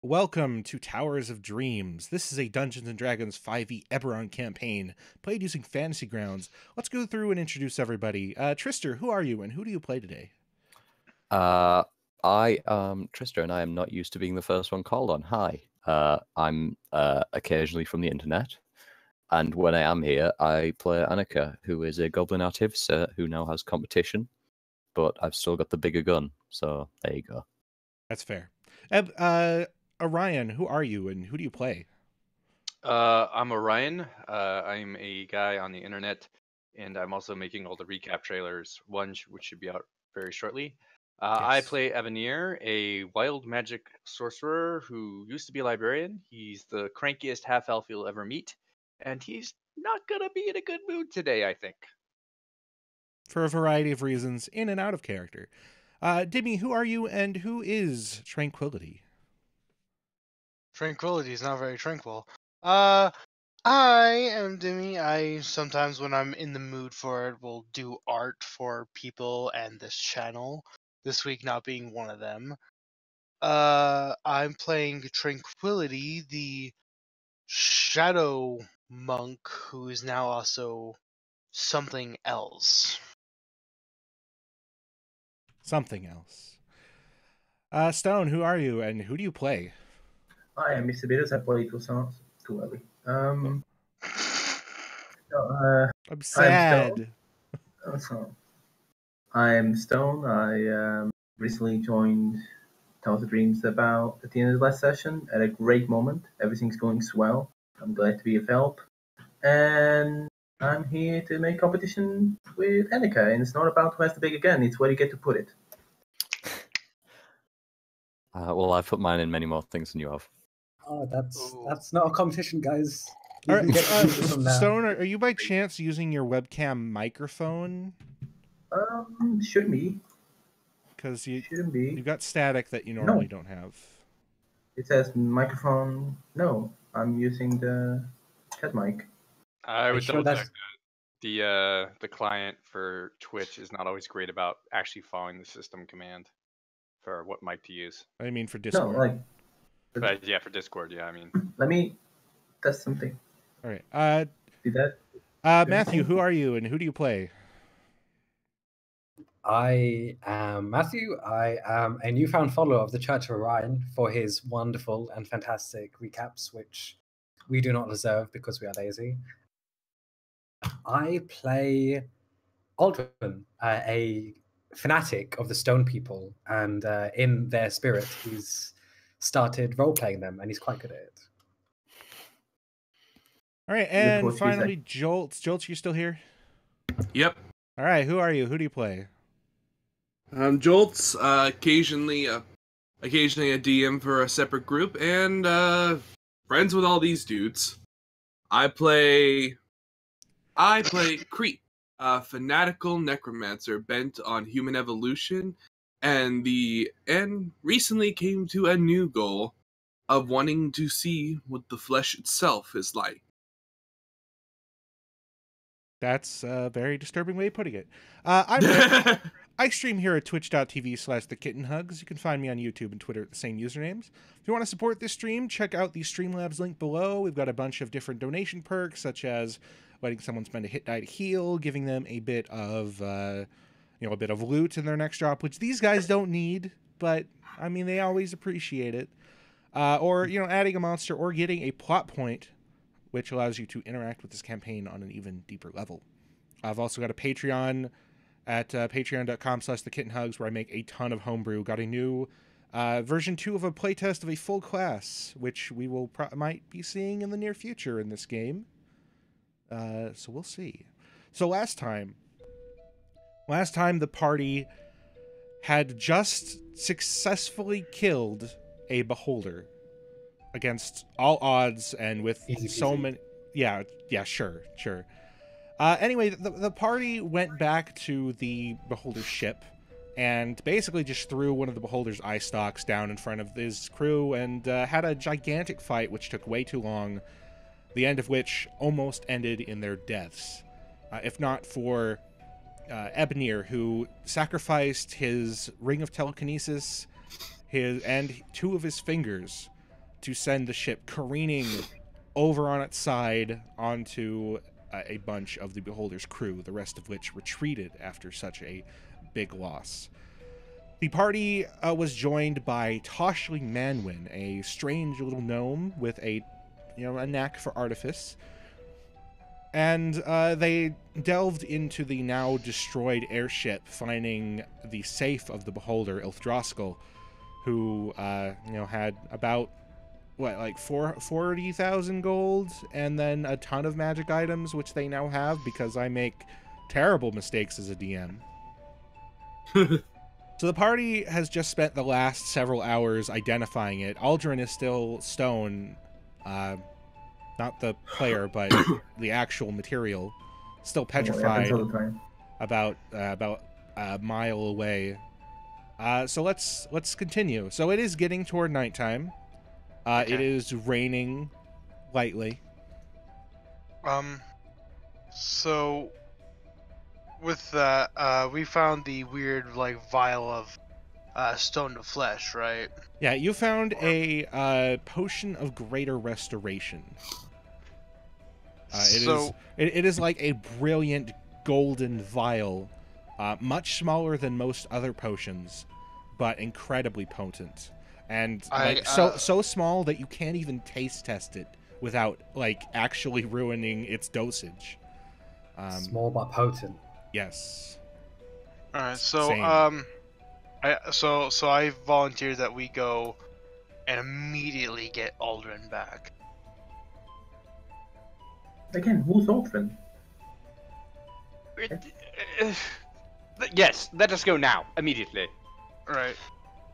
Welcome to Towers of Dreams. This is a Dungeons & Dragons 5e Eberron campaign, played using Fantasy Grounds. Let's go through and introduce everybody. Trister, who are you and who do you play today? I am Trista, and I am not used to being the first one called on. Hi. I'm occasionally from the internet, and when I am here, I play Annika, who is a goblin artificer who now has competition, but I've still got the bigger gun, so there you go. That's fair. Orion, who are you and who do you play? I'm Orion. I'm a guy on the internet, and I'm also making all the recap trailers, which should be out very shortly. I Yes. play Avenir, a wild magic sorcerer who used to be a librarian. He's the crankiest half-elf you'll ever meet, and he's not gonna be in a good mood today, I think. For a variety of reasons, in and out of character. Dimmy, who are you and who is Tranquility? Tranquility is not very tranquil. I am Demi. I sometimes, when I'm in the mood for it, will do art for people and this channel. This week not being one of them. I'm playing Tranquility, the shadow monk who is now also something else. Something else. Stone, who are you and who do you play? Hi, I'm Mr. Beatles. I play two songs. Too early. I'm sad. I'm Stone. I recently joined Towers of Dreams about at the end of the last session at a great moment. Everything's going swell. I'm glad to be of help. And I'm here to make competition with Annika. And it's not about who has the bigger gun, it's where you get to put it. Well, I've put mine in many more things than you have. Oh, that's not a competition, guys. All right, From now. Stone, are you by chance using your webcam microphone? Shouldn't be. Because Shouldn't be. you've got static that you normally don't have. It says microphone. No, I'm using the head mic. I would sure double check that's- that. The client for Twitch is not always great about actually following the system command for what mic to use. I mean, for No, Discord. But yeah, for Discord, yeah, I mean. Let me test something. All right. Did that? Matthew, who are you and who do you play? I am Matthew. I am a newfound follower of the Church of Orion for his wonderful and fantastic recaps, which we do not deserve because we are lazy. I play Aldrin, a fanatic of the Stone People, and in their spirit, he's started role-playing them, and he's quite good at it. All right, and finally, Jolts. Jolts, you still here? Yep. All right, who are you? Who do you play? Jolts, occasionally a DM for a separate group, and friends with all these dudes. I play Creep, a fanatical necromancer bent on human evolution, and recently came to a new goal of wanting to see what the flesh itself is like. That's a very disturbing way of putting it. I'm Rick. I stream here at twitch.tv/thekittenhugs. You can find me on YouTube and Twitter at the same usernames. If you want to support this stream, check out the Streamlabs link below. We've got a bunch of different donation perks, such as letting someone spend a hit die to heal, giving them a bit of, a bit of loot in their next drop, which these guys don't need, but I mean, they always appreciate it. Or adding a monster or getting a plot point, which allows you to interact with this campaign on an even deeper level. I've also got a Patreon at patreon.com/thekittenhugs where I make a ton of homebrew. Got a new version 2 of a playtest of a full class, which we will might be seeing in the near future in this game. So we'll see. So last time the party had just successfully killed a beholder against all odds and with so many. Yeah, sure. Anyway, the party went back to the beholder's ship and basically just threw one of the beholder's eye stalks down in front of his crew and had a gigantic fight, which took way too long, the end of which almost ended in their deaths. If not for Ebonir, who sacrificed his ring of telekinesis and 2 of his fingers to send the ship careening over on its side onto a bunch of the Beholder's crew, the rest of which retreated after such a big loss. The party was joined by Toshli Manwin, a strange little gnome with a knack for artifice. And they delved into the now destroyed airship, finding the safe of the Beholder, Ilthdraskal, who had about 40,000 gold, and then a ton of magic items, which they now have because I make terrible mistakes as a DM. So the party has just spent the last several hours identifying it. Aldrin is still stone, not the player, but the actual material, still petrified, about a mile away. So let's continue. So it is getting toward nighttime. Okay. It is raining lightly. So with that, we found the weird vial of stone to flesh, right? Yeah, you found a potion of greater restoration. It is like a brilliant golden vial, much smaller than most other potions, but incredibly potent, and so small that you can't even taste test it without actually ruining its dosage. Small but potent. Yes. All right. So Same. I volunteer that we go and immediately get Aldrin back. Again, who's Aldrin? Yes, let us go now, immediately. All right.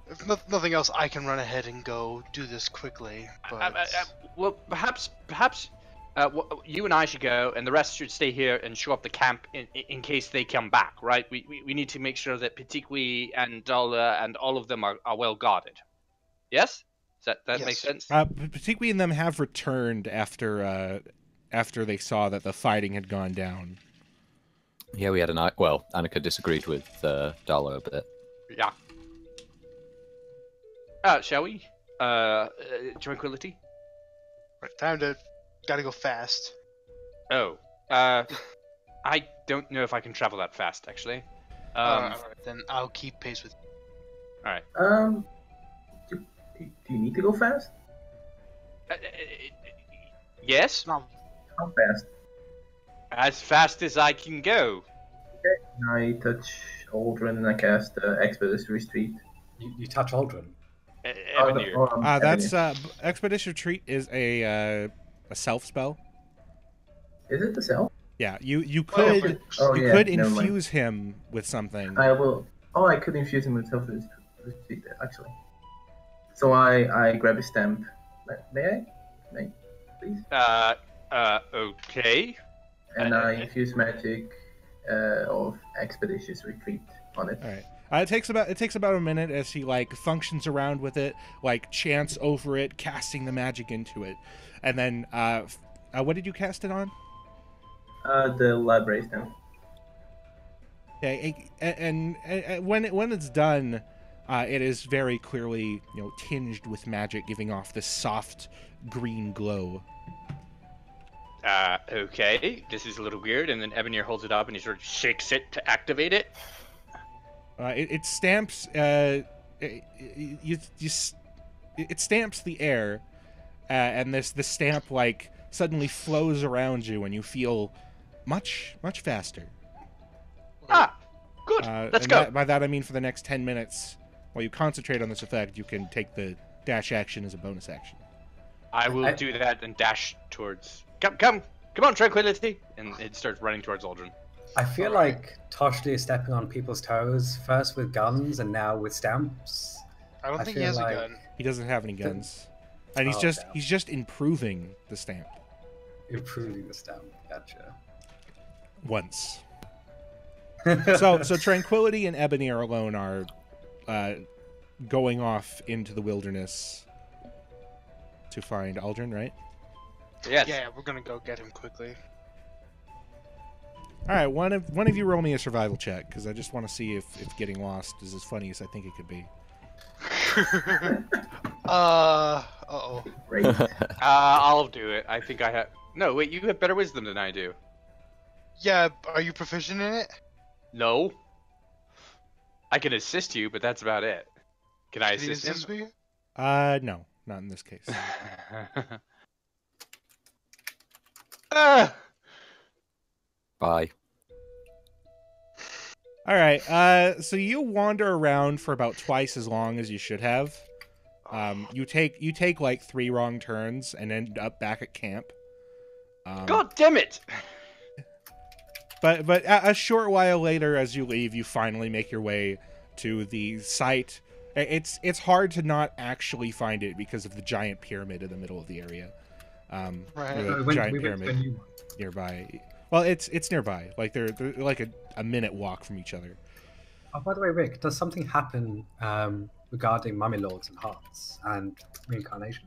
If nothing else, I can run ahead and go do this quickly. But Well, perhaps you and I should go, and the rest should stay here and show up the camp in case they come back, right? We need to make sure that Petikwi and Dala and all of them are well guarded. Yes? Does that Yes. make sense? Petikwi and them have returned after they saw that the fighting had gone down. Yeah, we had Annika disagreed with Dala a bit. Yeah. Shall we? Tranquility? right, gotta go fast. Oh. I don't know if I can travel that fast, actually. Alright, then I'll keep pace with you. Alright. Do you need to go fast? Yes? No, How fast? As fast as I can go. I touch Aldrin and I cast Expeditionary Retreat. You touch Aldrin. Evanir. That's Expedition Retreat is a self spell. Is it the self? Yeah, you could yeah, could never mind. infuse him with something. I will. Oh, I could infuse him with self-retreat actually. So I grab his stamp. May I, please? Okay. And I infuse magic of Expeditious Retreat on it. All right. It takes about a minute as he functions around with it, chants over it, casting the magic into it, and then what did you cast it on? The library stamp. Yeah, and when it's done, it is very clearly tinged with magic, giving off this soft green glow. Okay. This is a little weird, and then Evanir holds it up and he sort of shakes it to activate it. It stamps. It stamps the air, and the stamp suddenly flows around you, and you feel much faster. Good. Let's go. By that I mean for the next 10 minutes, while you concentrate on this effect, you can take the dash action as a bonus action. I will do that and dash towards. Come on, Tranquility, and it starts running towards Aldrin. I feel like Toshli is stepping on people's toes, first with guns and now with stamps. I don't I think he feel has like- a gun. He doesn't have any guns, and Oh, he's just improving the stamp Improving the stamp. Gotcha. once. So Tranquility and Evanir alone are going off into the wilderness to find Aldrin, right? Yes. Yeah, we're gonna go get him quickly. All right, one of you roll me a survival check, because I just want to see if getting lost is as funny as I think it could be. Uh-oh. Great. I'll do it. I think I have. No, wait. You have better wisdom than I do. Yeah, are you proficient in it? No. I can assist you, but that's about it. Can I Can you assist him? assist me? No, not in this case. Ah! Bye. All right. So you wander around for about twice as long as you should have. You take like 3 wrong turns and end up back at camp. God damn it! But a short while later, as you leave, you finally make your way to the site. It's hard to not actually find it because of the giant pyramid in the middle of the area. Right. The giant pyramid nearby. Well, it's nearby. Like they're like a minute walk from each other. Oh, by the way, Rick, does something happen regarding mummy lords and hearts and reincarnation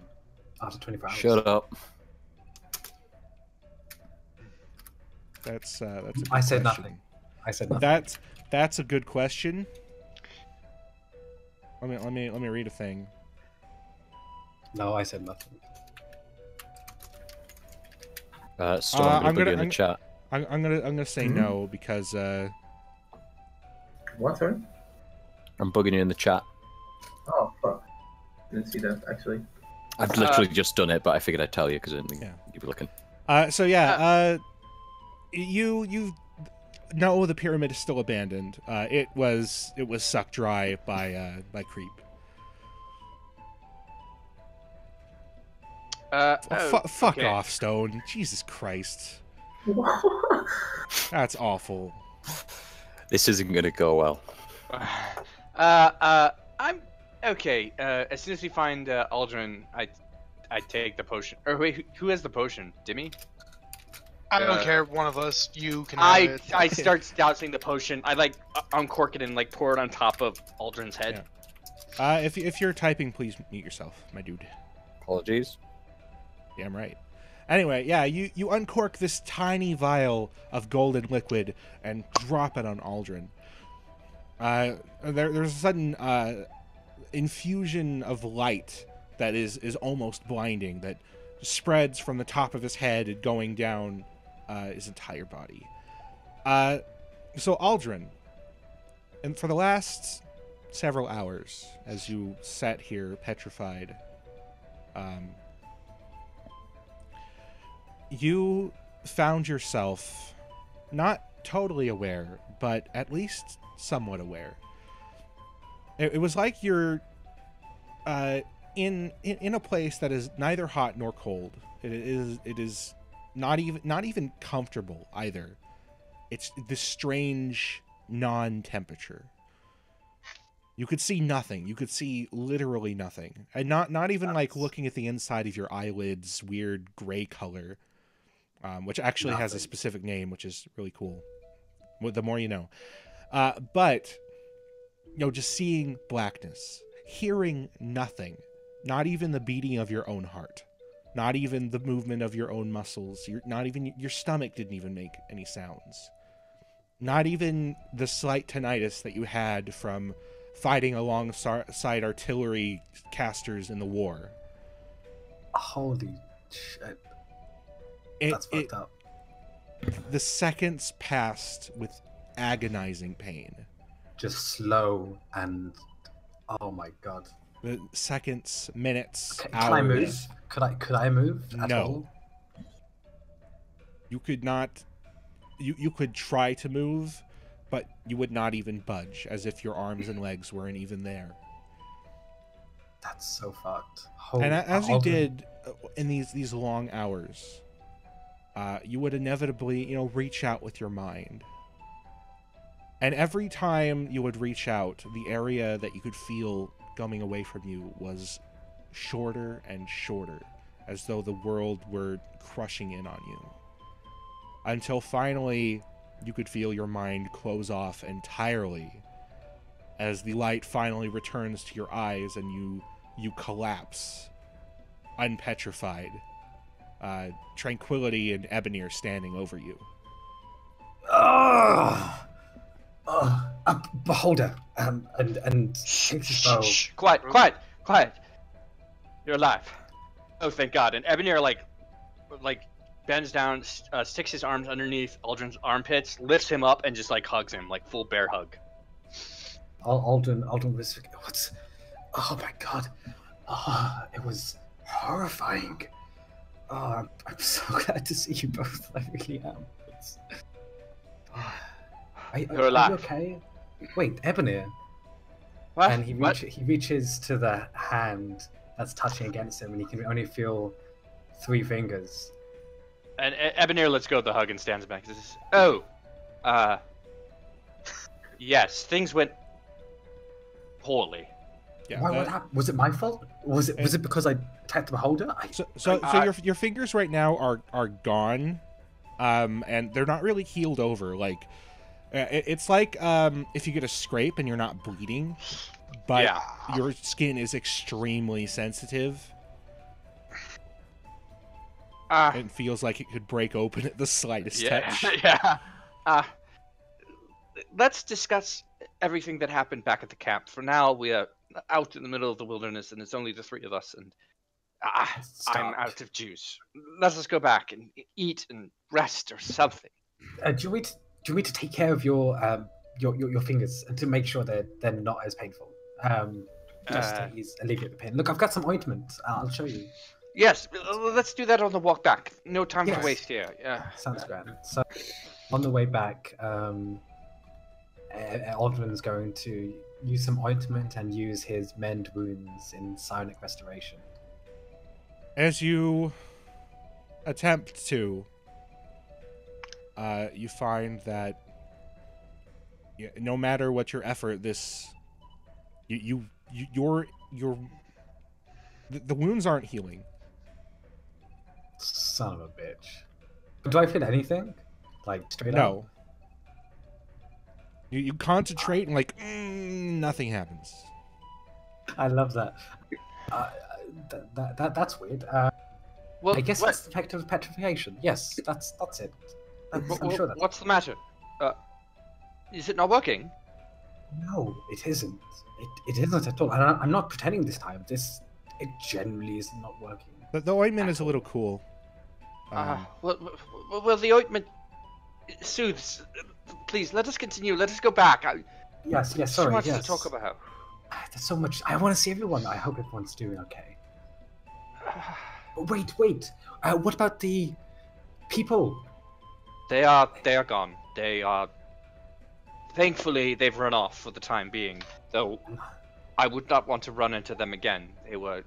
after 24 hours? Shut up. That's a good I said question. nothing. I said nothing. That's a good question. Let me read a thing. No, I said nothing. Storm, I'm gonna put you in the chat. I'm gonna say no because What, sorry? I'm bugging you in the chat. Oh, fuck. Didn't see that, actually. I've literally just done it, but I figured I'd tell you because I didn't Yeah. you'd be looking. You know the pyramid is still abandoned. It was sucked dry by creep. Fuck okay. off, Stone. Jesus Christ. That's awful. This isn't gonna go well. I'm okay. As soon as we find Aldrin, I take the potion. Or wait, who has the potion? Dimmy? I don't care. One of us. You can have it. I start dousing the potion. I like uncork it and like pour it on top of Aldrin's head. Yeah. If you're typing, please mute yourself, my dude. Apologies. Damn right. Anyway, yeah, you uncork this tiny vial of golden liquid and drop it on Aldrin. There's a sudden infusion of light that is almost blinding that spreads from the top of his head and going down his entire body. So Aldrin, and for the last several hours, as you sat here petrified, you found yourself not totally aware, but at least somewhat aware. It was like you're in a place that is neither hot nor cold. It is not even comfortable either. It's this strange non-temperature. You could see nothing. You could see literally nothing, and not even like looking at the inside of your eyelids, weird gray color. Which actually has a specific name, which is really cool. The more you know. But, just seeing blackness, hearing nothing, not even the beating of your own heart, not even the movement of your own muscles, not even your stomach didn't even make any sounds. Not even the slight tinnitus that you had from fighting alongside artillery casters in the war. Holy shit. That's fucked up. The seconds passed with agonizing pain. Just slow and oh my god. The seconds, minutes, Can hours. I move? Could I move at No. all? You could not. You could try to move, but you would not even budge, as if your arms and legs weren't even there. That's so fucked. And as you Aldrin. did in these long hours, you would inevitably, reach out with your mind. And every time you would reach out, the area that you could feel coming away from you was shorter and shorter, as though the world were crushing in on you. Until finally, you could feel your mind close off entirely, as the light finally returns to your eyes and you collapse, unpetrified. Tranquility and Ebony are standing over you. Beholder, and takes his bow. Shh, quiet. You're alive. Oh, thank God! And Ebonir like bends down, sticks his arms underneath Aldrin's armpits, lifts him up, and just like hugs him, like full bear hug. Aldrin was, what's? Oh my God! Oh, it was horrifying. Oh, I'm so glad to see you both. I really am. Are you okay? Wait, Ebonir. What? And he reaches to the hand that's touching against him, and he can only feel 3 fingers. And Ebonir lets go of the hug and stands back. Yes, things went poorly. Yeah. What happened? Was it my fault? Was it because I attacked the beholder? So your fingers right now are gone, and they're not really healed over. Like, it's like if you get a scrape and you're not bleeding, but your skin is extremely sensitive. It feels like it could break open at the slightest touch. Yeah. Let's discuss everything that happened back at the camp. For now, we are out in the middle of the wilderness, and it's only the 3 of us, and I'm out of juice. Let's just go back and eat and rest or something. Do you need to take care of your fingers and to make sure they're not as painful? Just to alleviate the pain. Look, I've got some ointment. I'll show you. Yes, let's do that on the walk back. No time to waste here. Yeah. Sounds grand. So, on the way back, Aldrin's going to use some ointment and use his mend wounds in psionic restoration. As you attempt to, you find that no matter what your effort, the wounds aren't healing. Son of a bitch. But do I feel anything? Like, straight up? No. You concentrate and nothing happens. I love that. That's weird. Well, I guess that's the effect of petrification. Yes, that's it. I'm sure that's... What's the matter? Is it not working? No, it isn't. It isn't at all. And I'm not pretending this time. It generally is not working. But the ointment is a little cool. Well, the ointment soothes. Please, let us continue. Let us go back. Yes, sorry. So much to talk about. There's so much. I want to see everyone. I hope everyone's doing okay. Wait. What about the people? They are gone. They are. Thankfully, they've run off for the time being. Though, I would not want to run into them again. They were,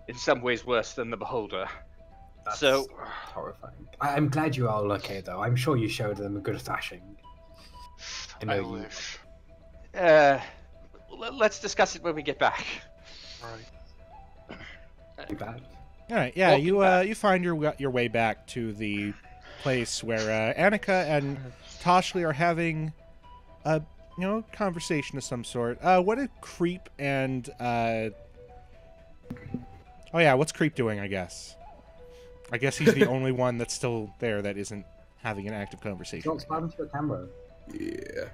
in some ways, worse than the Beholder. That's so horrifying. I'm glad you're all okay, though. I'm sure you showed them a good thrashing. I wish. Let's discuss it when we get back. Right. You back? All right. Yeah. You find your way back to the place where Annika and Toshli are having a conversation of some sort. What did Creep and what's Creep doing? I guess he's the only one that's still there that isn't having an active conversation. Don't spot into your camera. Yeah.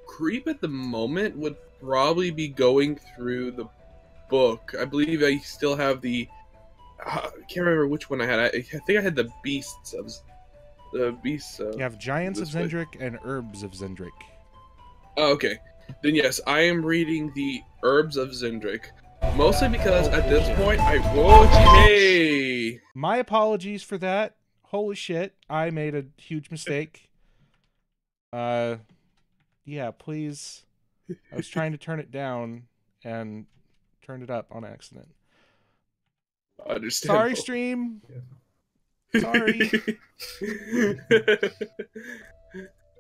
Creep at the moment would probably be going through the book. I believe I still have the. I can't remember which one I had. I think I had the Beasts of. You have Giants of Zendrick and Herbs of Zendrick. Oh, okay. Then yes, I am reading the Herbs of Zendrick. Mostly because at this point, My apologies for that. Holy shit, I made a huge mistake. Yeah, please. I was trying to turn it down and turned it up on accident. Understandable. Sorry, stream. Sorry.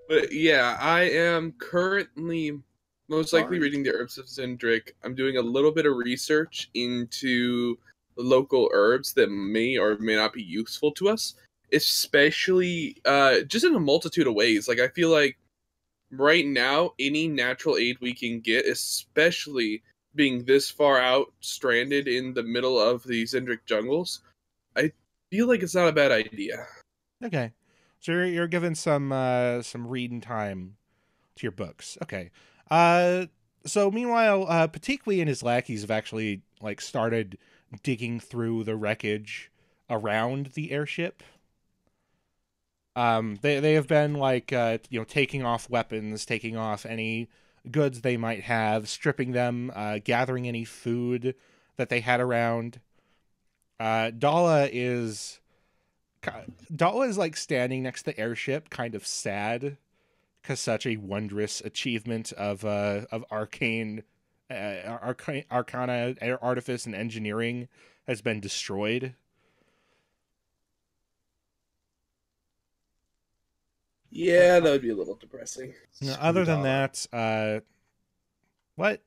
But yeah, I am currently most likely reading the Herbs of Zendrick. I'm doing a little bit of research into the local herbs that may or may not be useful to us, especially just in a multitude of ways. Like, I feel like right now, any natural aid we can get, especially being this far out, stranded in the middle of the Zendrick jungles, I feel like it's not a bad idea. Okay. So you're giving some reading time to your books. Okay. So meanwhile, Patikwi and his lackeys have actually like started digging through the wreckage around the airship. They have been like taking off weapons, taking off any goods they might have, stripping them, gathering any food that they had around. Dala is like standing next to the airship, kind of sad, because such a wondrous achievement of arcana, artifice, and engineering has been destroyed. Yeah, that would be a little depressing. Other than that, what?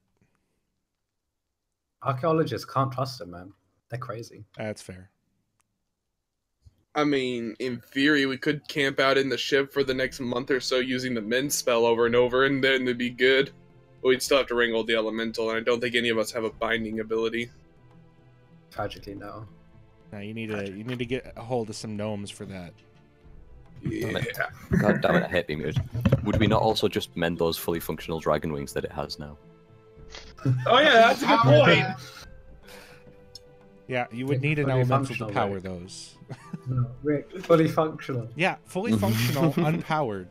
Archaeologists can't trust them, man. They're crazy. That's fair. I mean, in theory, we could camp out in the ship for the next month or so using the Mend spell over and over, and then it'd be good. But we'd still have to wrangle the elemental, and I don't think any of us have a binding ability. Tragically, no. Now you need to get a hold of some gnomes for that. Yeah. God damn it, I hate being muted. Would we not also just mend those fully functional dragon wings that it has now? Oh yeah, that's a good point. Yeah, you would need an Fully elemental to functional, power right? those. No, Rick, fully functional. Yeah, fully functional, unpowered.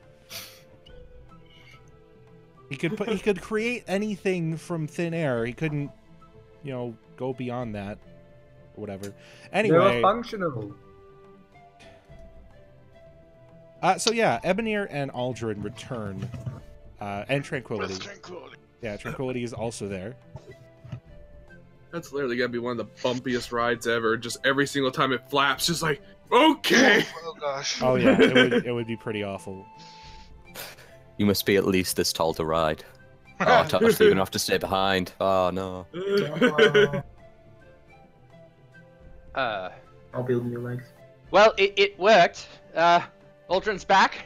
He could create anything from thin air. He couldn't, go beyond that, or whatever. They were Anyway, functional. so yeah, Ebonir and Aldrin return, and Tranquility. Yeah, Tranquility is also there. That's literally gonna be one of the bumpiest rides ever. Just every single time it flaps, just like, okay. Oh gosh. Oh yeah, it would be pretty awful. You must be at least this tall to ride. Oh, Tosh, you're gonna have to stay behind. Oh no. I'll build new legs. Well, it worked. Aldrin's back.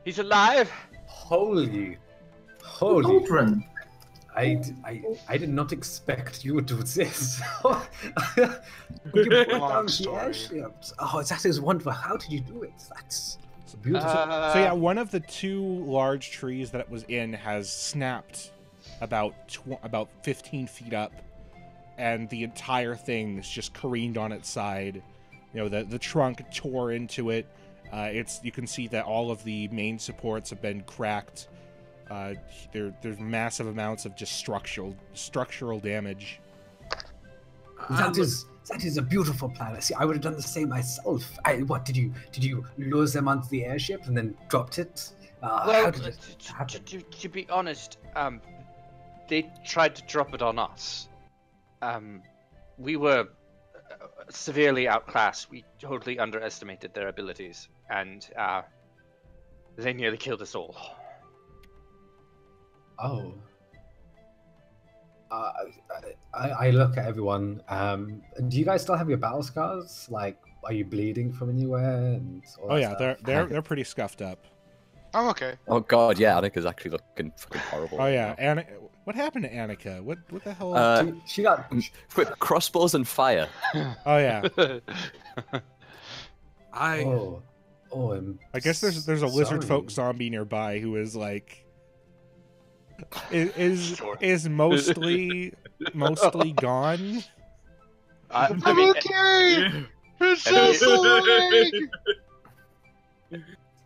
He's alive. Holy. Aldrin! I did not expect you to do this. You brought down Long the story. airships. Oh, that is wonderful. How did you do it? That's beautiful. So yeah, one of the two large trees that it was in has snapped about 15 feet up, and the entire thing is just careened on its side. The trunk tore into it. You can see that all of the main supports have been cracked. There's massive amounts of just structural damage. That is a beautiful plan. See, I would have done the same myself. What did you lure them onto the airship and then dropped it? How Well, did it happen? to be honest, they tried to drop it on us. We were severely outclassed. We totally underestimated their abilities, and they nearly killed us all. Oh. I look at everyone. Do you guys still have your battle scars? Like, are you bleeding from anywhere? And all Oh that yeah, stuff? they're pretty scuffed up. I'm okay. Oh god, yeah, Annika's actually looking fucking horrible. Oh right yeah, now. what happened to Annika? What the hell? She got. Quick, crossbows and fire. Oh yeah, Oh, I guess there's a lizard folk sorry. zombie nearby who is like is mostly gone. I I'm mean, okay. It's just a leg.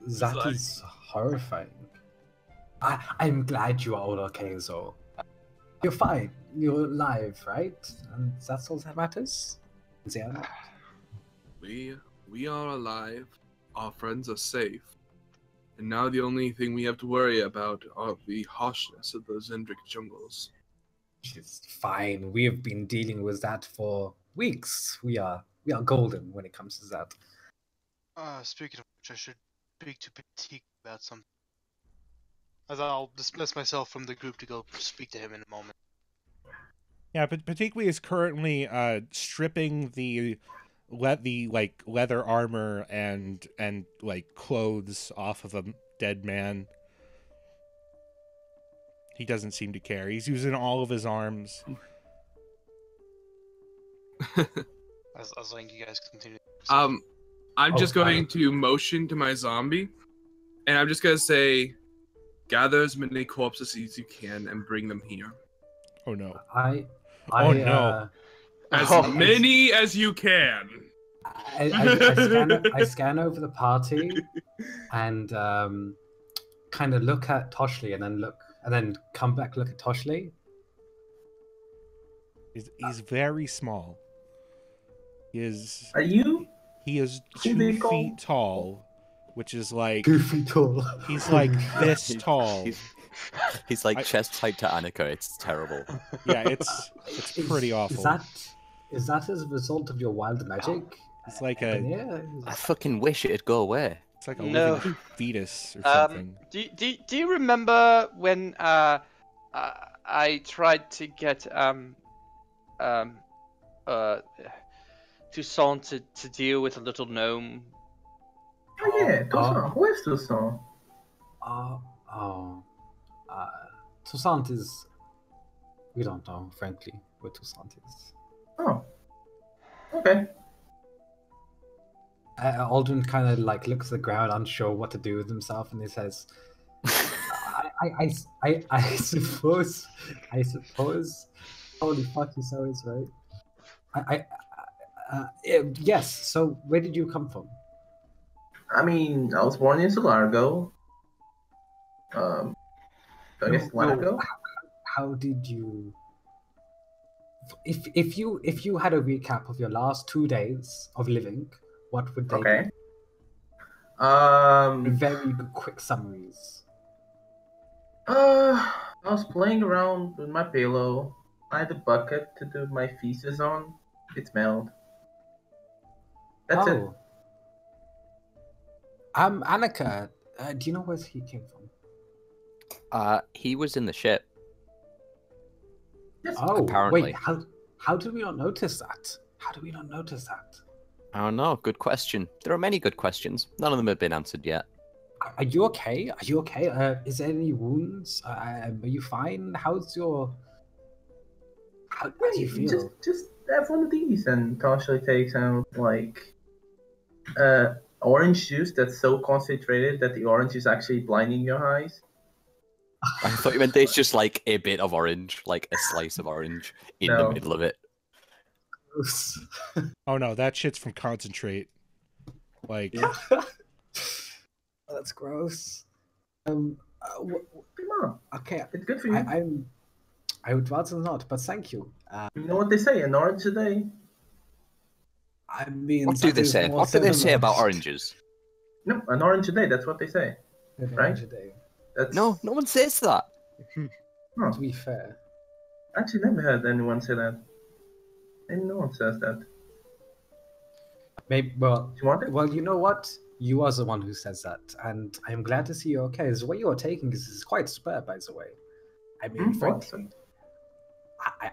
That like- is horrifying. I'm glad you are all okay, so you're fine. You're alive, right? And that's all that matters. Yeah. We are alive. Our friends are safe. And now the only thing we have to worry about are the harshness of the Zendrick jungles. It's fine. We have been dealing with that for weeks. We are golden when it comes to that. Speaking of which, I should speak to Patik about something. As I'll dismiss myself from the group to go speak to him in a moment. Yeah, but Patikwi is currently stripping the leather armor and like clothes off of a dead man. He doesn't seem to care. He's using all of his arms. As long as you guys continue. I'm just Oh, going to motion to my zombie, and I'm just gonna say, gather as many corpses as you can and bring them here. Oh no. Oh no. As Oh. many as you can. I scan over the party and kind of look at Toshli and then come back look at Toshli. He's very small. He is Are you? 2 they call- feet tall, which is like 2 feet tall. he's like this He- tall. He's like I- chest height to Annika. It's terrible. Yeah, it's pretty awful. Is that as a result of your wild magic? It's like I fucking wish it'd go away. it's like a No. living fetus or something. Do you remember when I tried to get Toussaint to deal with a little gnome? Oh yeah, Toussaint. Who is Toussaint? Toussaint is. We don't know, frankly, what Toussaint is. Oh. Okay. Aldrin kind of like looks at the ground, unsure what to do with himself, and he says, I suppose. Holy fuck, he's always right. Yes. So, where did you come from? I mean, I was born in Solargo. I guess Lanago. How did you? If you had a recap of your last 2 days of living, what would they Okay. be? Very quick summaries. I was playing around with my pillow. I had a bucket to do my feces on. It smelled. That's it. Annika, do you know where he came from? He was in the ship. Yes. Oh, apparently. wait, how did we not notice that? How did we not notice that? I don't know. Good question. There are many good questions. None of them have been answered yet. Are you okay? Are you okay? Is there any wounds? Are you fine? How's your? How do you feel? Just have one of these, and Tasha takes out like orange juice that's so concentrated that the orange is actually blinding your eyes. I thought you meant there's just like a bit of orange, like a slice of orange in the No. middle of it. Oh no, that shit's from concentrate. Like That's gross. Come on, Okay, it's good for you. I would rather not, but thank you. You know what they say, an orange a day. I mean, What do they say? What do they say about oranges? No, an orange a day. That's what they say. right? That's No, no one says that. To be fair, I actually never heard anyone say that. And no one says that. maybe. Do you want it? Well, you know what? You are the one who says that, and I'm glad to see you're okay. The way you're taking this is quite superb, by the way. I mean, frankly,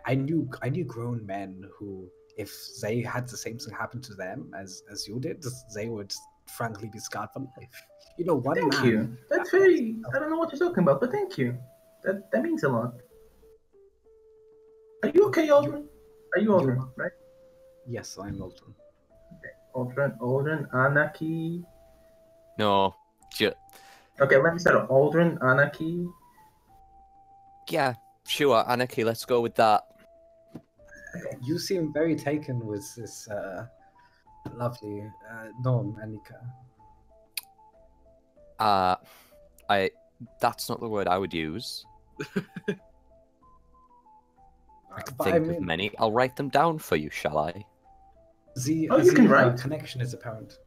I knew grown men who, if they had the same thing happen to them as you did, they would frankly be scarred for life. You know, one Thank man. you. That's very. I don't know what you're talking about, but thank you. That means a lot. Are you okay, Aldrin? Are you Aldrin, right? Yes, I'm Milton. Aldrin, Anaki. No, Okay, let me start. Aldrin, Anaki. yeah, sure, Anarchy. Let's go with that. You seem very taken with this lovely Norm, Annika. That's not the word I would use. I could But think I of mean, many. I'll write them down for you, shall I? You can write. Connection is apparent.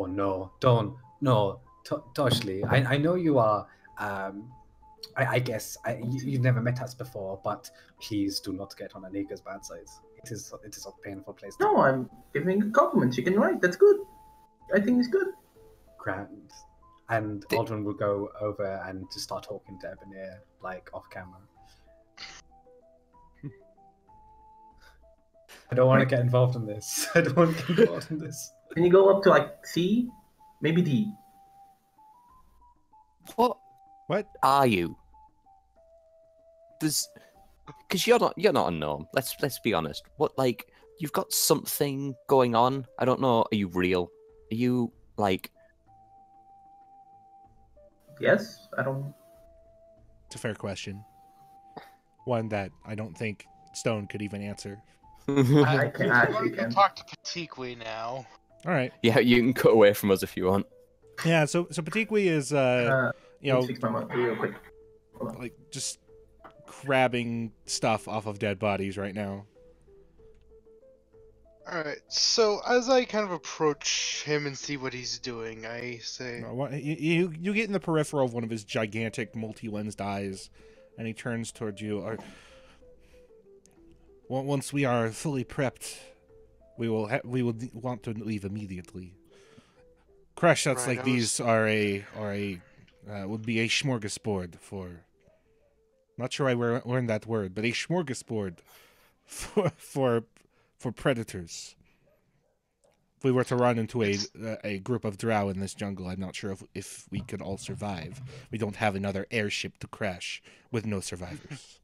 Oh no, don't. No, Toshli, I know you are. I guess you've never met us before, but please do not get on Anika's bad side. It is a painful place to No, I'm giving a compliment. You can write. That's good. I think it's good. grand. And Aldrin will go over and just start talking to Ebonir, like off camera. I don't want to get involved in this. I don't want to get involved in this. Can you go up to like C? Maybe D. What what? are you? Because you're not a gnome. Let's be honest. What, like, you've got something going on? I don't know. Are you real? Are you like? Yes, I don't. It's a fair question. one that I don't think Stone could even answer. I can actually We can. can talk to Patikwe now. All right. Yeah, you can cut away from us if you want. Yeah. So Patikwe is you Let me know, fix my mic real quick. Hold on. like just grabbing stuff off of dead bodies right now. Alright, so as I kind of approach him and see what he's doing, I say, You get in the peripheral of one of his gigantic multi-lensed eyes, and he turns towards you. Once we are fully prepped, we will want to leave immediately. Crash shots Right, like I was- these would be a smorgasbord for. Not sure I learned that word, but a smorgasbord for predators. If we were to run into a group of drow in this jungle, I'm not sure if we could all survive. We don't have another airship to crash with no survivors.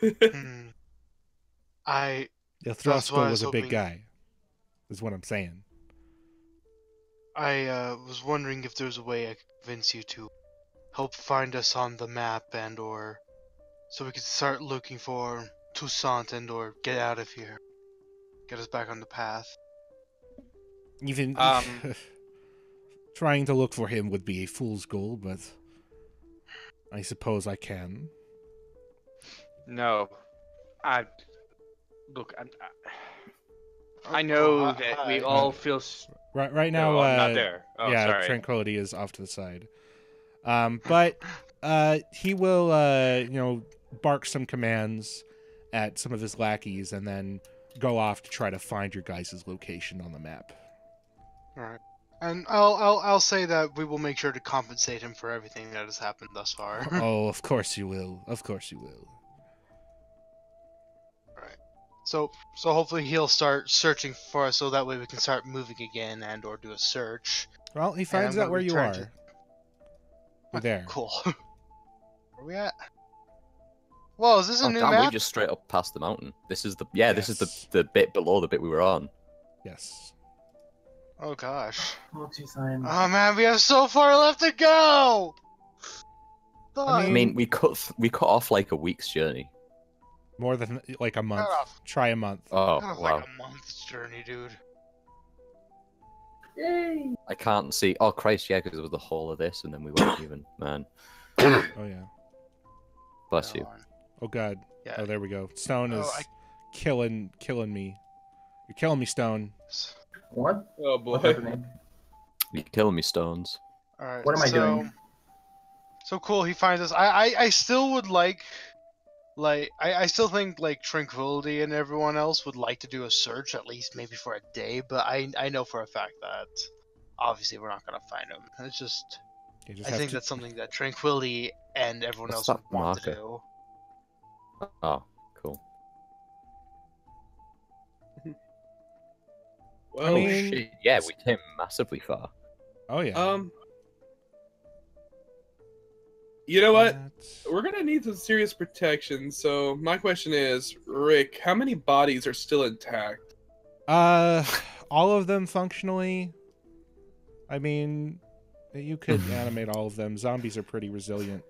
hmm, I The That's why I Throsko was was a big hoping- guy, is what I'm saying. was wondering if there's a way I could convince you to help find us on the map and or so we could start looking for Toussaint and or get out of here. Get us back on the path. Even trying to look for him would be a fool's goal, but I suppose I can. No, look. I know that we all feel. Right now, No, I'm not there. Oh, yeah, sorry. Tranquility is off to the side. But he will, bark some commands at some of his lackeys and then go off to try to find your guys' location on the map. Alright. And I'll say that we will make sure to compensate him for everything that has happened thus far. Oh, of course you will. Of course you will. So hopefully he'll start searching for us so that way we can start moving again and or do a search. Well, he I'm finds gonna out where you return are. to- You're there. Cool. Where we at? Whoa, is this a Oh, new damn, we map? just straight up past the mountain. This is the this is Yes. the bit below the bit we were on. Yes. Oh gosh. Oh, jeez, I'm. Oh man, we have so far left to go. I mean, we cut off like a week's journey. More than like a month. Cut off. Try a month. Oh Kind of wow! like a month's journey, dude. Yay! I can't see. Oh Christ, yeah, because it was the whole of this, and then we weren't even. Man, Oh yeah. bless you. Come on. Oh god. Yeah. Oh, there we go. Stone Oh, is I- killing me. You're killing me, Stone. What? Oh What's boy. happening? You're killing me, Stones. All right. What am I doing? So cool. He finds us. I still would like I still think like Tranquility and everyone else would like to do a search at least maybe for a day, but I know for a fact that obviously we're not gonna find him. It's just You just I have think to- that's something that Tranquility and everyone What's else would that want to marker? do. Oh, cool. Well, I mean- Shit, yeah, we came massively far. Oh yeah. you know what? That's- We're gonna need some serious protection. So my question is, Rick, how many bodies are still intact? All of them functionally. I mean, you could animate all of them. Zombies are pretty resilient.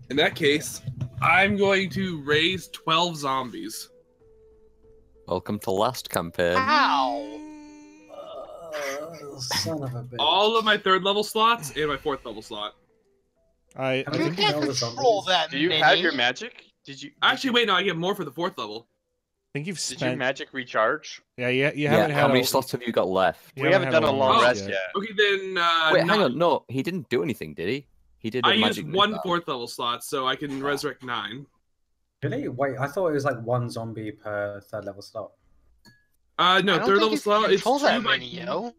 In that case, I'm going to raise 12 zombies. Welcome to last campaign. Ow! Son of a bitch. All of my 3rd level slots and my 4th level slot. I Can I You think can't all the control zombies? that Do you many. have your magic? Did you Actually, wait, no, I get more for the 4th level. think you've Did your spent. magic recharge? Yeah, you Yeah, haven't had how many a- slots have you got left? you We haven't had done a long long rest yet. yet. Okay, then Wait, hang nine. on. No, he didn't do anything, did he? He did. A I magic used one missile. 4th level slot, so I can resurrect 9. Really? Wait, I thought it was like one zombie per third level slot. No, I don't 3rd think level you slot. can It's control that 2 by many, yo.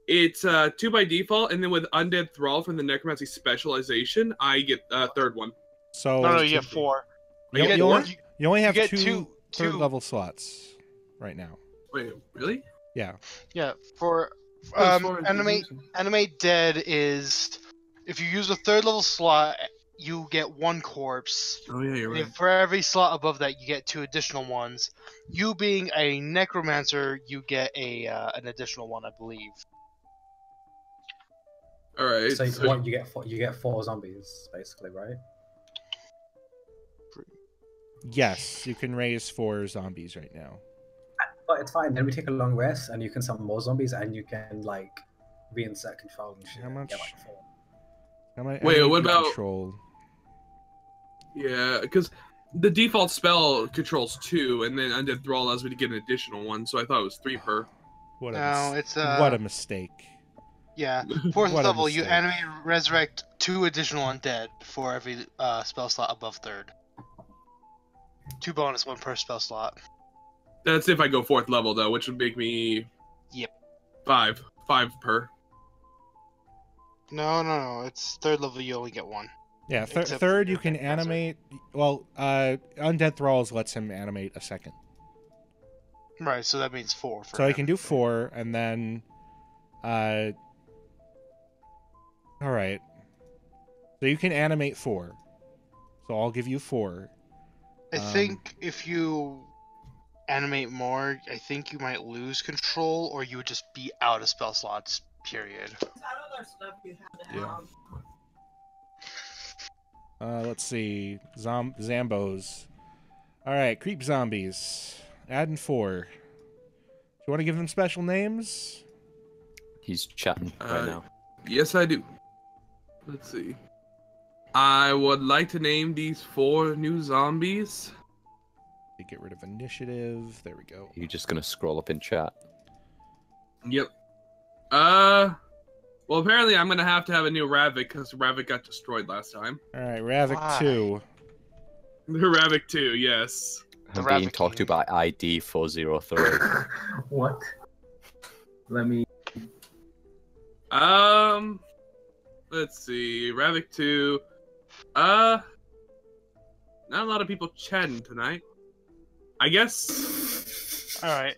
It's 2 by default, and then with Undead Thrall from the Necromancy specialization, I get 3rd one. So No, you get 4. you, I get you four? only, you only have get two third two- level slots right now. Wait, really? Yeah. Yeah, for Oh, as far as Animate Dead is if you use a 3rd level slot, you get 1 corpse. Oh yeah, you're And right. for every slot above that, you get 2 additional ones. You being a necromancer, you get an additional one, I believe. All right. So so- what you get? You get 4 zombies, basically, right? Yes, you can raise 4 zombies right now. But it's fine. Then we take a long rest, and you can summon more zombies, and you can like reinsert control and shit. How and much? get, like, 4. How many? Wait, what do you about- control? Yeah, because the default spell controls 2, and then Undead Thrall allows me to get an additional one, so I thought it was 3 per. What a No, mis- it's what a mistake. yeah. 4th What a level, you mistake. animate resurrect 2 additional undead for every spell slot above 3rd. 2 bonus, 1 per spell slot. That's if I go 4th level, though, which would make me... Yep. 5 per. No. It's 3rd level. You only get 1. Yeah, Except for third you your can Necromancer. animate. Well, Undead Thralls lets him animate a second, Right. So that means 4. For so he him. can do 4, and then, all right. So you can animate 4. So I'll give you 4. I think if you animate more, I think you might lose control, or you would just be out of spell slots. Period. Yeah. Let's see. Zambos. All right, creep zombies. Adding 4. Do you want to give them special names? He's chatting right now. Yes, I do. Let's see. I would like to name these 4 new zombies. Get rid of initiative. There we go. You're just gonna scroll up in chat. Yep. Well, apparently I'm gonna have to have a new Ravik, because Ravik got destroyed last time. All right, Ravik Why? 2. The Ravik 2, yes. The I'm being Ravik talked to King. by ID 403. What? Let me. Let's see. Ravik 2. Not a lot of people chatting tonight. I guess. All right.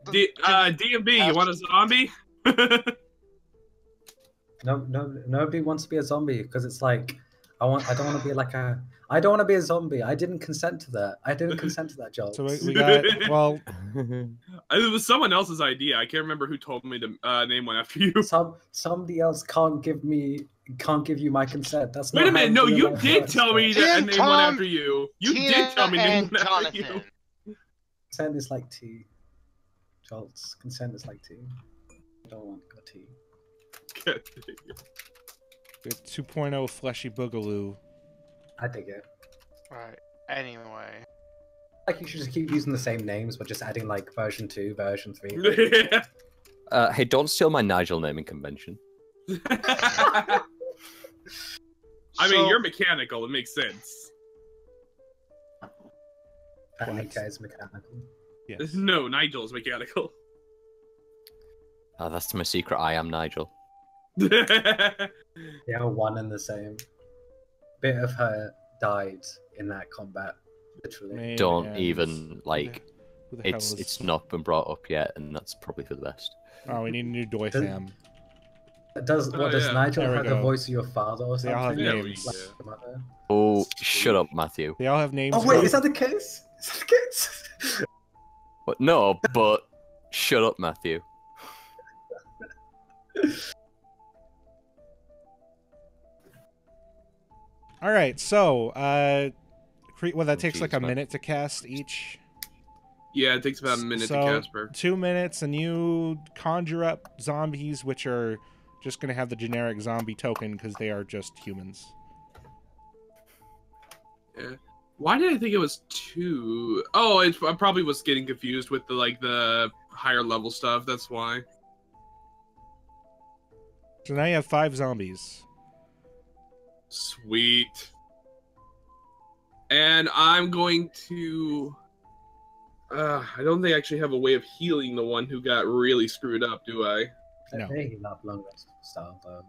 DMB, you want a zombie? No, nobody wants to be a zombie because it's like I don't want to be like a. I don't want to be a zombie. I didn't consent to that. I didn't consent to that, Joel. So we got, well, It was someone else's idea. I can't remember who told me to name one after you. Somebody else can't give you my consent. That's Wait not a minute, how no, you real life did works, tell me bro. to Tim, name one Tom, after you. You Tina did tell me to name and one after you. Jonathan. Consent is like tea. Jolts, consent is like tea. I don't want your tea. we got 2.0 Fleshy Boogaloo. I dig it. Right. Anyway. Like you should just keep using the same names, but just adding like version 2, version 3. Hey, don't steal my Nigel naming convention. I mean, So- you're mechanical. It makes sense. That What? Nika is mechanical. Yes. No, Nigel's mechanical. Oh, that's my secret. I am Nigel. They are one and the same. Bit of her died in that combat, literally. Name Don't and- even like. Who the hell It's is- it's not been brought up yet, and that's probably for the best. Oh, we need a new Doytham. Does Oh, does yeah. Nigel There we have the go. voice of your father or They all have something? Yeah, names. we- Like, your mother? Oh, shut up, Matthew. They all have names. Oh wait, about- is that the case? Is that the case? But no, but shut up, Matthew. All right, so well, that Oh, takes like a jeez, man. minute to cast each. Yeah, it takes about a minute So, to Casper. 2 minutes, and you conjure up zombies, which are just going to have the generic zombie token because they are just humans. Yeah. Why did I think it was 2? Oh, I probably was getting confused with the higher level stuff. That's why. So now you have 5 zombies. Sweet. And I'm going to. I don't think I actually have a way of healing the one who got really screwed up, do I? No. They love long rest style though.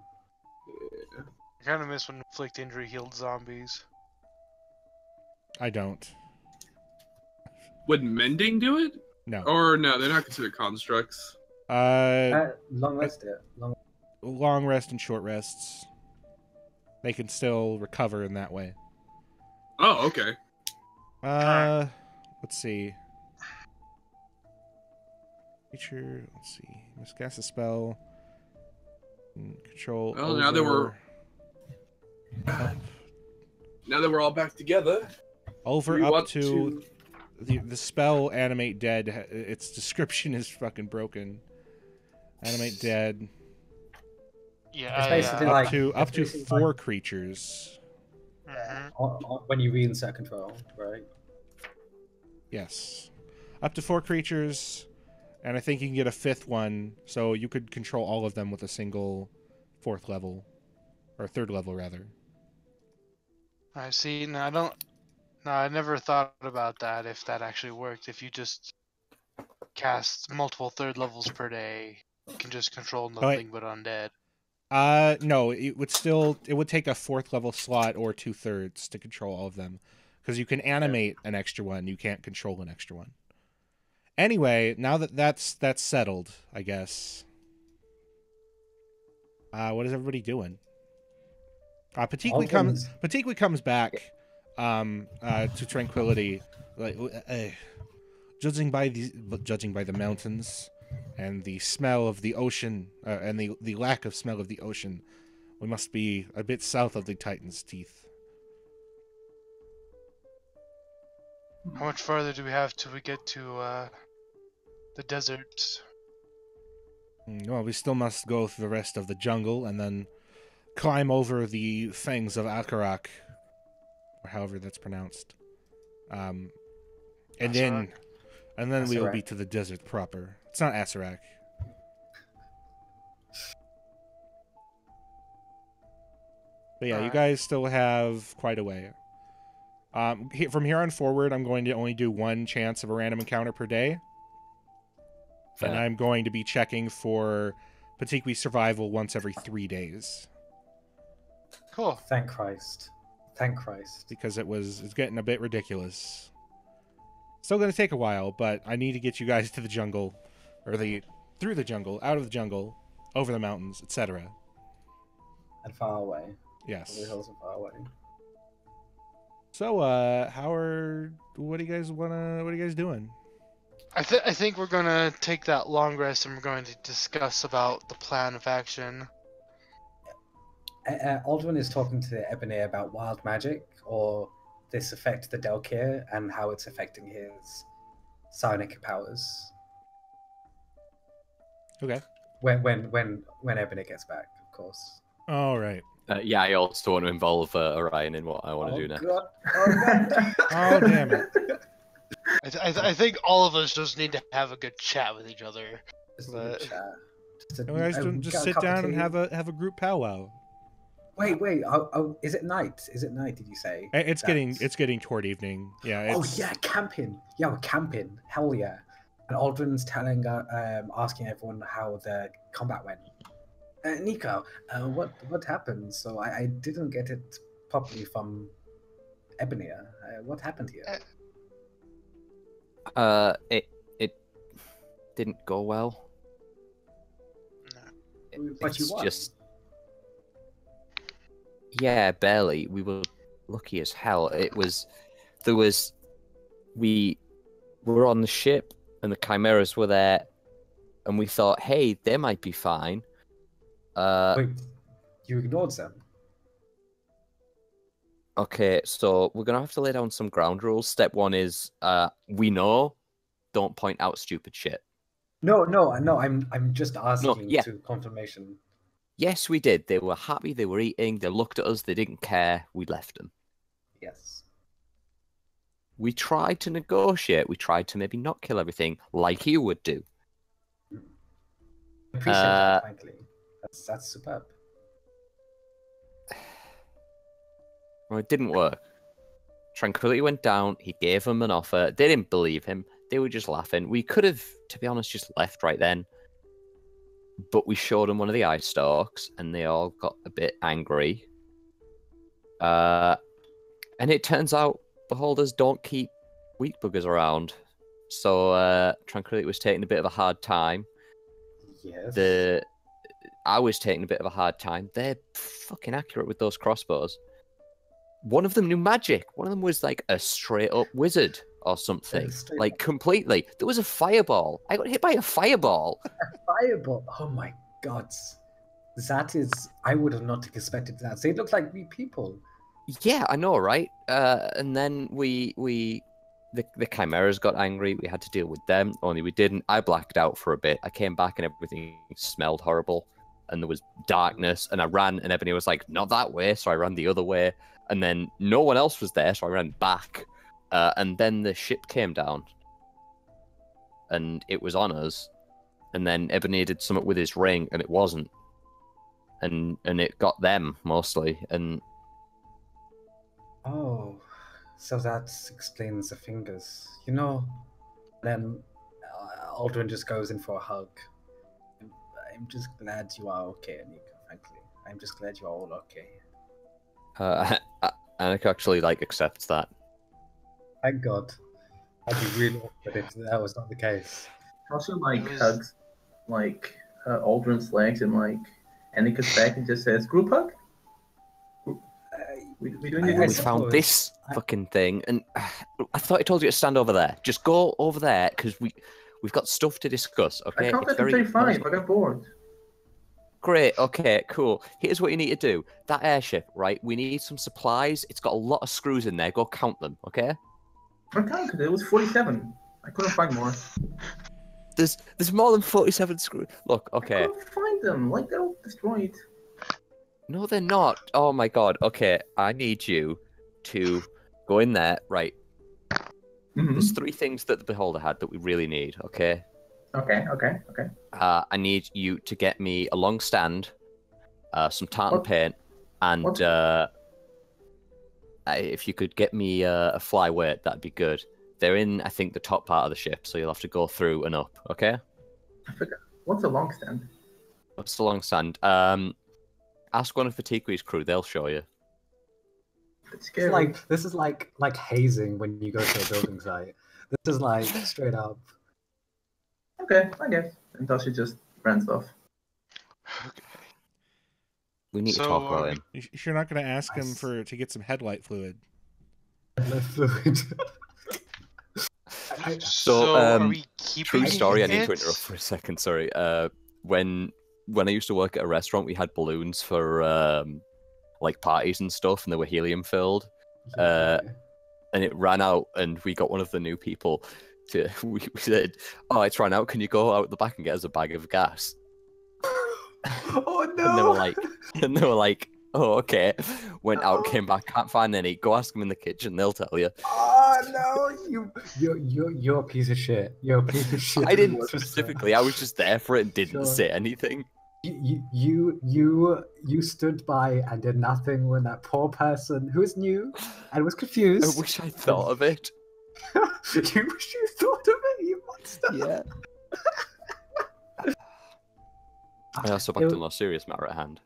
Yeah. I kind of miss when inflict injury healed zombies. I don't. Would mending do it? No. Or no, they're not considered constructs. Long rest it. Long rest and short rests. They can still recover in that way. Oh, okay. Let's see. Feature. Let's see. Must cast a spell. Control. Well, now that we're all back together. Over We up want to the spell animate dead. Its description is fucking broken. Animate dead. Yeah. It's basically Up like to it's basically 4 creatures. when you reinsert control, right? Yes. Up to 4 creatures, and I think you can get a 5th one, so you could control all of them with a single 4th level, or 3rd level rather. I see. No, I don't. No, I never thought about that. If that actually worked, if you just cast multiple 3rd levels per day, you can just control nothing but undead. No, it would take a 4th level slot or 2/3 to control all of them, because you can animate an extra one, you can't control an extra one. Anyway, now that that's settled, I guess. What is everybody doing? Patikwi comes back to Tranquility, like judging by the mountains and the smell of the ocean, and the lack of smell of the ocean, we must be a bit south of the Titan's Teeth. How much farther do we have till we get to the desert? Well, we still must go through the rest of the jungle and then climb over the fangs of Akarak, or however that's pronounced. And then we will be to the desert proper. It's not Asarak. But yeah, you guys still have quite a way. From here on forward, I'm going to only do 1 chance of a random encounter per day. Fair. And I'm going to be checking for Patikwi survival once every 3 days. Cool. Thank Christ. Thank Christ. Because it's getting a bit ridiculous. Still going to take a while, but I need to get you guys to the jungle, or through the jungle, out of the jungle, over the mountains, etc. And far away. Yes. The hills are far away. So, what are you guys doing? I think we're gonna take that long rest and we're going to discuss about the plan of action. Aldrin is talking to Ebony about wild magic, or this affect the Delkir and how it's affecting his psionic powers. Okay. When Ebony gets back, of course. All right. Yeah, I also want to involve Orion in what I want to do next. God. Oh, God. Oh, damn it. I think all of us just need to have a good chat with each other. Just But- chat. You guys just sit down and have a group powwow. Wait. Oh, is it night? Is it night? Did you say? It's getting toward evening. Yeah. Oh yeah, camping. Yeah, we're camping. Hell yeah. And Aldrin's asking everyone how the combat went. Nico, what happened? So I didn't get it properly from Ebony. What happened here? It didn't go well. But you It's won. just, yeah, barely. We were lucky as hell. We were on the ship and the chimeras were there, and we thought, hey, they might be fine. Wait, you ignored them? Okay, so we're gonna have to lay down some ground rules. Step 1 is, we know, don't point out stupid shit. No. I'm just asking yeah. to confirmation. Yes, we did. They were happy. They were eating. They looked at us. They didn't care. We left them. Yes. We tried to negotiate. We tried to maybe not kill everything like you would do. Appreciate that, frankly. That's superb. Well, it didn't work. Tranquility went down. He gave them an offer. They didn't believe him. They were just laughing. We could have, to be honest, just left right then. But we showed them one of the eye stalks, and they all got a bit angry. And it turns out beholders don't keep wheat buggers around. So Tranquility was taking a bit of a hard time. Yes. I was taking a bit of a hard time. They're fucking accurate with those crossbows. One of them knew magic. One of them was like a straight up wizard or something. Like completely. There was a fireball. I got hit by a fireball. Fireball. Oh my god. That is. I would have not expected that. They look like we people. Yeah, I know, right? And then the chimeras got angry. We had to deal with them. Only we didn't. I blacked out for a bit. I came back and everything smelled horrible, and there was darkness. And I ran, and Ebony was like, "Not that way," so I ran the other way. And then no one else was there, so I ran back. And then the ship came down, and it was on us. And then Ebony did something with his ring, and it wasn't. And it got them mostly, and. Oh, so that explains the fingers. You know, then Aldrin just goes in for a hug. I'm just glad you are okay, Anika, frankly. I'm just glad you're all okay. Anika actually, accepts that. Thank God. I'd be really awkward if that was not the case. Also, hugs, Aldrin's legs and, Anika's back and just says, group hug? We We found this fucking thing, and I thought I told you to stand over there. Just go over there, because we've got stuff to discuss, okay? I counted to 35, I got bored. Great, okay, cool. Here's what you need to do. That airship, right? We need some supplies. It's got a lot of screws in there. Go count them, okay? I counted, it was 47. I couldn't find more. There's more than 47 screws. Look, okay. I couldn't find them, they're all destroyed. No, they're not. Oh my god. Okay, I need you to go in there. Right. Mm-hmm. There's 3 things that the Beholder had that we really need, okay? Okay. I need you to get me a long stand, some tartan paint, and if you could get me a flyweight, that'd be good. They're in, I think, the top part of the ship, so you'll have to go through and up, okay? I forgot. What's a long stand? What's the long stand? Ask one of Fatiqui's crew, they'll show you. It's scary. This is like hazing when you go to a building site. This is straight up. Okay, I guess. And Tasha just runs off. We need to talk about him. You're not going to ask him to get some headlight fluid. So are we keeping True story, I it? need to interrupt for a second, sorry. When I used to work at a restaurant, we had balloons for parties and stuff, and they were helium filled. And it ran out, and we got one of the new people to. We said, "Oh, it's run out. Can you go out the back and get us a bag of gas?" Oh no! And they were like, "Oh, okay." Went out, came back, can't find any. Go ask them in the kitchen; they'll tell you. Oh no! You're a piece of shit. You're a piece of shit. I didn't specifically. I was just there for it and didn't say anything. You stood by and did nothing when that poor person who was new and was confused. I wish I thought of it. You wish you thought of it, you monster. Yeah. I also back to the more serious matter at hand.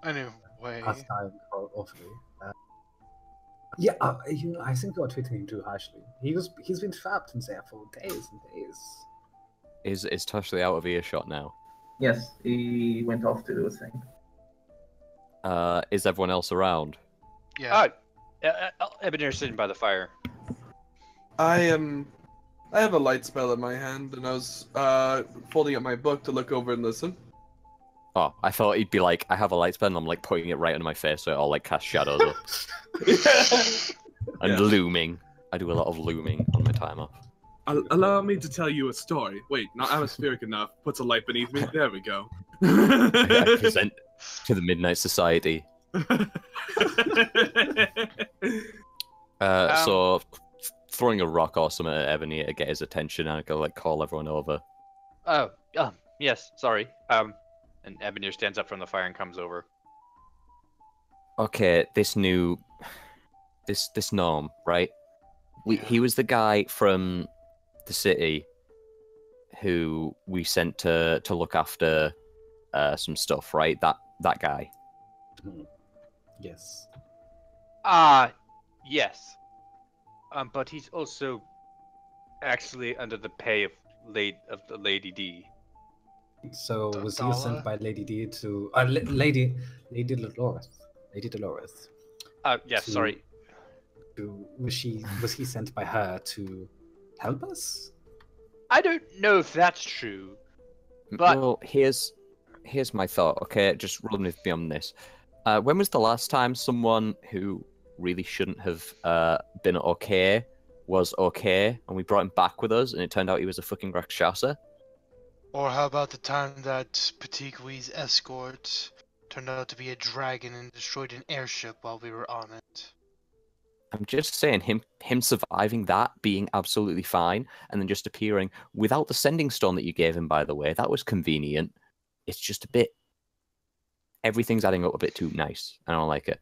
Anyway. Last time, awfully. Yeah, I think you're treating him too harshly. He's been trapped in there for days and days. Is Tushley out of earshot now? Yes, he went off to do his thing. Is everyone else around? Yeah. Ebenezer sitting by the fire. I have a light spell in my hand, and I was folding up my book to look over and listen. Oh, I thought he'd be like, I have a light spell, and I'm putting it right under my face, so it all cast shadows up. And looming. I do a lot of looming on my time off. Allow me to tell you a story. Wait, not atmospheric enough. Puts a light beneath me. There we go. I present to the Midnight Society. So throwing a rock or something at Ebony to get his attention, and I go call everyone over. Oh, yes, sorry. And Ebenezer stands up from the fire and comes over. Okay, this gnome, right? He was the guy from the city who we sent to look after some stuff, right? That guy. Yes. Yes. But he's also actually under the pay of the Lady D. So was he sent by Lady D to Lady Dolores? Lady Dolores. Yes. Sorry. Was he sent by her to help us? I don't know if that's true. But well, here's my thought. Okay, just run with me on this. When was the last time someone who really shouldn't have been okay was okay, and we brought him back with us, and it turned out he was a fucking Rakshasa. Or how about the time that Patikwi's escort turned out to be a dragon and destroyed an airship while we were on it? I'm just saying, him surviving that, being absolutely fine, and then just appearing without the sending stone that you gave him, by the way, that was convenient. It's just a bit... Everything's adding up a bit too nice. I don't like it.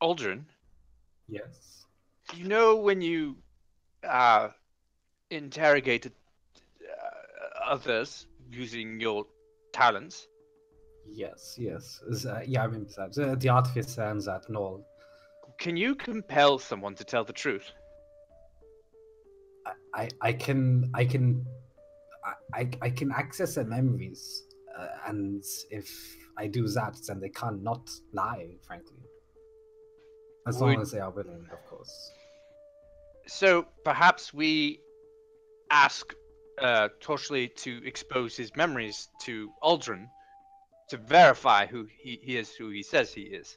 Aldrin, Yes. you know when you interrogated others using your talents, Yes. Yeah, I remember that. The artificer and that and all. can you compel someone to tell the truth? I can access their memories, and if I do that, then they can't not lie. Frankly, as long as they are willing, of course. So perhaps we ask Torshley to expose his memories to Aldrin to verify who he is, who he says he is.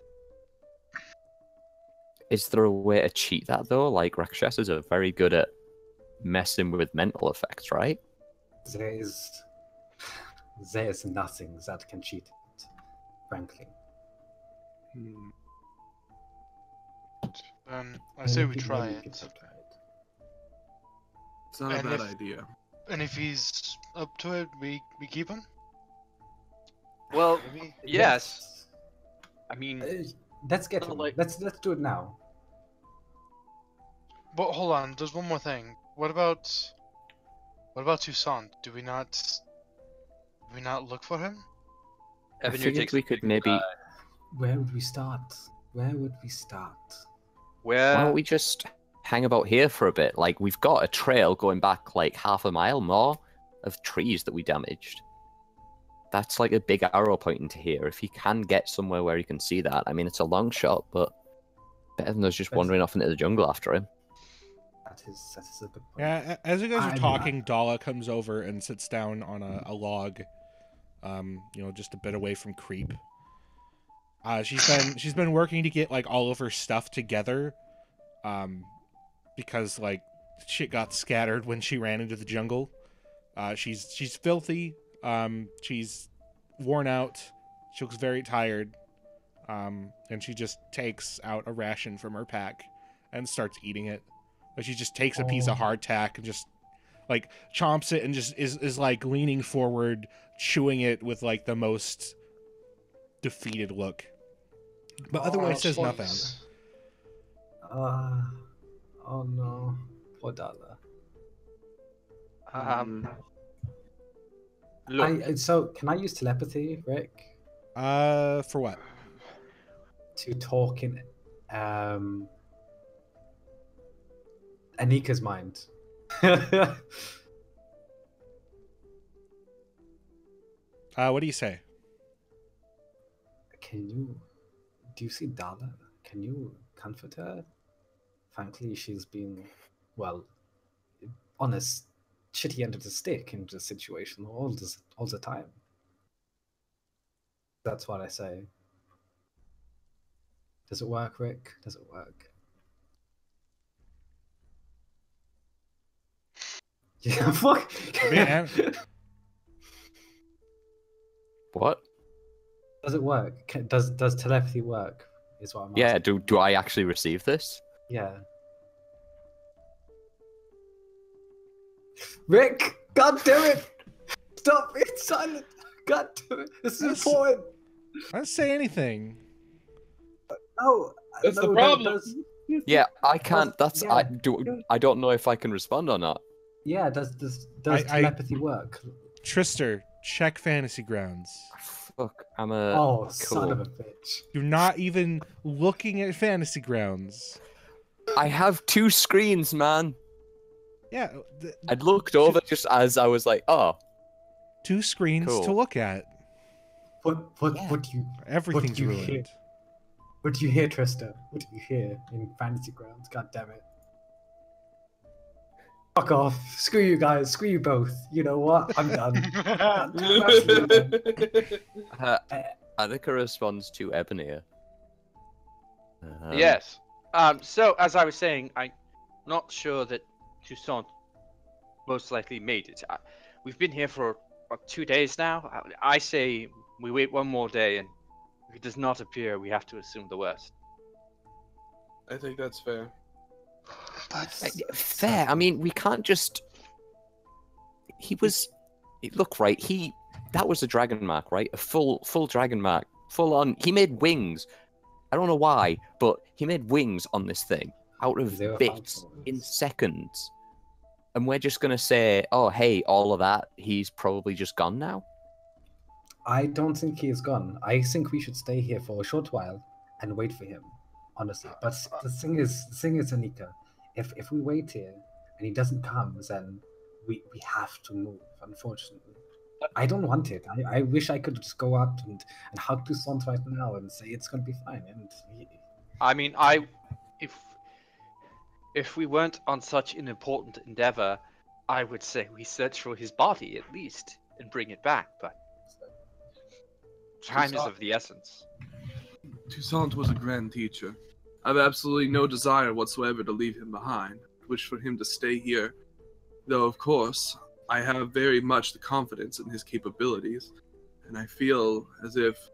Is there a way to cheat that, though? Like, Rakshasas are very good at messing with mental effects, right? There is nothing that can cheat it, frankly. I say we Maybe try we it. could try it. It's not a And bad if- idea. And if he's up to it, we keep him? Well, Maybe? yes. I mean, Let's get Well, him. like- Let's do it now. But hold on, there's one more thing. What about Toussaint? Do we not look for him? I Evan, figured we could maybe... Where would we start? Where would we start? Where? Why don't we just hang about here for a bit? Like, we've got a trail going back like half a mile more of trees that we damaged. That's like a big arrow pointing to here. If he can get somewhere where he can see that, I mean, it's a long shot, but better than us just wandering off into the jungle after him. That is a good point. Yeah, as you guys are I'm talking, Dala comes over and sits down on a log, just a bit away from Creep. She's been working to get like all of her stuff together, because like shit got scattered when she ran into the jungle. She's filthy. She's worn out. She looks very tired. And she just takes out a ration from her pack and starts eating it. But she just takes a piece of hardtack and just like chomps it and just is like leaning forward, chewing it with like the most defeated look. But otherwise says nothing. Oh no, poor Dala. Look, So can I use telepathy, Rick, For what? to talk in Anika's mind? What do you say? Do you see Dala? Can you comfort her? Frankly, she's been, well, on a shitty end of the stick in this situation all the time. That's what I say. Does it work, Rick? Does it work? Yeah, fuck. Man. What? Does it work? Does telepathy work? Is what I'm Yeah, asking. do I actually receive this? Yeah. Rick, God damn it! Stop being silent. God damn it! This is Yes. important. I didn't say anything. No, That's the no, problem. Yeah, I can't. That's yeah. I don't know if I can respond or not. Yeah, does I- telepathy work? Trister, check Fantasy Grounds. Fuck, I'm a. Oh, son cool. of a bitch! You're not even looking at Fantasy Grounds. I have two screens, man. Yeah, I'd looked over just as I was like, oh, two screens Cool. to look at. What do you Everything's you ruined. hear? What do you hear, Trista? What do you hear in Fantasy Grounds? God damn it! Fuck off! Screw you guys! Screw you both! You know what? I'm done. I'm absolutely done. Annika responds to Ebony. Yes. So as I was saying, I'm not sure that Toussaint most likely made it. We've been here for 2 days now. I say we wait one more day, and if it does not appear, we have to assume the worst. I think that's fair. Fair. I mean, we can't just. He was. Look, right. That was a dragon mark, right? A full dragon mark, full on. He made wings. I don't know why, but he made wings on this thing out of bits in seconds. And we're just gonna say, oh, hey, all of that. He's probably just gone now. I don't think he is gone. I think we should stay here for a short while and wait for him, honestly. But the thing is, Anika, if we wait here and he doesn't come, then we have to move, unfortunately. I don't want it. I wish I could just go up and hug Toussaint right now and say it's gonna be fine. I mean, if we weren't on such an important endeavor, I would say we search for his body at least and bring it back. But time is of the essence. Toussaint was a grand teacher. I have absolutely no desire whatsoever to leave him behind. I wish for him to stay here, though of course I have very much the confidence in his capabilities, and I feel as if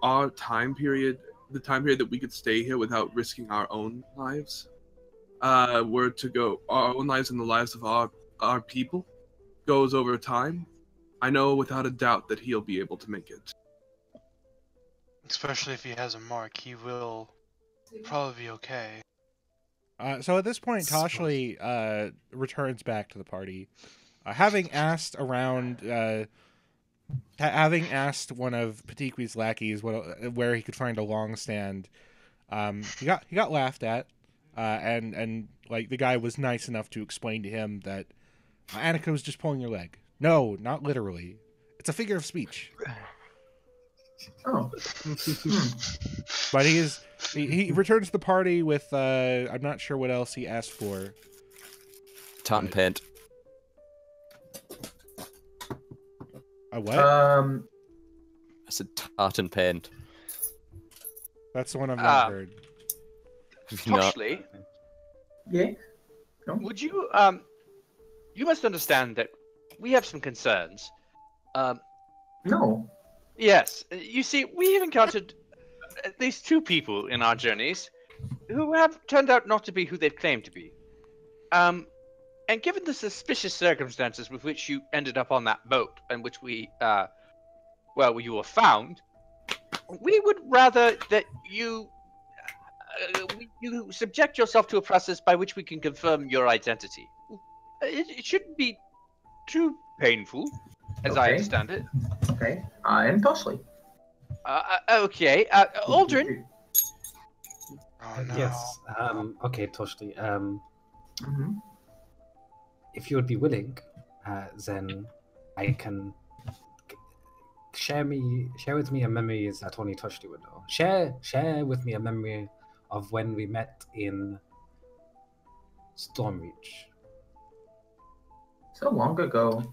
our time period, the time period that we could stay here without risking our own lives, were to go, our own lives and the lives of our people, goes over time, I know without a doubt that he'll be able to make it. Especially if he has a mark, he will probably be okay. So at this point, Toshli returns back to the party, having asked around, having asked one of Patikwi's lackeys where he could find a long stand. He got laughed at, and like the guy was nice enough to explain to him that Annika was just pulling your leg. No, not literally. It's a figure of speech. Oh. But he returns to the party with I'm not sure what else he asked for. Tartan paint. A what? I said tartan paint. That's the one I've not heard. Toshli, Yeah. No? would you you must understand that we have some concerns. No. Yes, you see, we have encountered at least 2 people in our journeys who have turned out not to be who they've claimed to be. And given the suspicious circumstances with which you ended up on that boat, and which you were found, we would rather that you subject yourself to a process by which we can confirm your identity. It shouldn't be too painful, as I understand it. Okay. I am Toshli. Okay. Aldrin? Oh, no. Yes. Okay, Toshli. Mm-hmm. If you would be willing, then I can share with me a memory that only Toshli would know. Share with me a memory of when we met in Stormreach. So long ago.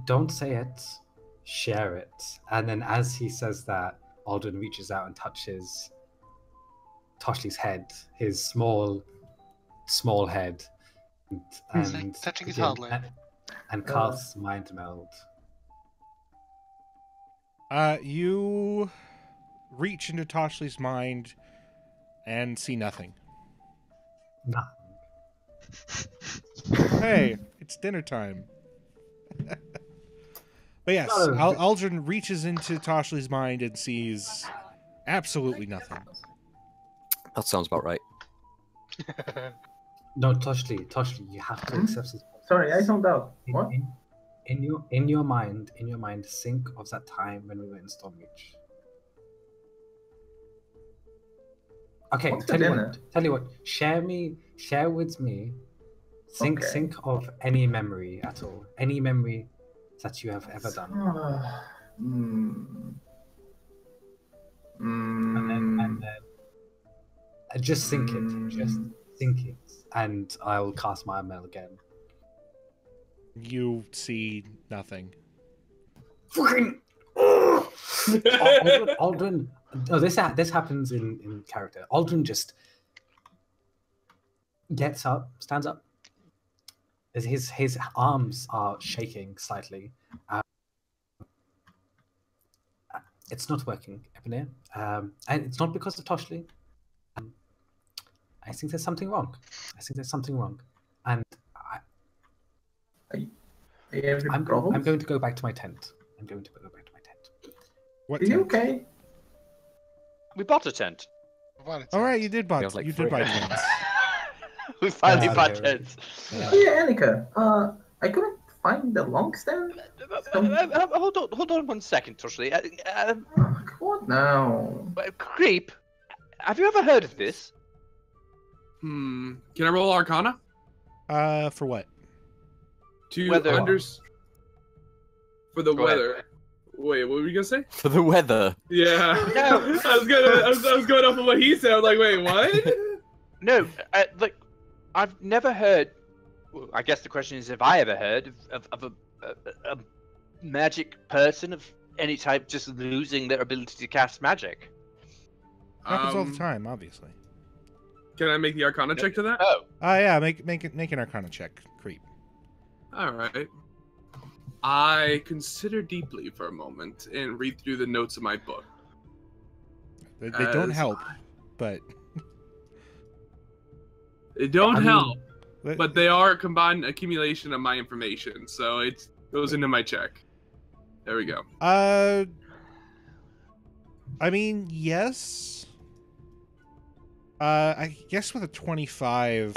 Don't say it. Share it. And then as he says that, Aldrin reaches out and touches Toshli's head, his small head, It's like touching a toddler. and casts mind meld. You reach into Toshli's mind and see nothing. Nah. Hey, it's dinner time. But yes, Aldrin reaches into Toshli's mind and sees absolutely nothing. That sounds about right. No, Toshli, you have to accept this. Sorry, I found out. What? In your mind, think of that time when we were in Stormreach. Okay, What's tell the you dinner? what. Share with me. Think of any memory at all. Any memory that you have ever done. And then just think it. Just think it. And I'll cast my mail again. You see nothing. Fucking Aldrin, No, this happens in character. Aldrin just gets up, stands up. His arms are shaking slightly. It's not working, Ebony. And it's not because of Toshli. I think there's something wrong. And I'm going to go back to my tent. What Are you tent? okay? We bought a tent. All right, you did buy We have, like, you did buy three. tents. We finally Yeah, bought okay. tents. Yeah. Oh yeah, Annika. I couldn't find the long stand. Hold on 1 second, Toshli. What now? Creep, have you ever heard of this? Can I roll Arcana? For what? To Weather. For the Go ahead. weather. Wait, what were you gonna say? For the weather. Yeah. No. I was going off of what he said. I was like, wait, what? No, like, I've never heard. Well, I guess the question is, have I ever heard of a magic person of any type just losing their ability to cast magic? Happens all the time, obviously. Can I make the Arcana check to that? Oh, Yeah, make an Arcana check, Creep. All right. I consider deeply for a moment and read through the notes of my book. They don't As help, but They don't I mean- help, but they are a combined accumulation of my information, so it goes into my check. There we go. I mean, yes. I guess with a 25,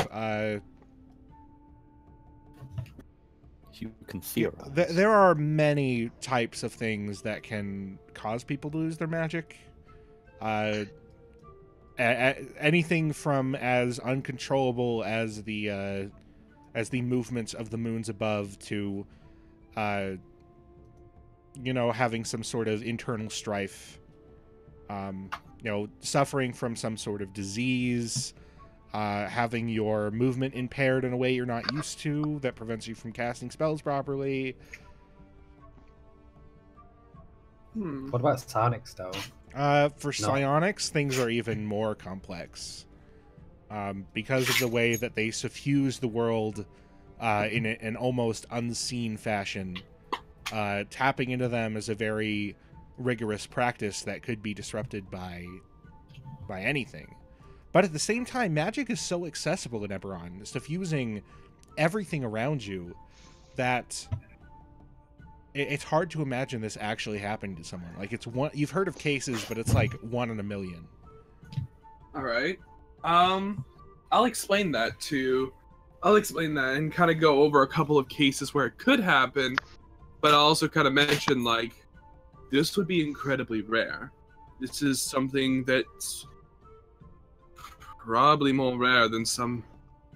You can theorize. there are many types of things that can cause people to lose their magic. Anything from as uncontrollable as the movements of the moons above to, having some sort of internal strife. Suffering from some sort of disease, having your movement impaired in a way you're not used to that prevents you from casting spells properly. What about psionics, though? For psionics, things are even more complex. Because of the way that they suffuse the world in an almost unseen fashion, tapping into them is a very rigorous practice that could be disrupted by anything. But at the same time, magic is so accessible in Eberron, suffusing everything around you, that it's hard to imagine this actually happening to someone. Like, it's one, you've heard of cases, but it's like 1 in a million. All right. I'll explain that and kind of go over a couple of cases where it could happen, but I'll also kind of mention, like, this would be incredibly rare. This is something that's probably more rare than some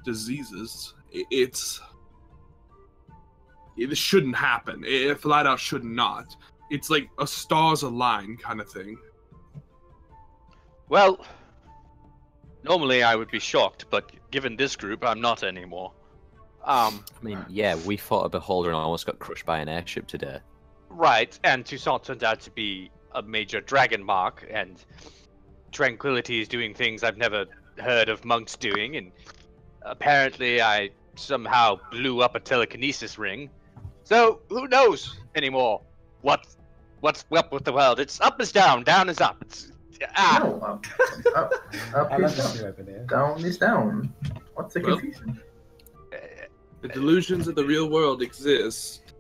diseases. It shouldn't happen. It flat out should not. It's like a stars align kind of thing. well, normally I would be shocked, but given this group, I'm not anymore. I mean, yeah, we fought a beholder and almost got crushed by an airship today. Right, and Toussaint turned out to be a major dragon mark, and Tranquility is doing things I've never heard of monks doing, and apparently I somehow blew up a telekinesis ring. So, who knows anymore what's up with the world? It's up is down is up. It's, No, up I love is this up, new over there. down is down. What's the Well- confusion? The delusions of the real world exist.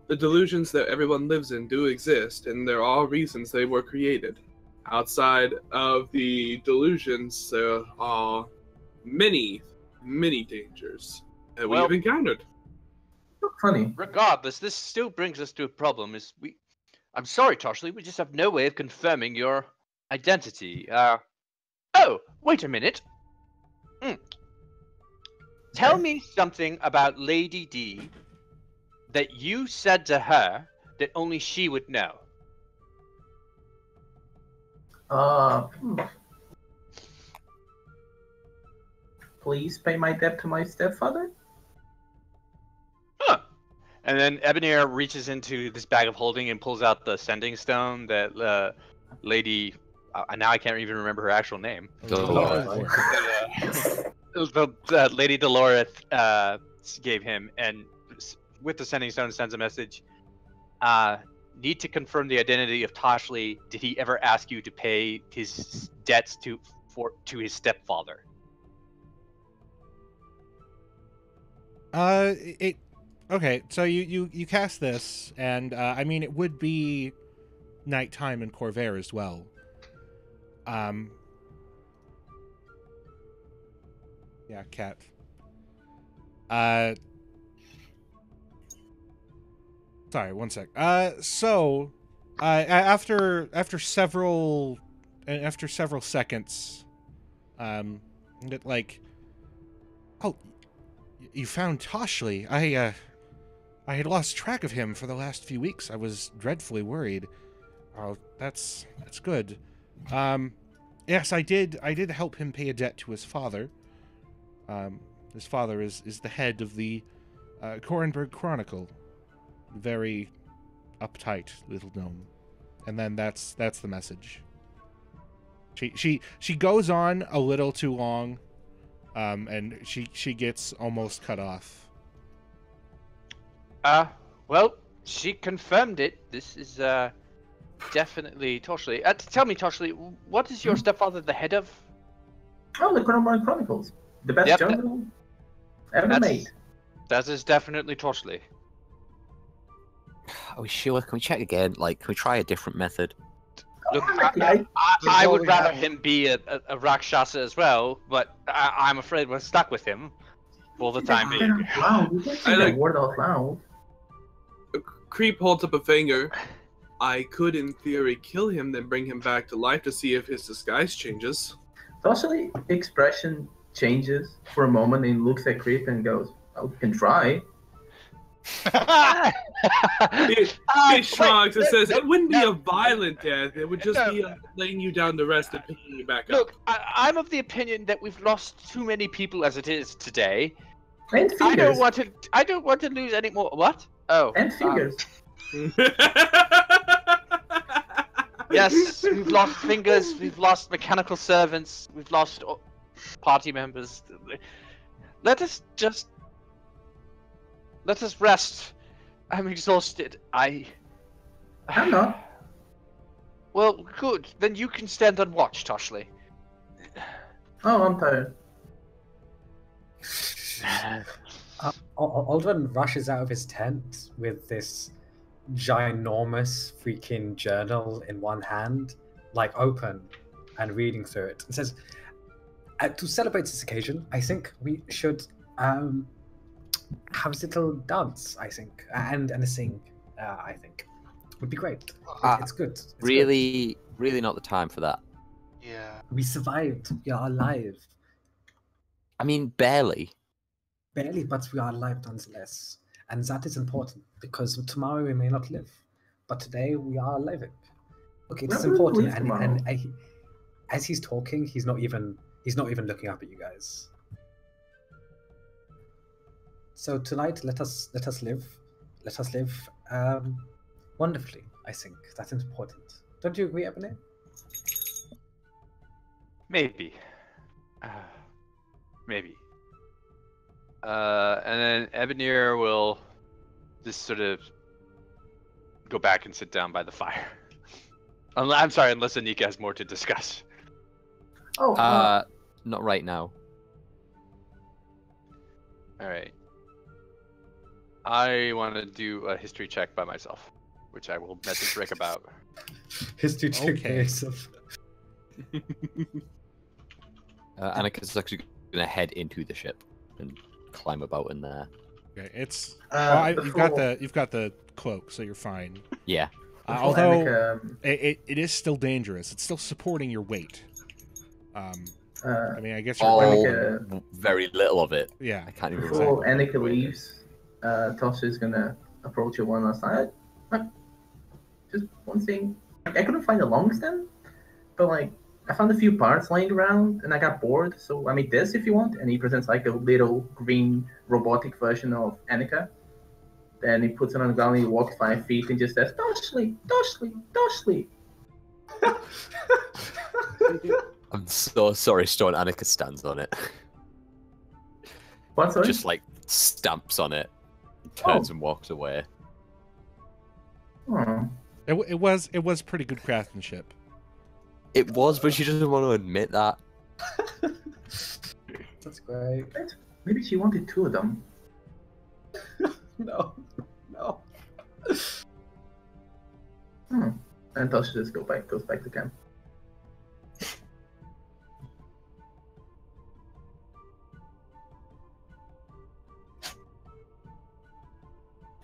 The delusions that everyone lives in do exist, and there are reasons they were created. Outside of the delusions, there are many, many dangers that we Well- have encountered. Funny. regardless, this still brings us to a problem. I'm sorry, Toshli, we just have no way of confirming your identity. Oh, wait a minute. Tell me something about Lady D that you said to her that only she would know. Please pay my debt to my stepfather? Huh. And then Ebonier reaches into this bag of holding and pulls out the sending stone that Lady now I can't even remember her actual name. Dolores. Lady Dolores gave him, and with the Sending Stone sends a message. Need to confirm the identity of Toshli. Did he ever ask you to pay his debts to his stepfather? Okay, so you cast this, and I mean it would be nighttime in Corvair as well. Yeah, cat. Sorry, one sec. So after several seconds, like, oh, you found Toshli. I had lost track of him for the last few weeks. I was dreadfully worried. Oh, that's good. Yes, I did help him pay a debt to his father. His father is the head of the Korenberg Chronicle. Very uptight little gnome. And then that's the message. She goes on a little too long, and she gets almost cut off. Well, she confirmed it. This is definitely Toshli. Tell me, Toshli, what is your stepfather the head of? Oh, the Korenberg Chronicles. The best journal ever made. That is definitely Toshli. Are we sure? Can we check again? Like, can we try a different method? Look, I would rather him be a Rakshasa as well, but I'm afraid we're stuck with him for the time being. I like word out loud. Creep holds up a finger. I could, in theory, kill him, then bring him back to life to see if his disguise changes. Toshli expression changes for a moment and looks at Creep and goes, "Oh, we can try." He shrugs and says, "It wouldn't be a violent death. It would just be laying you down to rest and picking you back up." Look, I'm of the opinion that we've lost too many people as it is today. And fingers. I don't want to lose any more. What? Oh. And fingers. Yes, we've lost fingers. We've lost mechanical servants. We've lost party members. Let us rest. I'm exhausted. I'm not. Well, good. Then you can stand and watch, Toshli. Oh, I'm tired. Aldrin rushes out of his tent with this ginormous freaking journal in one hand, like open and reading through it, and says, to celebrate this occasion, I think we should have a little dance, I think, and a sing, I think. Would be great. It's good. It's really not the time for that. Yeah. We survived. We are alive. I mean, barely. Barely, but we are alive nonetheless. And that is important, because tomorrow we may not live. But today we are living. Okay, it's important. And as he's talking, he's not even looking up at you guys. So tonight, let us live. Let us live wonderfully, I think. That's important. Don't you agree, Ebony? Maybe. Maybe. And then Ebonir will just sort of go back and sit down by the fire. I'm sorry, unless Anika has more to discuss. Oh, not right now. Alright. I want to do a history check by myself, which I will message Rick about. History check by yourself. Annika's actually going to head into the ship and climb about in there. Okay, it's you've got the cloak, so you're fine. Yeah. Although it is still dangerous. It's still supporting your weight. I mean, I guess you're very little of it. Yeah. I can't even. Before Annika leaves, Toshli's gonna approach you one last time. Just one thing. I couldn't find a long stem, but like I found a few parts lying around and I got bored, so I made this if you want. And he presents like a little green robotic version of Annika. Then he puts it on the ground and he walks 5 feet and just says, "Toshli, Toshli, Toshli." I'm so sorry, Stone. Annika stands on it. What, sorry? Just like stamps on it, turns and walks away. Oh. It was pretty good craftsmanship. It was, but she doesn't want to admit that. That's great. Maybe she wanted 2 of them. No. And Tasha just goes back to camp.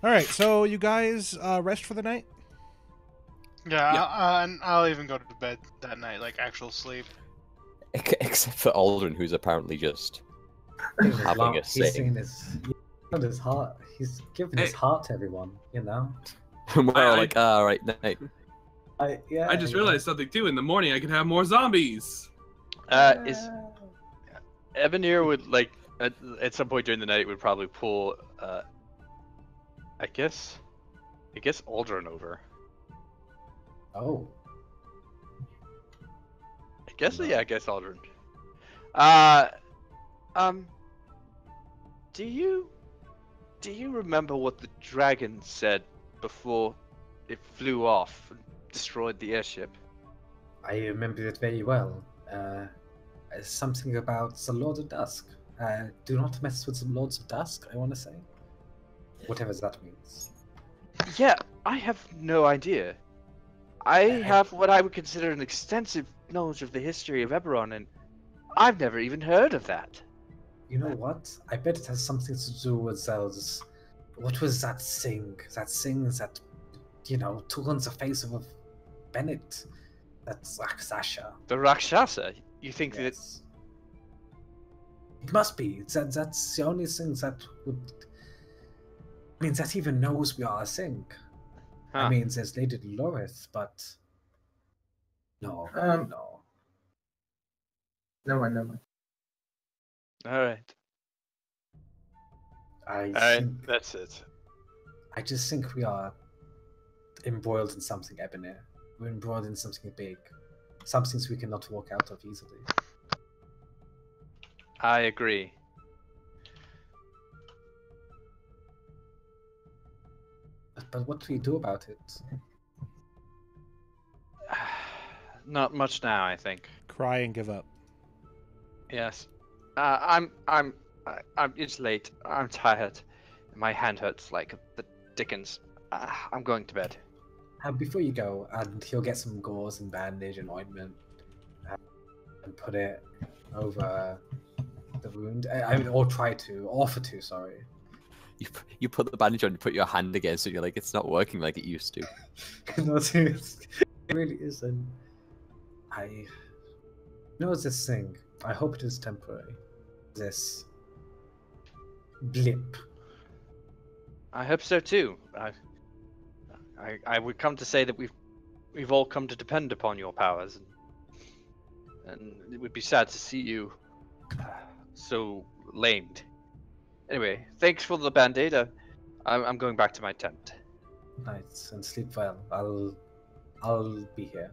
All right, so you guys rest for the night. Yeah, and I'll even go to bed that night, like actual sleep. Except for Aldrin, who's apparently just having a He's sing. singing his heart. He's giving his heart to everyone, you know? Well, like, right, night. I just realized something too. In the morning, I can have more zombies. Is Evanir would like at some point during the night would probably pull I guess Aldrin over. Oh. I guess Aldrin. Do you remember what the dragon said before it flew off and destroyed the airship? I remember it very well. Something about the Lord of Dusk. Do not mess with the Lords of Dusk, I want to say. Whatever that means. Yeah, I have no idea. I have what I would consider an extensive knowledge of the history of Eberron, and I've never even heard of that. You know what? I bet it has something to do with those... What was that thing? That thing that, you know, took on the face of Bennett. That's Rakshasa. The Rakshasa? You think Yes. It must be. That's the only thing that would... I mean, that even knows we are a thing. I mean, there's Lady Dolores, but... No, no. Never mind. Alright. think, that's it. I just think we are embroiled in something, Ebenezer. We're embroiled in something big. Some things we cannot walk out of easily. I agree. But what do we do about it? Not much now, I think. Cry and give up. Yes. It's late. I'm tired. My hand hurts like the dickens. I'm going to bed. Before you go, and he'll get some gauze and bandage and ointment, and put it over the wound. I mean, or offer to. Sorry. You put the bandage on, you put your hand against it, you're like, it's not working like it used to. No, it really isn't. I know this thing. I hope it is temporary. This blip. I hope so too. I would come to say that we've all come to depend upon your powers, and it would be sad to see you so lamed. Anyway, thanks for the band-aid. I'm going back to my tent. Nice, and sleep well. I'll be here.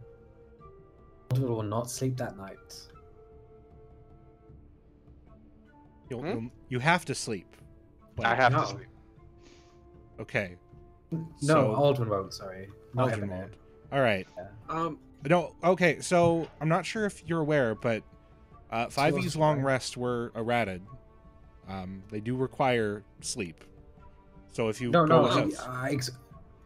Aldrin will not sleep that night. You have to sleep. I have No. to sleep. Okay. No, So- Aldrin won't. Sorry, not Aldrin Ebenezer. won't. All right. Um, No. Okay. So I'm not sure if you're aware, but 5E's long right. rest were errated. They do require sleep. So if you No, go no. without-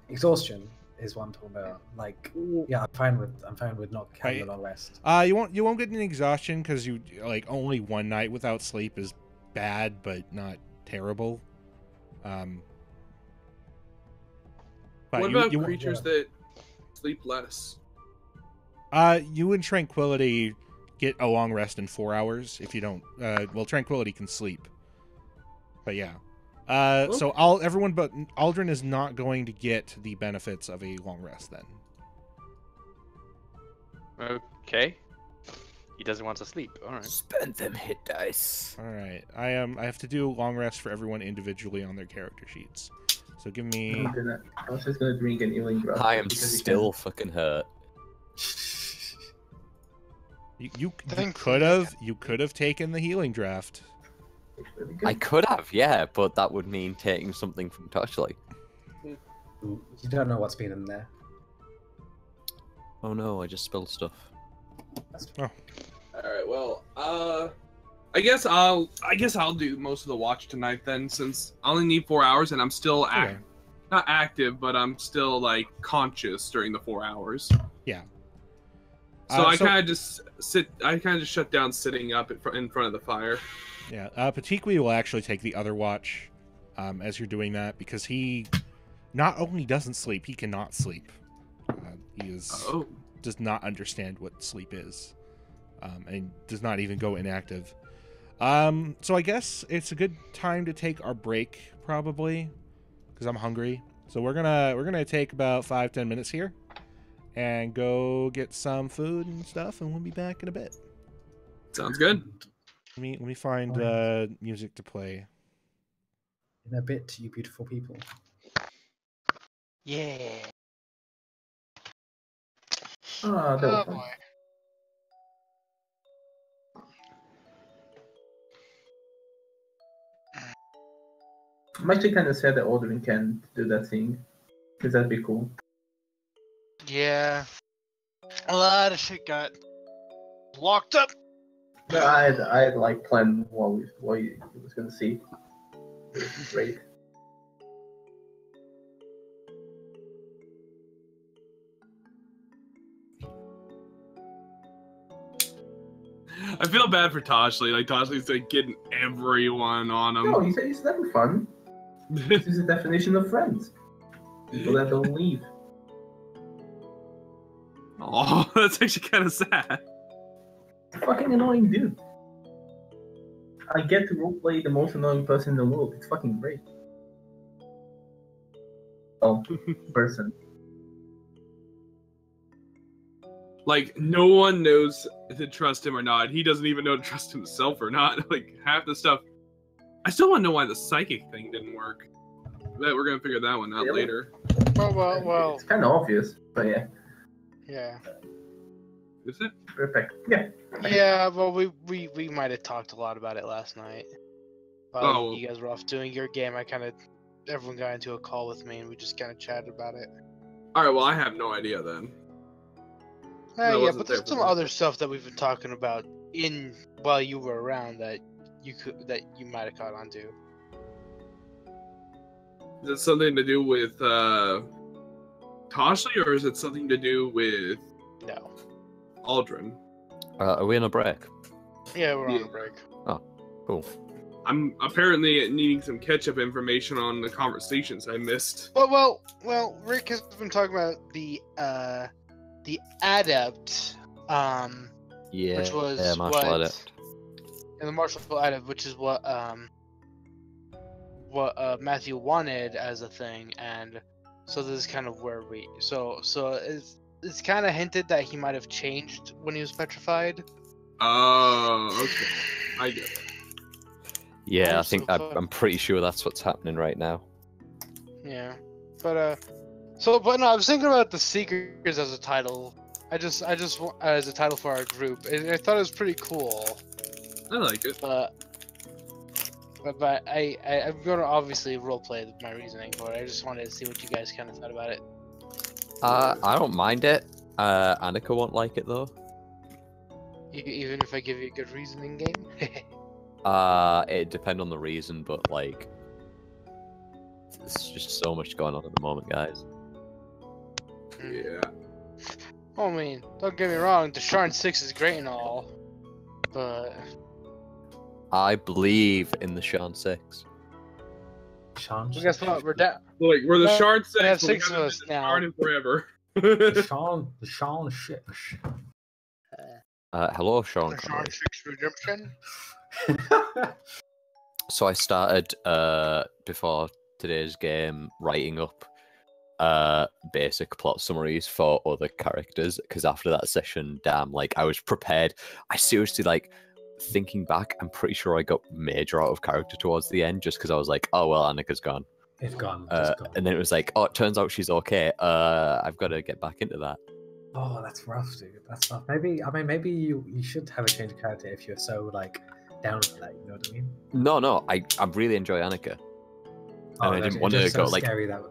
Exhaustion is what I'm talking about. Like, yeah, I'm fine with not having Right. a long rest. you won't get any exhaustion because you like only one night without sleep is bad but not terrible. But what you, about you, creatures that sleep less? you and Tranquility get a long rest in 4 hours if you don't. Well, Tranquility can sleep. But yeah. So everyone but Aldrin is not going to get the benefits of a long rest then. Okay. He doesn't want to sleep. All right. Spend them hit dice. All right. I have to do long rest for everyone individually on their character sheets. So give me. I was just gonna drink an healing drop. I am because you still fucking hurt. You Thankfully, could have taken the healing draft. It's really good. I could have, yeah, but that would mean taking something from Torchlight. You don't know what's been in there. Oh no, I just spilled stuff. All right. Well, I guess I'll do most of the watch tonight then, since I only need 4 hours and I'm still Okay. not active, but I'm still like conscious during the 4 hours. Yeah. So I kind of just shut down sitting up in front of the fire. Yeah. Patiqui will actually take the other watch as you're doing that, because he not only doesn't sleep, he cannot sleep. He does not understand what sleep is, and does not even go inactive. So I guess it's a good time to take our break, probably, because I'm hungry. So we're gonna take about 5-10 minutes here and go get some food and stuff, and we'll be back in a bit. Sounds good. Let me find music to play. In a bit, you beautiful people. Yeah. Ah, that was Oh fun. boy. I'm actually kind of sad that Aldrin can't do that thing, because that'd be cool. A lot of shit got locked up. But I had like planned what you was gonna see. It was great. I feel bad for Toshly. Like Toshly's like getting everyone on him. No, he's never fun. This is the definition of friends. People that don't leave. Oh, that's actually kind of sad. Fucking annoying dude. I get to roleplay the most annoying person in the world. It's fucking great. Oh, person. Like no one knows to trust him or not. He doesn't even know to trust himself or not. Like half the stuff. I still want to know why the psychic thing didn't work. But we're gonna figure that one out Really? later. Well. It's kind of obvious, but yeah. Yeah. Is it? Perfect. Yeah. Yeah, well, we might have talked a lot about it last night. While Oh. you guys were off doing your game, everyone got into a call with me and we just kind of chatted about it. All right. Well, I have no idea then. I Yeah, wasn't but there there's for some that. other stuff that we've been talking about while you were around that you might have caught on to. Is it something to do with Toshly, or is it something to do with No. Aldrin? Are we on a break? Yeah, we're on Yeah. a break. Cool. I'm apparently needing some catch-up information on the conversations I missed. Well, Rick has been talking about the adept, Yeah. which was martial what, adept. and the martial adept, which is what Matthew wanted as a thing, and so this is kind of where so it's kind of hinted that he might have changed when he was petrified. Oh, okay. I get it. Yeah, I Also, think I'm pretty sure that's what's happening right now. Yeah, but no, I was thinking about the Seekers as a title. I just as a title for our group. I thought it was pretty cool, I like it. but I'm gonna obviously roleplay my reasoning for it. I just wanted to see what you guys kind of thought about it. I don't mind it. Annika won't like it though. Even if I give you a good reasoning game. It depends on the reason, but like, there's just so much going on at the moment, guys. Yeah. I mean, don't get me wrong, the Sharn 6 is great and all, but I believe in the Sean 6. Sean. well, guess what? We're down. Like we're the Well, Shard we have 6. but we six of haven't us been the now. Shard in forever. The Sean shit. Hello, Sean. The Connery. Sharn 6 Redemption. So I started before today's game writing up basic plot summaries for other characters, because after that session, damn, like I was prepared. I seriously, like, thinking back, I'm pretty sure I got major out of character towards the end, just because I was like, oh well, Annika's gone. It's gone. Just gone. And then it was like, oh, it turns out she's okay. I've got to get back into that. Oh, that's rough, dude. That's rough. Maybe you should have a change of character if you're so like down for that. You know what I mean? No, I really enjoy Annika, and I didn't want to go like. Scary that.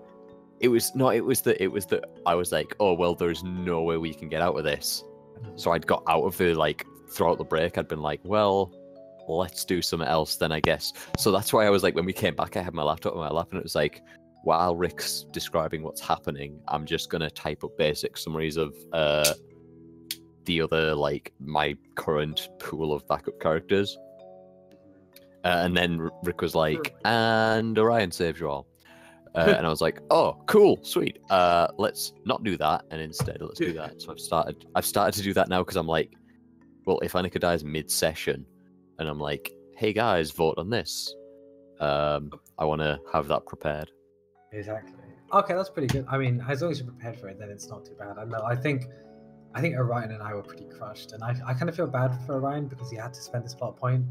It was that I was like, oh well, there's no way we can get out of this. So I'd got out of the like throughout the break. I'd been like, well, let's do something else then, I guess. So that's why I was like, when we came back, I had my laptop on my lap, and it was like, while Rick's describing what's happening, I'm just gonna type up basic summaries of the other like my current pool of backup characters. And then Rick was like, and Orion saves you all. And I was like, oh, cool, sweet. Let's not do that, and instead let's do that. So I've started to do that now because I'm like, well, if Annika dies mid-session, and I'm like, hey guys, vote on this. I want to have that prepared. Exactly. Okay, that's pretty good. I mean, as long as you're prepared for it, then it's not too bad. I know. I think Orion and I were pretty crushed, and I kind of feel bad for Orion because he had to spend this plot point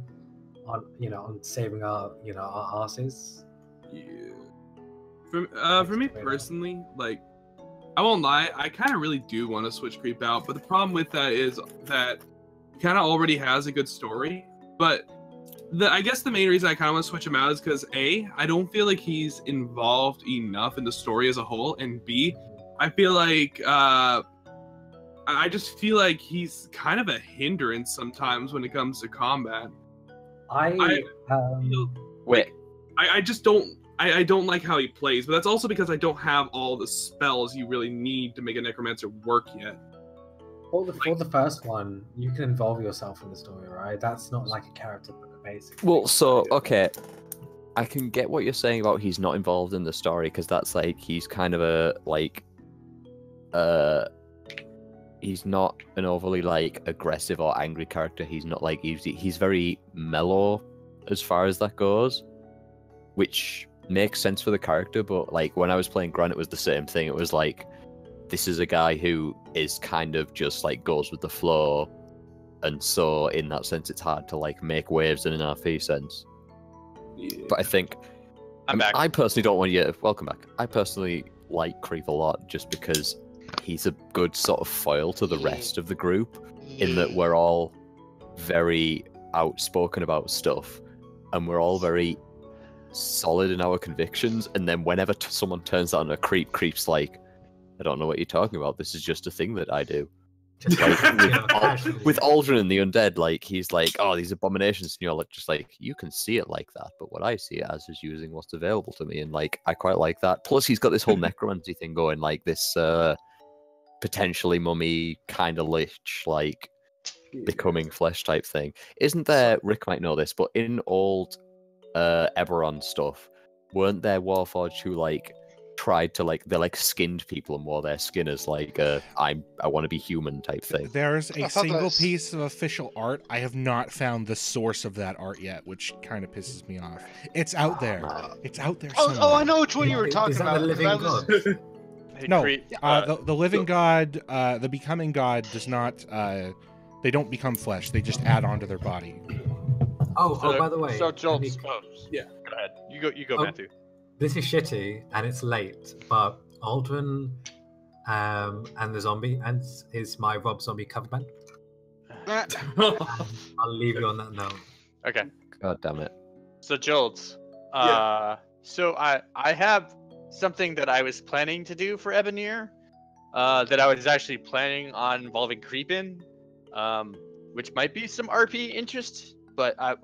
on saving our asses. Yeah. For me personally, like, I won't lie, I kind of really do want to switch Creep out, but the problem with that is that he kind of already has a good story. But I guess the main reason I kind of want to switch him out is because A, I don't feel like he's involved enough in the story as a whole, and B, I feel like I just feel like he's kind of a hindrance sometimes when it comes to combat. I just don't. I don't like how he plays, but that's also because I don't have all the spells you really need to make a necromancer work yet. For the first one, you can involve yourself in the story, right? That's not like a character, basically. Well, so okay, I can get what you're saying about he's not involved in the story, because that's like he's kind of a like, he's not an overly like aggressive or angry character. He's not like he's very mellow as far as that goes, which makes sense for the character. But like when I was playing Grant, it was the same thing. It was like, this is a guy who is kind of just like goes with the flow, and so in that sense it's hard to like make waves in an RP sense. Yeah. But I think I'm back. I personally don't want you. Welcome back. I personally like Creep a lot just because he's a good sort of foil to the rest of the group, in that we're all very outspoken about stuff, and we're all very solid in our convictions. And then whenever someone turns that on a Creep's like, I don't know what you're talking about. This is just a thing that I do. Just like with Aldrin and the Undead, like he's like, oh, these abominations, and you're like, just like, you can see it like that, but what I see it as is using what's available to me, and like I quite like that. Plus, he's got this whole necromancy thing going, like this potentially mummy kind of lich, like becoming flesh type thing. Isn't there? Rick might know this, but in old Eberron stuff, weren't there Warforged who like tried to like, they like skinned people and wore their skin as like I want to be human type thing? There's a single piece of official art. I have not found the source of that art yet, which kind of pisses me off. It's out there. It's out there somewhere. Oh, I know which one you were talking about. The living god? No, the living god, the becoming god does not. They don't become flesh. They just add onto their body. Oh, by the way. So Jolts, yeah, go ahead. You go, Matthew. This is shitty and it's late, but Aldrin and the zombie and is my Rob Zombie cover band. I'll leave you on that note. Okay. God damn it. So Jolts, Yeah. so I have something that I was planning to do for Ebonir, that I was actually planning on involving Creep in, which might be some RP interest, but I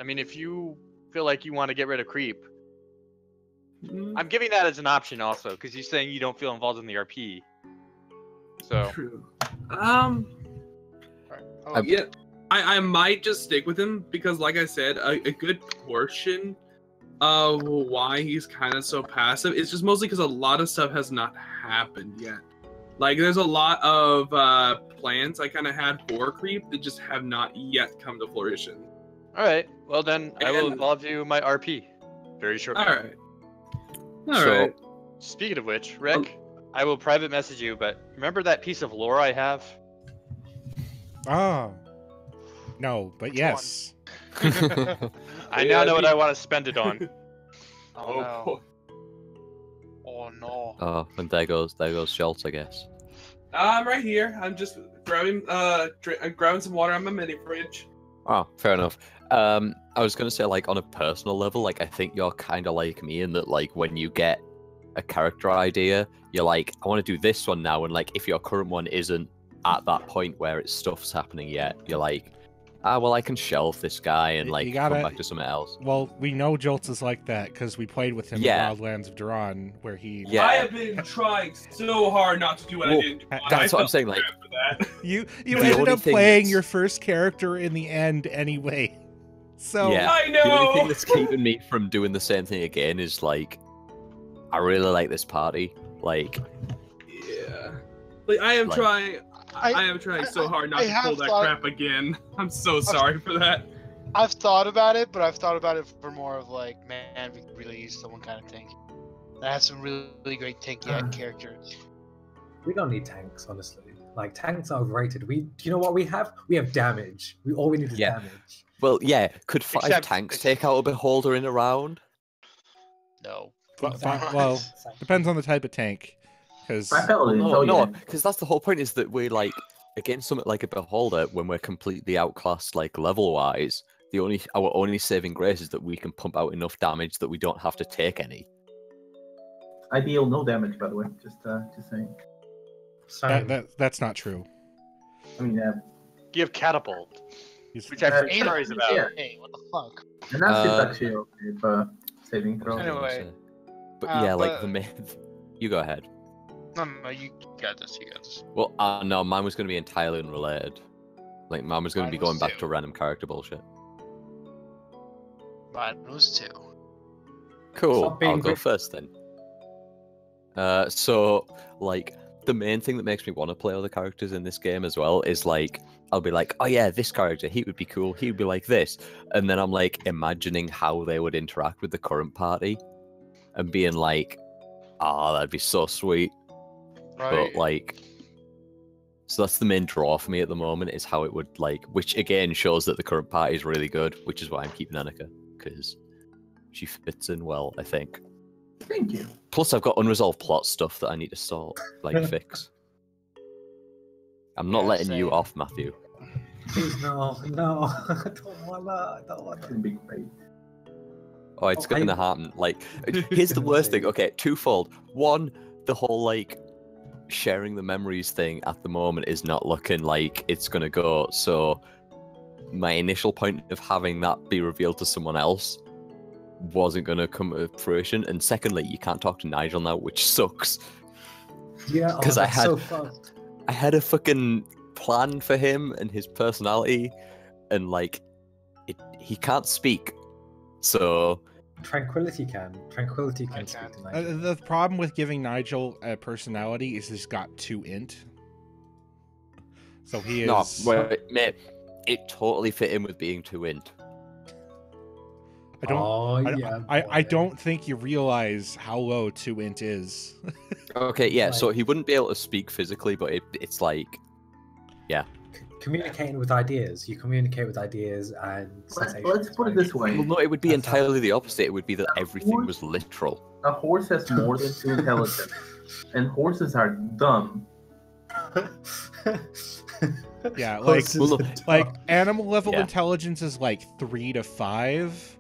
mean, if you feel like you want to get rid of Creep, I'm giving that as an option also, because you're saying you don't feel involved in the RP. So. True. Yeah. I might just stick with him because, like I said, a good portion of why he's kind of so passive is just mostly because a lot of stuff has not happened yet. Like, there's a lot of plans I kind of had for Creep that just have not yet come to fruition. All right. Well, then I will involve you in my RP very shortly. All right. All right. Speaking of which, Rick, I will private message you, but remember that piece of lore I have? Oh. No, but yes. I now know what I want to spend it on. Oh no. Oh no. Oh, and there goes Schultz, I guess. I'm right here. I'm just grabbing grabbing some water on my mini fridge. Oh, fair enough. I was gonna say, like, on a personal level, like, I think you're kind of like me in that, like, when you get a character idea, you're like, I want to do this one now, and like, if your current one isn't at that point where it's stuff's happening yet, you're like, well, I can shelve this guy and like come back to something else. Well, we know Jolts is like that because we played with him in Wildlands of Duran, where he. Yeah. I have been trying so hard not to do what I didn't do. That's what I'm saying. Like, you ended up playing your first character in the end anyway. So yeah, I know. The only thing that's keeping me from doing the same thing again is like, I really like this party. Like, yeah, like I am trying. I am trying so hard not to pull that crap again. I'm so sorry for that. I've thought about it, but I've thought about it for more of like, man, we could really use someone kind of tank. That has some really, really great tanky characters. We don't need tanks, honestly. Like, tanks are overrated. Do you know what we have? We have damage. All we need is damage. Well, yeah. Could 5 tanks take out a beholder in a round? No. Well, depends on the type of tank. Because no, because that's the whole point, is that we're like, against something like a beholder, when we're completely outclassed, like level wise, our only saving grace is that we can pump out enough damage that we don't have to take any. I deal no damage, by the way. Just saying. That's not true. I mean, you have catapult, which I've heard stories about. Yeah. Hey, what the fuck? And that's actually okay, saving throw. Anyway, but yeah, like the myth. You go ahead. No, you got this. You got this. Well, no, mine was going to be entirely unrelated. Like, mine was going to be going back to random character bullshit. Mine was 2. Cool. I'll go first then. So, like, the main thing that makes me want to play other characters in this game as well is, like, I'll be like, oh yeah, this character, he would be cool, he would be like this. And then I'm, like, imagining how they would interact with the current party. And being like, that'd be so sweet. Right. But, like, so that's the main draw for me at the moment, is how it would, like, which again shows that the current party is really good, which is why I'm keeping Annika, because she fits in well, I think. Thank you. Plus, I've got unresolved plot stuff that I need to sort, like, fix. I'm not letting you off, Matthew. Please, no. I don't wanna. It's gonna be great. Oh, it's gonna happen. Like, here's the worst thing. Okay, twofold. One, the whole, like, sharing the memories thing at the moment is not looking like it's gonna go, so my initial point of having that be revealed to someone else wasn't gonna come to fruition. And secondly, you can't talk to Nigel now, which sucks. Yeah, because I had a fucking plan for him and his personality, and like, he can't speak, so Tranquility can speak to Nigel. The problem with giving Nigel a personality is he's got 2 int. So he is. No, well, mate, it totally fit in with being 2 int. I don't think you realize how low 2 int is. Okay, yeah, so he wouldn't be able to speak physically, but it's like, yeah. Communicating with ideas. You communicate with ideas and sensations. Let's put it this way. Well, no, it would be entirely the opposite. It would be that everything was literal. A horse has more than 2 intelligence, and horses are dumb. Yeah, like animal level intelligence is like 3 to 5.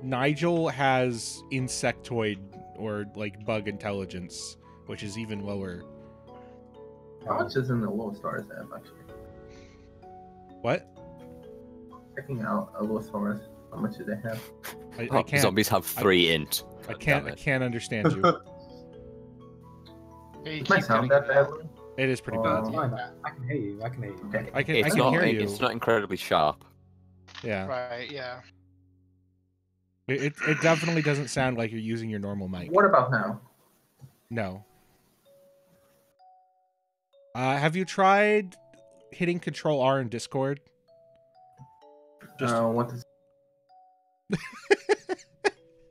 Nigel has insectoid or like bug intelligence, which is even lower. How much is in the Allosaurus have actually? What? Checking out Allosaurus. How much do they have? I can't. Zombies have 3 int. I can't understand you. Does my sound that badly? It is pretty bad. I can hear you. Okay. I can hear you. It's not incredibly sharp. Yeah. Right. Yeah. It definitely doesn't sound like you're using your normal mic. What about now? No. Have you tried hitting Control R in Discord? What is...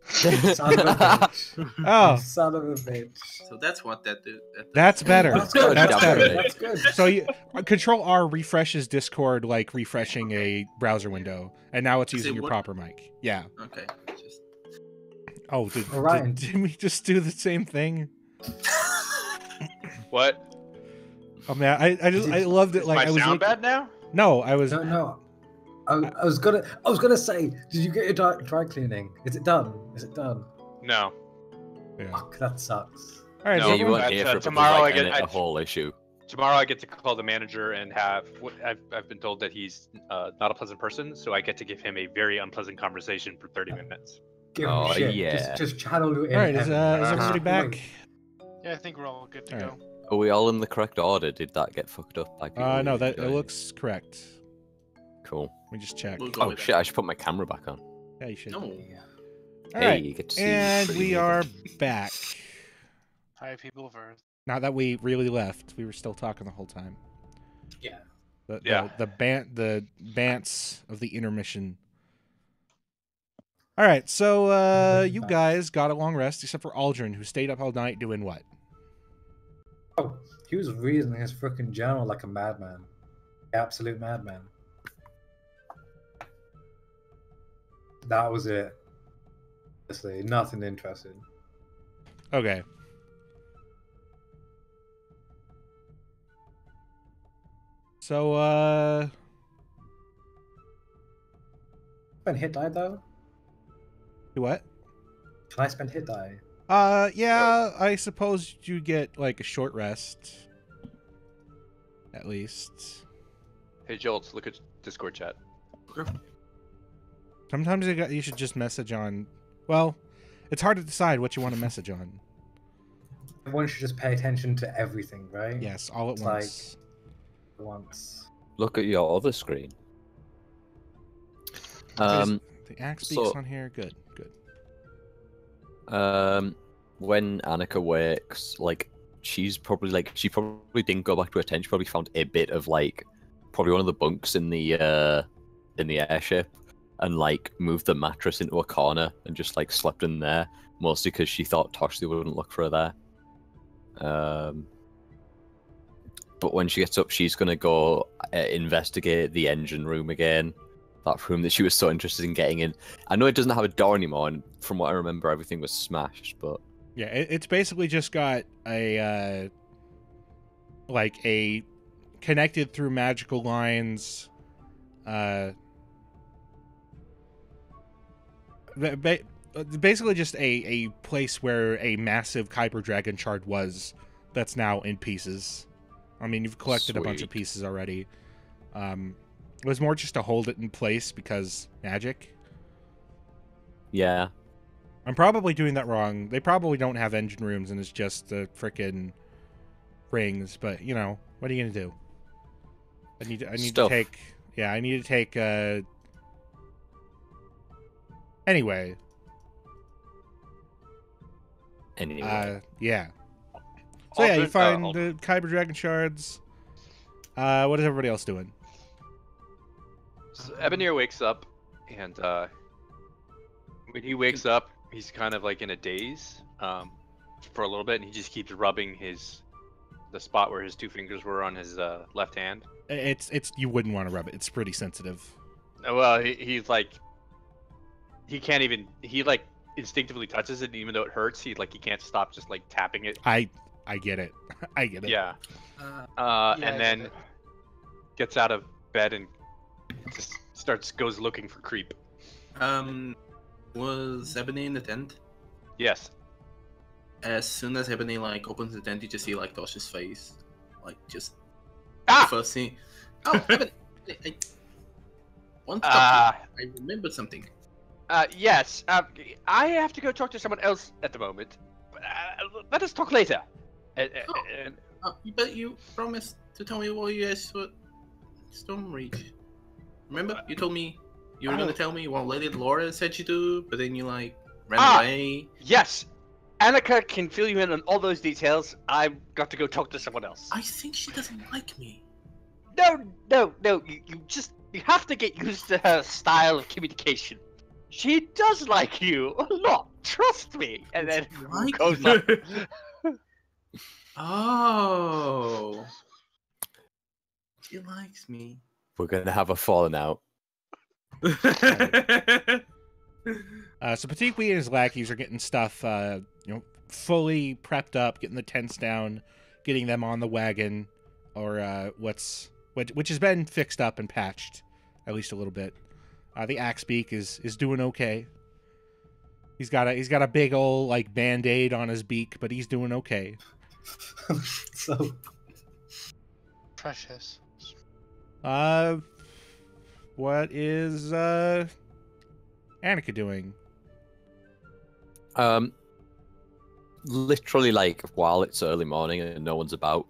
Son of a bitch. Oh. Son of a bitch. So that's what that did. That's better. That's good. That's better. That's good. So Control R refreshes Discord like refreshing a browser window, and now it's using your proper mic. Yeah. Okay. Oh, did we just do the same thing? What? Oh man, I loved it. Like My I was sound looking- bad now? No, I was. No. I was gonna say, did you get your dry cleaning? Is it done? No. Yeah. Fuck, that sucks. All right, No, so Yeah, you everyone- weren't here for it because, tomorrow like, I get- a whole issue. Tomorrow I get to call the manager and have. I've been told that he's not a pleasant person, so I get to give him a very unpleasant conversation for 30 minutes. Give him Oh, shit. yeah. Just channel you in. all right, is Uh-huh. everybody back? Yeah, I think we're all good to All go. right. Are we all in the correct order? Did that get fucked up by people? No, who that it joined? looks correct. Cool. Let me just check. We'll go Oh with shit! I should put my camera back on. Yeah, you should. that. No. All Hey, right, you get to see and pretty we naked. are back. Hi, people of Earth. Not that we really left. We were still talking the whole time. Yeah. The bants of the intermission. All right, so you guys got a long rest, except for Aldrin, who stayed up all night doing what? Oh, he was reading his freaking journal like a madman. Absolute madman. That was it. Honestly, nothing interesting. Okay. So, Spend hit die though? do what? Can I spend hit die? Yeah, I suppose you get like a short rest. At least. Hey, Jolts, look at Discord chat. Sometimes you should just message on. Well, it's hard to decide what you want to message on. Everyone should just pay attention to everything, right? Yes, all at It's once. Once. Look at your other screen. The axe speaks so- on here. Good, good. When Annika wakes, like she probably didn't go back to her tent. She probably found a bit of like probably one of the bunks in the airship, and like moved the mattress into a corner and just like slept in there, mostly because she thought Toshly wouldn't look for her there. But when she gets up, she's gonna go investigate the engine room again. That room that she was so interested in getting in. I know it doesn't have a door anymore, and from what I remember, everything was smashed. But Yeah, it's basically just got a like a connected through magical lines. Basically just a place where a massive Kyber Dragon shard was, that's now in pieces. I mean, you've collected a bunch of Sweet. pieces already. It was more just to hold it in place because magic. yeah, I'm probably doing that wrong. They probably don't have engine rooms and it's just the frickin' rings, but you know, what are you gonna do? I need to Stuff. take I need to take anyway. anyway. Yeah. So yeah, you Aldrin- find Aldrin- the Kyber Dragon shards. What is everybody else doing? So Ebonir wakes up, and when he wakes up, he's kind of like in a daze for a little bit, and he just keeps rubbing the spot where his two fingers were on his left hand. It's you wouldn't want to rub it. It's pretty sensitive. Well, he's like, he can't even, he like instinctively touches it, and even though it hurts, he can't stop just like tapping it. I get it. I get it. Yeah. Yeah, I And get then it. gets out of bed and just goes looking for creep. Was Ebony in the tent? Yes. As soon as Ebony like opens the tent, you just see like Tosh's face, like just Ah! first thing. Oh, Ebony! I want to talk Ah. to you. I remembered something. Yes. I have to go talk to someone else at the moment. Let us talk later. But you promised to tell me what you guys were Stormreach. Remember, you told me you were gonna tell me what Lady Laura said you do, but then you like ran away. Yes. Annika can fill you in on all those details. I've got to go talk to someone else. I think she doesn't like me. No. You have to get used to her style of communication. She does like you a lot. Trust me. And then Like goes me? up. Oh, she likes me. We're gonna have a falling out. So Patikwi and his lackeys are getting stuff, fully prepped up, getting the tents down, getting them on the wagon. or which has been fixed up and patched, at least a little bit. The axe beak is doing okay. He's got a big old like band-aid on his beak, but he's doing okay. So Precious. What is Annika doing? Literally, like, while it's early morning and no one's about,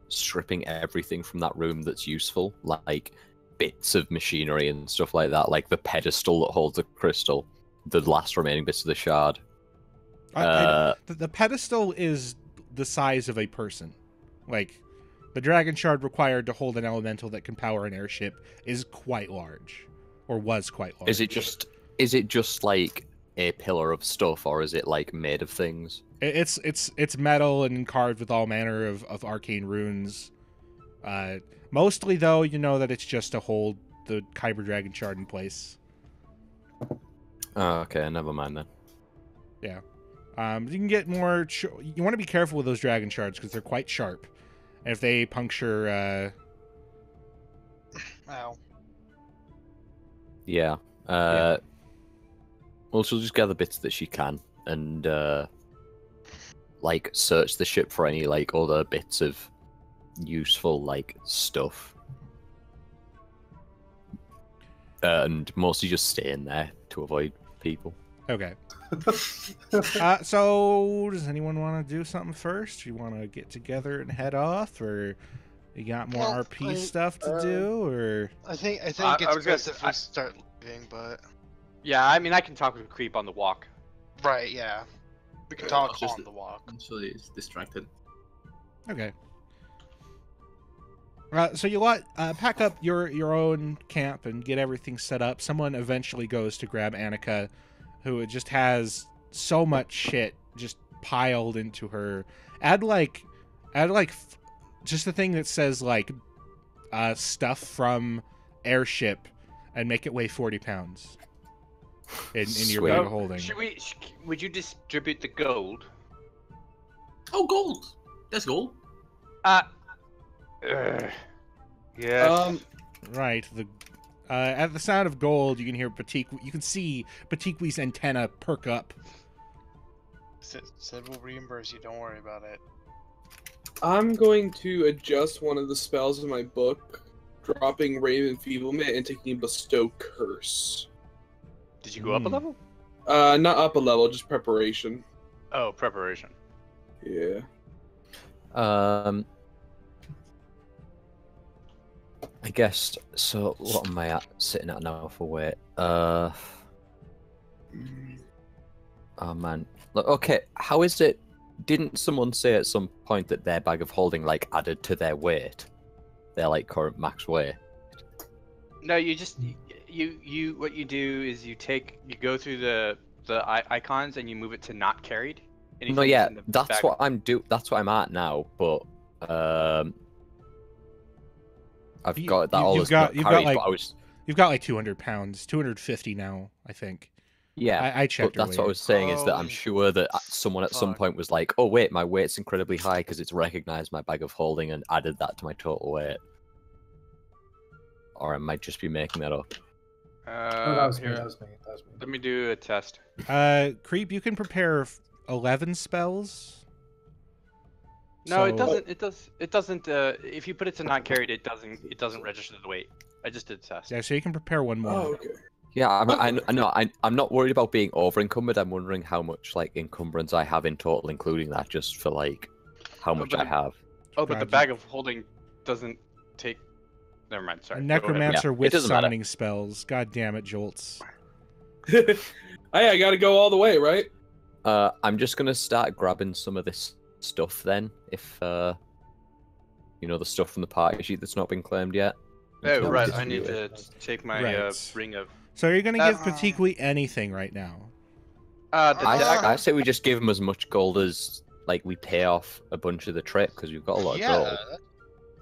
stripping everything from that room that's useful, like bits of machinery and stuff like that, like the pedestal that holds the crystal, the last remaining bits of the shard. The pedestal is the size of a person. Like, the dragon shard required to hold an elemental that can power an airship is quite large, or was quite large. Is it just like a pillar of stuff, or is it like made of things? It's metal and carved with all manner of arcane runes. Mostly, though, you know that it's just to hold the Kyber dragon shard in place. Oh, okay, never mind then. Yeah. You can get more. You want to be careful with those dragon shards because they're quite sharp. And if they puncture, Ow. Yeah. Yeah. Well, she'll just gather bits that she can and like search the ship for any like other bits of useful like stuff, and mostly just stay in there to avoid people. Okay. So, does anyone want to do something first? You want to get together and head off, or you got more Well, RP stuff to do, or? I think I it's was best gonna- if we start leaving, but Yeah, I mean, I can talk with Creep on the walk. right, yeah, we can Okay, talk I'll just- on the walk. Actually, it's distracted. Okay. So you pack up your own camp and get everything set up. Someone eventually goes to grab Annika, who just has so much shit just piled into her. Add just the thing that says like stuff from airship, and make it weigh 40 pounds in your Sweet. bag of holding. Would you distribute the gold? Oh, gold! That's gold. Yes. Right. At the sound of gold, you can hear you can see Batikwi's antenna perk up. Sid will reimburse you. Don't worry about it. I'm going to adjust one of the spells in my book, dropping Rave Enfeeblement and taking Bestow Curse. Did you go up a level? Not up a level, just preparation. Oh, preparation. Yeah. I guess so. What am I sitting at now for weight? Oh man. Look, okay, how is it? Didn't someone say at some point that their bag of holding like added to their weight? Their like current max weight? No, you just you what you do is you go through the icons and you move it to not carried. No, yeah, that's what that's what I'm at now, but I've got that all as not carried, but I was... You've got like 200 pounds, 250 now, I think. Yeah, I checked. But that's what I was saying is that I'm Oh, sure that someone at some fuck. point was like, "Oh wait, my weight's incredibly high because it's recognized my bag of holding and added that to my total weight." Or I might just be making that up. Oh, that was me. Here, That was me. let me do a test. Creep, you can prepare 11 spells. No, it So- doesn't. It doesn't. If you put it to not carried, it doesn't register the weight. I just did a test. Yeah, so you can prepare one more. Oh, okay. Yeah, I'm not worried about being over encumbered. I'm wondering how much like encumbrance I have in total, including that, just for like how much but I have. Oh, but the Gotcha. bag of holding doesn't take. Never mind. A Sorry. Go ahead. necromancer Yeah, it with doesn't matter. summoning spells. God damn it, Jolts. Hey, I gotta go all the way, right? I'm just gonna start grabbing some of this stuff then, if the stuff from the party sheet that's not been claimed yet. Oh, Until right. it's I need reviewed. to take my Right. ring of. So you're gonna give Uh, Patikwi anything right now. The I say we just give him as much gold as like we pay off a bunch of the trip because we've got a lot of Yeah, gold.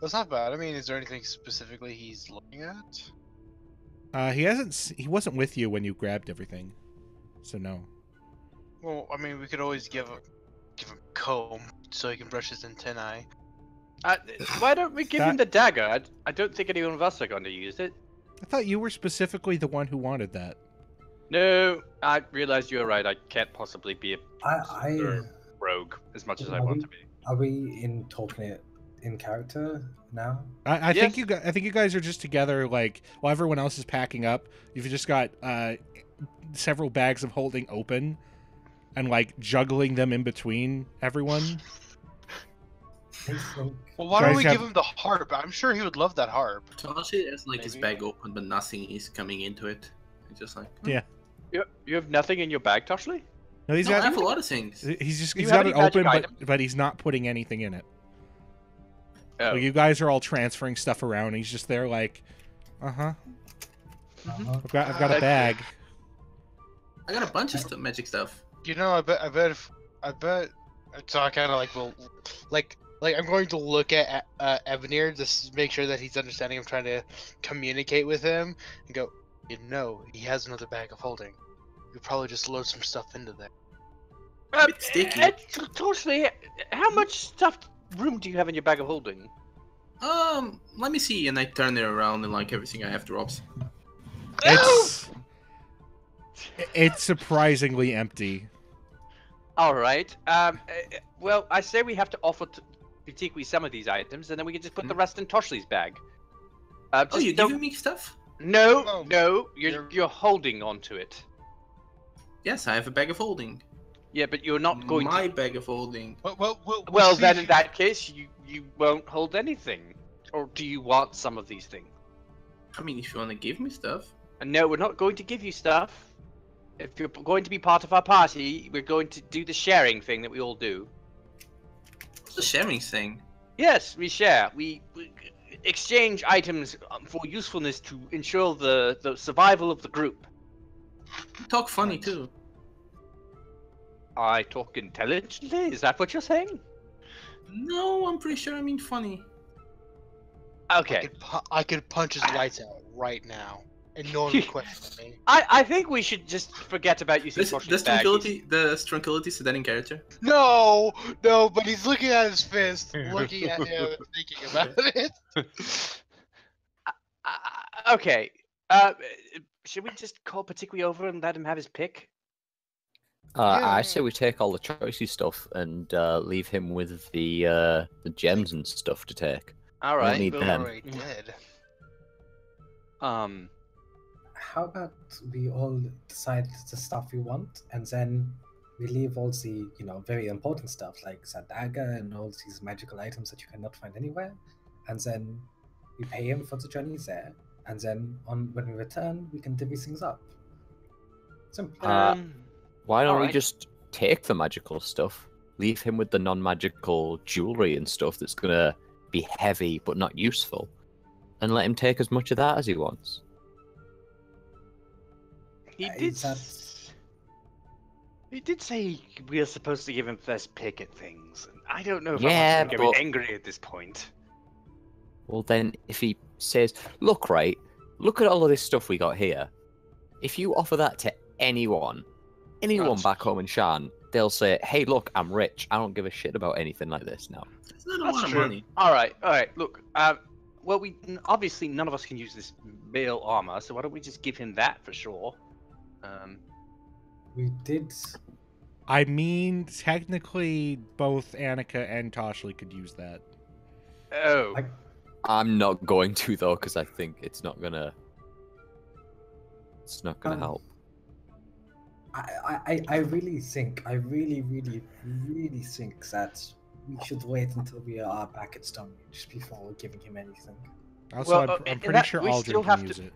that's not bad. I mean, is there anything specifically he's looking at? He wasn't with you when you grabbed everything, so no. Well, I mean, we could always give him a comb so he can brush his antennae. Why don't we give him the dagger? I don't think anyone of us are going to use it. I thought you were specifically the one who wanted that. No, I realized you were right. I can't possibly be a I rogue as much as I want to be. Are we in talking it in character now? I think you guys are just together, like, while everyone else is packing up. You've just got several bags of holding open, and like juggling them in between everyone. Well, why don't we give him the harp? I'm sure he would love that harp. Toshi has like his bag open, but nothing is coming into it. It's just like Yeah. You have nothing in your bag, Toshley? No, I have a lot of things. He's You got have it any magic open, items? but he's not putting anything in it. Oh. Like, you guys are all transferring stuff around. And he's just there, like, Uh-huh. I've got a bag. I got a bunch of magic stuff. You know, I bet. So I kind of like will, like I'm going to look at Evanir just to make sure that he's understanding. I'm trying to communicate with him and go. You know, he has another bag of holding. You probably just load some stuff into there. Bit sticky. Toshley, how much stuffed room do you have in your bag of holding? Let me see. And I turn it around and like everything I have drops. It's surprisingly empty. All right. Well, I say we have to offer Pitikwi some of these items, and then we can just put the rest in Toshley's bag. Oh, you're giving me stuff? No, you're holding onto it. Yes, I have a bag of holding. Yeah, but you're not going My to... bag of holding. Well, then in that case, you won't hold anything. Or do you want some of these things? I mean, if you want to give me stuff. And no, we're not going to give you stuff. If you're going to be part of our party, we're going to do the sharing thing that we all do. What's the sharing thing? Yes, we share. We exchange items for usefulness to ensure the survival of the group. You talk funny too. I talk intelligently? Is that what you're saying? No, I'm pretty sure I mean funny. Okay. I could punch his lights out right now, and no one would question me. I think we should just forget about using The tranquility is that in character. No, but he's looking at his fist, looking at him, thinking about it. Okay. Should we just call Pitikwi over and let him have his pick? I say we take all the choicey stuff and leave him with the gems and stuff to take. All right. Need them. Dead. How about we all decide the stuff we want, and then we leave all the, very important stuff like Zadaga and all these magical items that you cannot find anywhere, and then we pay him for the journey there, and then when we return, we can divvy things up. Simple. Why don't we just take the magical stuff, leave him with the non-magical jewelry and stuff that's gonna be heavy but not useful, and let him take as much of that as he wants? He did say we are supposed to give him first pick at things. I don't know if I'm getting angry at this point. Well, then, if he says, look at all of this stuff we got here. If you offer that to anyone back home in Shan, they'll say, hey, look, I'm rich. I don't give a shit about anything like this now. It's not a lot of money. All right. Look, well, we obviously none of us can use this mail armor, so why don't we just give him that for sure? We did. I mean, technically, both Annika and Toshli could use that. Oh. I'm not going to, though, because I think it's not gonna help. I really think that we should wait until we are back at Stonehenge before giving him anything. Also, I'm pretty sure Aldrin can use it.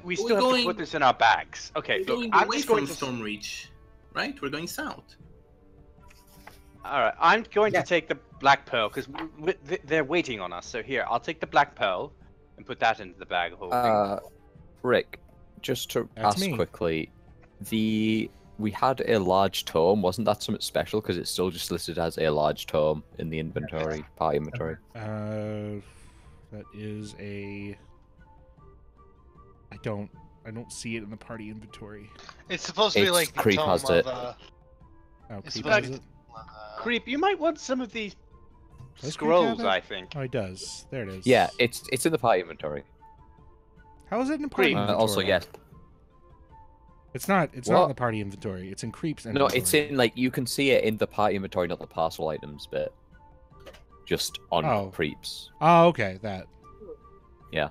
We still have to put this in our bags. Okay, we're look, going away from Stormreach, right? We're going south. All right, I'm going to take the Black Pearl because they're waiting on us. So here, I'll take the Black Pearl and put that into the bag of holding. Rick, just to ask quickly, we had a large tome. Wasn't that something special? Because it's still just listed as a large tome in the inventory, party inventory. That is a. I don't see it in the party inventory. It's supposed to be like the Creep tome has it. of. Oh, It's Creep supposed has to it? Creep, you might want some of these Does Creep have scrolls, it? I think. Oh, he does. There it is. Yeah, it's in the party inventory. How is it in the party Creep. inventory? Also, yes. It's not. It's not in What? the party inventory. It's in Creep's No, inventory. it's in like you can see it in the party inventory, not the parcel items bit. Just on Oh. Creeps. Oh, okay, that. Yeah.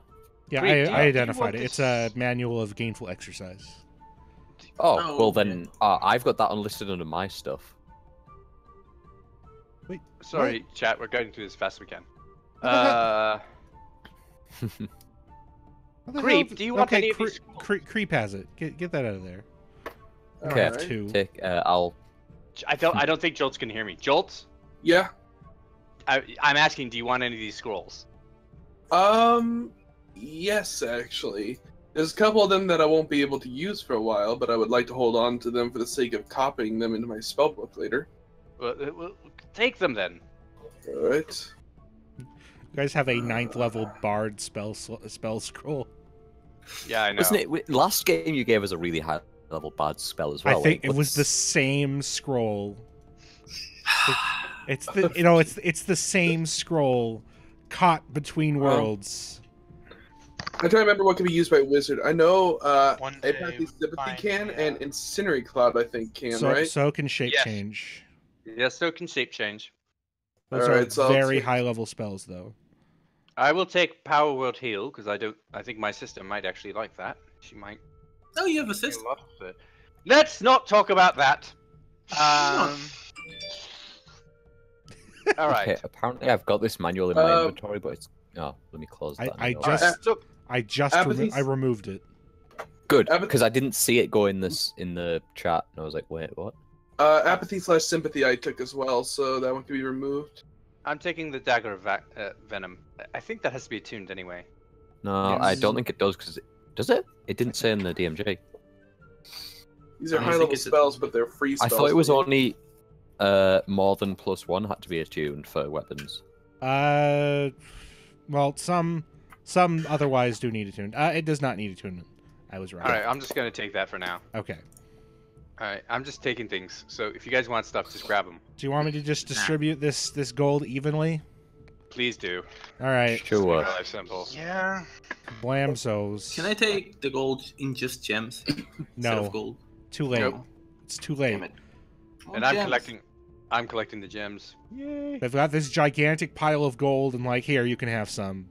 Yeah, Creep, do you- I do you identified want it. It's this- a manual of gainful exercise. Oh, Oh, well okay. then I've got that unlisted under my stuff. Wait, Sorry, chat. We're going through this as fast as we can. What the what the Creep, hell- do you want okay, any of these Creep has it. Get that out of there. Okay. I have two. Take I'll I don't think Jolts can hear me. Jolts, Yeah. I'm asking, do you want any of these scrolls? Yes, actually. There's a couple of them that I won't be able to use for a while, but I would like to hold on to them for the sake of copying them into my spellbook later. Well, take them then. Alright. You guys have a 9th level bard spell scroll. Yeah, I know. Wasn't it last game you gave us a really high level bad spell as well? I think like, it was the what's- same scroll. It's the it's the same scroll caught between worlds. I'm trying to remember what can be used by Wizard. I know One day Apathy Sympathy find can, me, and Incinerate Cloud, I think, can, so right? so can shape Yes. change. Yeah, so can shape change. Those Alright, are so I'll very take- high level spells though. I will take Power World Heal because I think my sister might actually like that. She might. Oh, you have a do sister. a lot of it. Let's not talk about that. All right. Okay, apparently I've got this manual in my Um, inventory, but it's let me close I- that. I now. just- So, I just Apathy- I removed it. Good, Apathy- because I didn't see it go in the chat, and I was like, wait, what? Apathy / Sympathy I took as well, so that one can be removed. I'm taking the Dagger of Venom. I think that has to be attuned anyway. No, I Yes. don't think it does. Because does it? It didn't say in the DMG. These are I high think level it's a- spells, but they're free I spells. thought it was for me. only more than +1 had to be attuned for weapons. Well, some otherwise do need attunement. It does not need attunement. I was right. All right, I'm just gonna take that for now. Okay. All right, I'm just taking things. So if you guys want stuff, just grab them. Do you want me to just distribute this gold evenly? Please do. All right. Make Sure. my life simple. Yeah. Blamsos. Can I take the gold in just gems instead No. of gold? Too late. Nope. It's too late. Damn it. And I'm collecting the gems. Yay. They've got this gigantic pile of gold, and like, here, you can have some.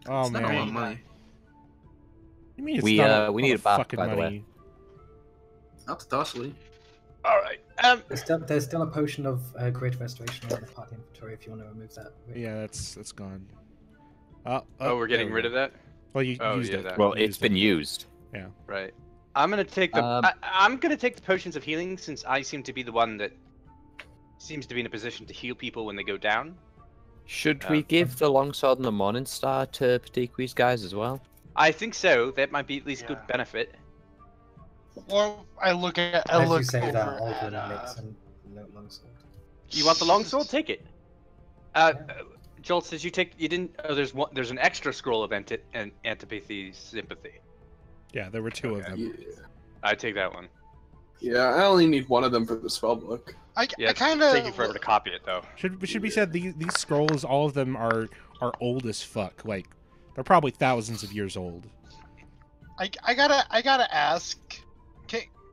Oh It's not a lot of man. money. You mean it's We, not we need it back, fucking by the way. money? Not Tosley. All right. There's still a potion of great restoration in the party inventory if you want to remove that. Yeah, that's gone. Oh, we're getting rid of that. Well, you Oh, used yeah, it. that. Well, You it's used been it. used. Right. I'm gonna take the. Um, I'm gonna take the potions of healing since I seem to be the one that seems to be in a position to heal people when they go down. Should Yeah. we give the longsword and the morning star to Petiqui's guys as well? I think so. That might be at least good Yeah. benefit. Or I look at As look you say that, over all at, good licks and no longsword. You want the longsword? Take it. Joel says you take. You didn't. Oh, there's one. There's an extra scroll of antipathy sympathy. Yeah, there were two of them. Yeah. I take that one. Yeah, I only need one of them for the spellbook. Yeah, I kind of it's taking forever to copy it though. Should be said these scrolls, all of them are old as fuck. Like they're probably thousands of years old. I gotta ask.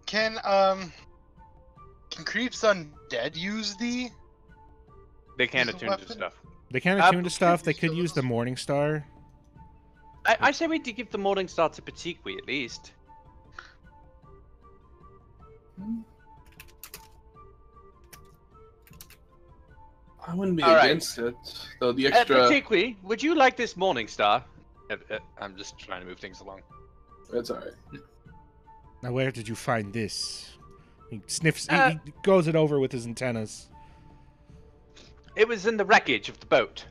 Can Creeps Undead use the? They can't Use the attune to weapon? stuff. They can attune to stuff. They could use the Morning Star. I say we give the Morning Star to Petiqui at least. I wouldn't be All right. against it. Though the extra. Petiqui, would you like this Morning Star? I'm just trying to move things along. It's alright. Now, where did you find this? He sniffs. Uh, he goes it over with his antennas. It was in the wreckage of the boat.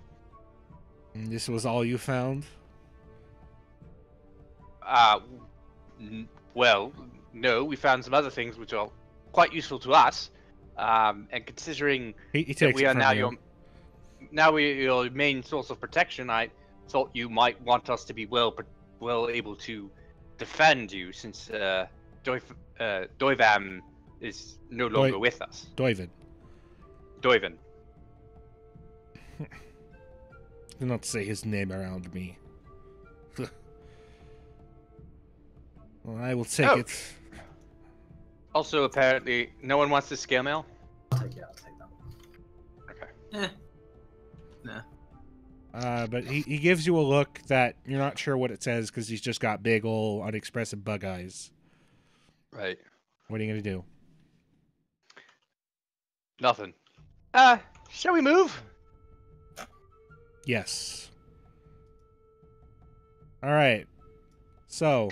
And this was all you found? Well, no, we found some other things which are quite useful to us. And considering He that takes we it are from now you. your main source of protection, I thought you might want us to be well able to defend you, since Doivam is no longer with us. Doivid. Doivan. Do not say his name around me. Well, I will take it. Also, apparently, no one wants the scale mail. I'll take that one. Okay. Nah. But he gives you a look that you're not sure what it says because he's just got big ol' unexpressive bug eyes. Right. What are you gonna do? Nothing. Shall we move? Yes. All right. So,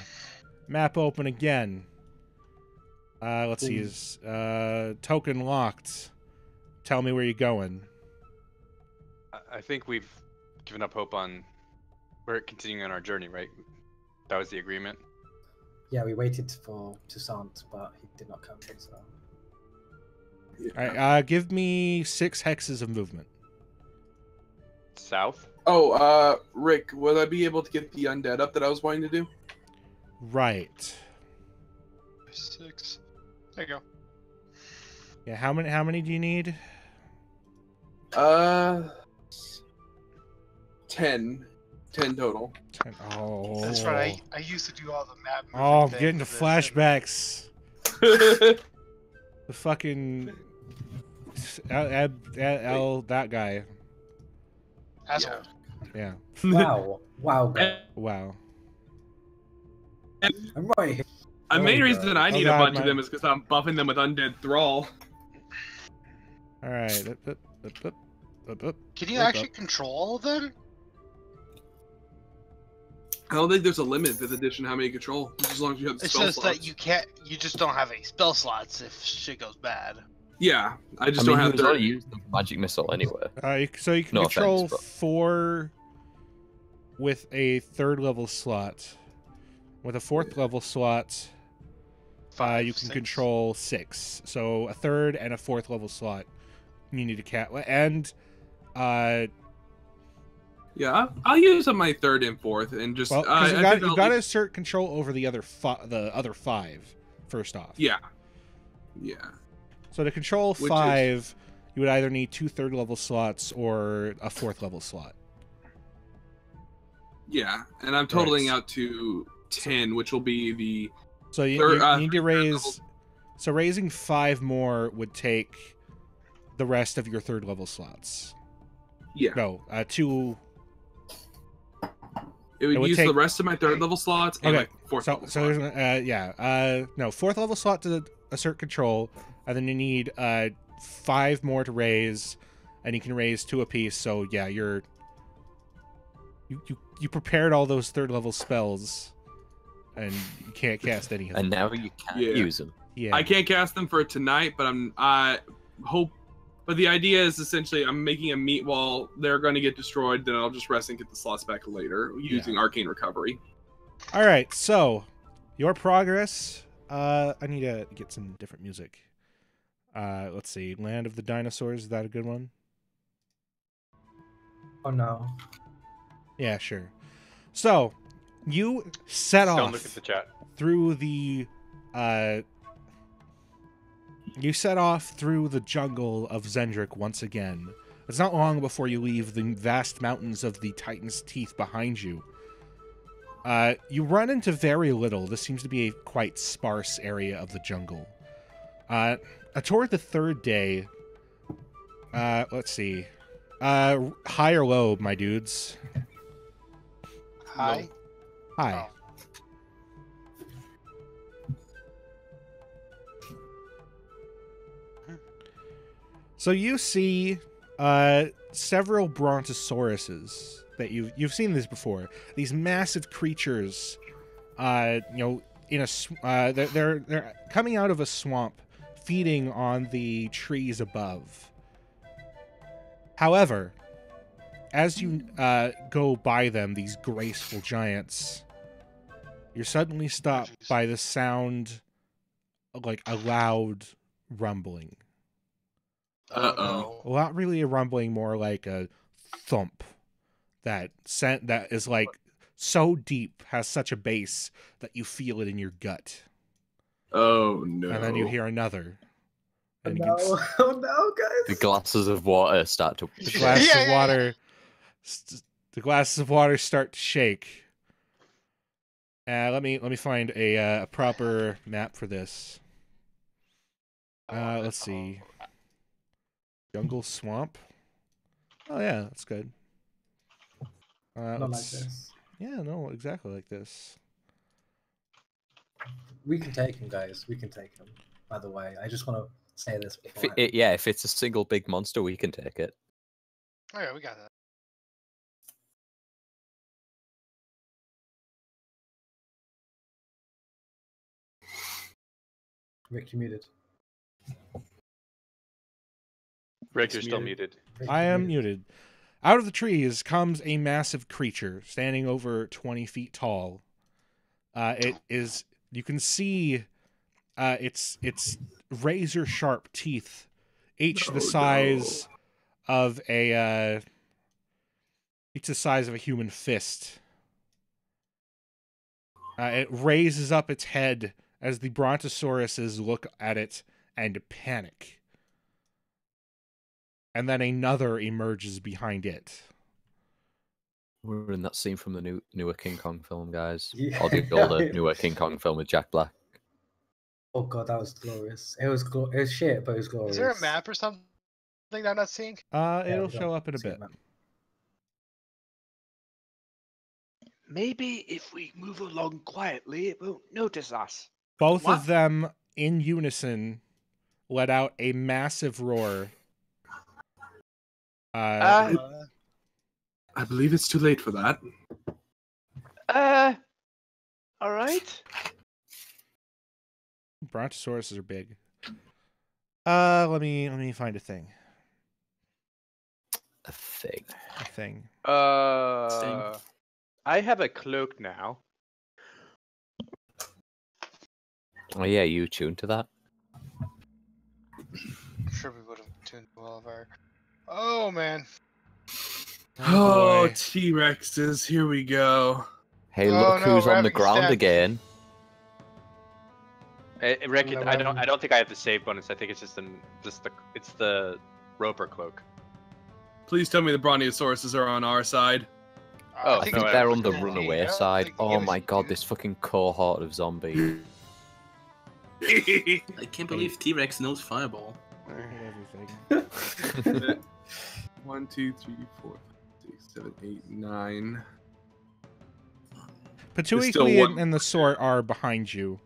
map open again. Let's see. Is token locked? Tell me where you're going. I think we've given up hope on. We're continuing on our journey, right? That was the agreement. Yeah, we waited for Toussaint, but he did not come. So. All right. Give me 6 hexes of movement. South. Oh, Rick, would I be able to get the undead up that I was wanting to do? Right. 6. There you go. Yeah. How many do you need? 10 total. 10. Oh. That's right. I used to do all the map. Oh, I'm moving getting to things, and flashbacks. The fucking that guy. Asshole. Yeah. Wow. Wow. I'm right here. The main Oh, reason God. I need Oh, a God, bunch of them is because I'm buffing them with undead thrall. All right. Can you actually control all of them? I don't think there's a limit to the edition how many control, just as long as you have the It's spell just slots. that you can't. You just don't have any spell slots if shit goes bad. Yeah, I just I mean, don't he have was 30. already using the magic missile anyway. So you can No control offense, bro. 4 with a 3rd level slot. With a 4th level slot, you can 6. control 6. So a 3rd and a 4th level slot. You need a cat and Yeah, I'll use up my 3rd and 4th and just. well, I because think you I'll got to leave- assert control over the other 5. First off. Yeah. So to control Which 5, you would either need 2 3rd level slots or a 4th level slot. Yeah, and I'm totaling Right. out to 10, which will be the. So you need to raise. So raising 5 more would take the rest of your 3rd level slots. Yeah. No, 2. It would It would use take- the rest of my 3rd level slots and Okay, my 4th So level so slot. there's no 4th level slot to assert control, and then you need 5 more to raise, and you can raise 2 apiece. So yeah, you prepared all those 3rd level spells, and you can't cast any of them. And now you can't Yeah. use them. Yeah. I can't cast them for tonight, but I hope. But the idea is essentially I'm making a meat wall. They're going to get destroyed. Then I'll just rest and get the slots back later using Arcane Recovery. All right, so your progress. I need to get some different music. Let's see, Land of the Dinosaurs. Is that a good one? Oh no. Yeah, sure. So you set Don't off look at the chat. through the. You set off through the jungle of Zendrick once again. It's not long before you leave the vast mountains of the Titan's Teeth behind you. You run into very little. This seems to be a quite sparse area of the jungle. Toward the 3rd day, let's see. High or low, my dudes? Hi. High. So you see several brontosauruses that you've seen this before. These massive creatures, in a they're coming out of a swamp, feeding on the trees above. However, as you go by them, these graceful giants, you're suddenly stopped by the sound of like a loud rumbling. Uh-oh. Well, not really a rumbling, more like a thump that is like so deep, has such a bass that you feel it in your gut. Oh no! And then you hear another, And you can No, oh no, The guys! glasses of water start to. the glasses Yeah, of yeah, water, the glasses of water start to shake. Let me find a proper map for this. Let's see. Jungle swamp. Oh yeah, that's good. Not like let's- this. Yeah, no, exactly like this. We can take him, guys. We can take him. By the way, I just want to say this If before. if it's a single big monster, we can take it. Oh yeah, we got that. Rick, you muted. Rick, you're still muted. Rick, I you're am muted. Out of the trees comes a massive creature standing over 20 feet tall. It is. You can see its razor sharp teeth, each the size of a human fist. It raises up its head as the brontosauruses look at it and panic. And then another emerges behind it. We're in that scene from the newer King Kong film, guys. Yeah. Or the older, newer King Kong film with Jack Black. Oh god, that was glorious. It was it was shit, but it was glorious. Is there a map or something that I'm not seeing? It'll we show don't up in a see bit. map. Maybe if we move along quietly, it won't notice us. Both What? of them in unison let out a massive roar. Uh, I believe it's too late for that. All right. Brontosauruses are big. Let me find a thing. A thing. A thing. I have a cloak now. Oh yeah, you tuned to that? I'm sure we would have tuned to all of our. Oh man. Oh, boy. T-Rexes, here we go. Hey, Oh, look no, who's we're on the having ground stats. again. Rick, No, I don't think I have the save bonus. I think it's just it's the Roper cloak. Please tell me the Brontosaurus are on our side. Oh, I think no, they're I on the don't runaway think side. they Oh give a my shit, god, dude. this fucking cohort of zombies. I can't believe T-Rex knows Fireball. I hate everything. 1, 2, 3, 4, 5, 6, 7, 8, 9. still Patuikli one- and the Sort are behind you.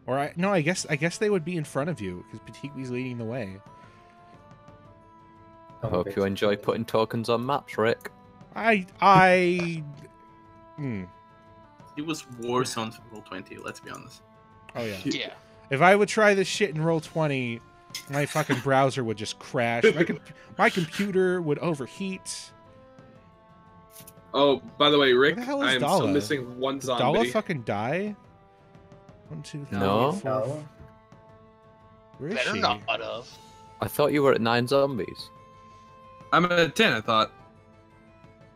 Or I guess they would be in front of you because Patuikli's leading the way. I hope you enjoy putting tokens on maps, Rick. I It was worse on Roll20, let's be honest. Oh yeah. Yeah. If I would try this shit in Roll20, my fucking browser would just crash. My computer would overheat. Oh, by the way, Rick, Where the hell is I am still Dala? missing one Did Dala zombie. fucking die? 1, 2, 3, No. 4. No. Where is Better she? not of. I thought you were at 9 zombies. I'm at 10, I thought.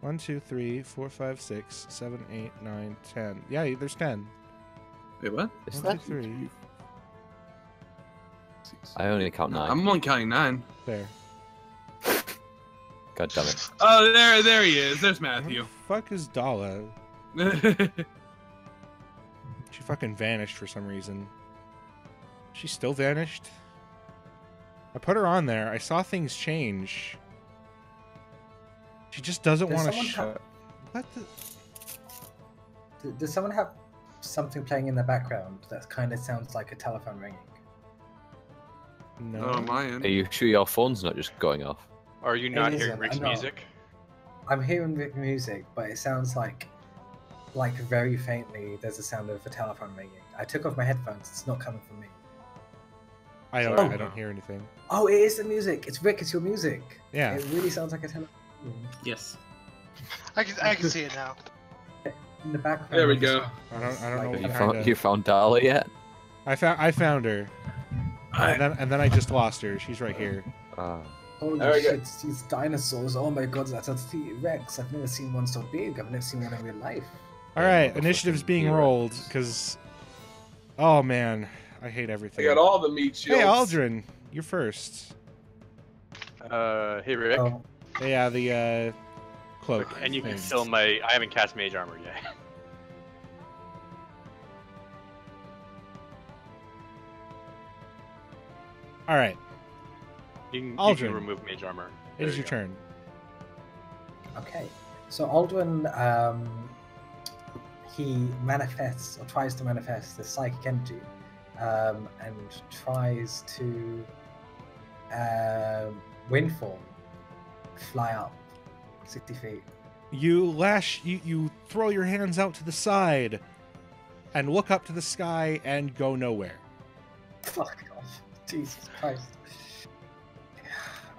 1, 2, 3, 4, 5, 6, 7, 8, 9, 10. Yeah, there's 10. Wait, what? Is 1, that? 2, 3. I only count 9. I'm only counting 9. There. God damn it. Oh, there he is. There's Where Matthew. the fuck is Dala? She fucking vanished for some reason. She still vanished? I put her on there. I saw things change. She just doesn't Does want to someone show. have- What the? Does someone have something playing in the background that kind of sounds like a telephone ringing? No. Oh, my Are end. you sure your phone's not just going off? Are you not It hearing isn't, Rick's I know. music? I'm hearing the music, but it sounds like very faintly there's a sound of a telephone ringing. I took off my headphones. It's not coming from me. I don't. Oh. I don't hear anything. Oh, it is the music. It's Rick. It's your music. Yeah. It really sounds like a telephone ringing. Yes. I can see it now. In the background. There we it's go. just- I don't know Like, what You kind found, you found Dala yet? I found her. And then I just lost her. She's right here. Holy There we go. shit, these dinosaurs. Oh my god, that's a T-Rex. I've never seen one so big. I've never seen one in real life. All Yeah, right, motherfucking initiative's being T-Rex. rolled because. Oh man, I hate I everything. got all the meat shields. Hey, Aldrin, you're first. Hey Rick. Oh, Yeah, the cloak. Look, and you can thing. still I haven't cast mage armor yet. All right, You Aldrin. can remove mage armor. it There is you your go. turn. okay. So Aldrin, he manifests or tries to manifest the psychic energy, and tries to wind form, fly up 60 feet. You throw your hands out to the side, and look up to the sky and go nowhere. Fuck off. Jesus Christ.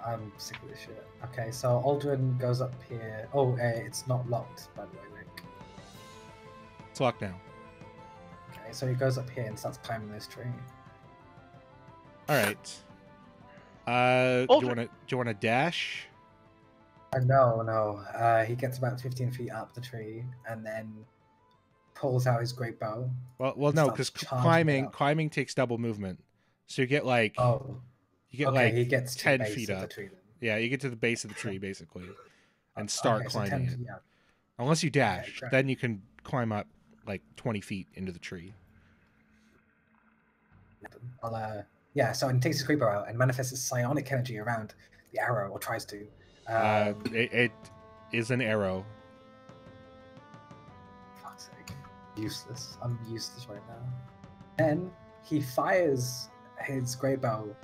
I'm sick of this shit. Okay, so Aldrin goes up here. Oh, it's not locked, by the way, Rick. It's locked now. Okay, so he goes up here and starts climbing this tree. All right. Do you want to dash? No. He gets about 15 feet up the tree and then pulls out his great bow. Well, and no, starts because charging up. climbing takes double movement, so you get like Oh, you get okay. like He gets to 10 the base feet of the up. tree then. Yeah, you get to the base of the tree basically, and start Okay, so climbing 10 it. yeah. Unless you dash, great. then you can climb up like 20 feet into the tree. Yeah, so he takes his great bow out and manifests his psionic energy around the arrow, or tries to. It is an arrow. Fuck's sake. Useless. I'm useless right now. Then he fires his great bow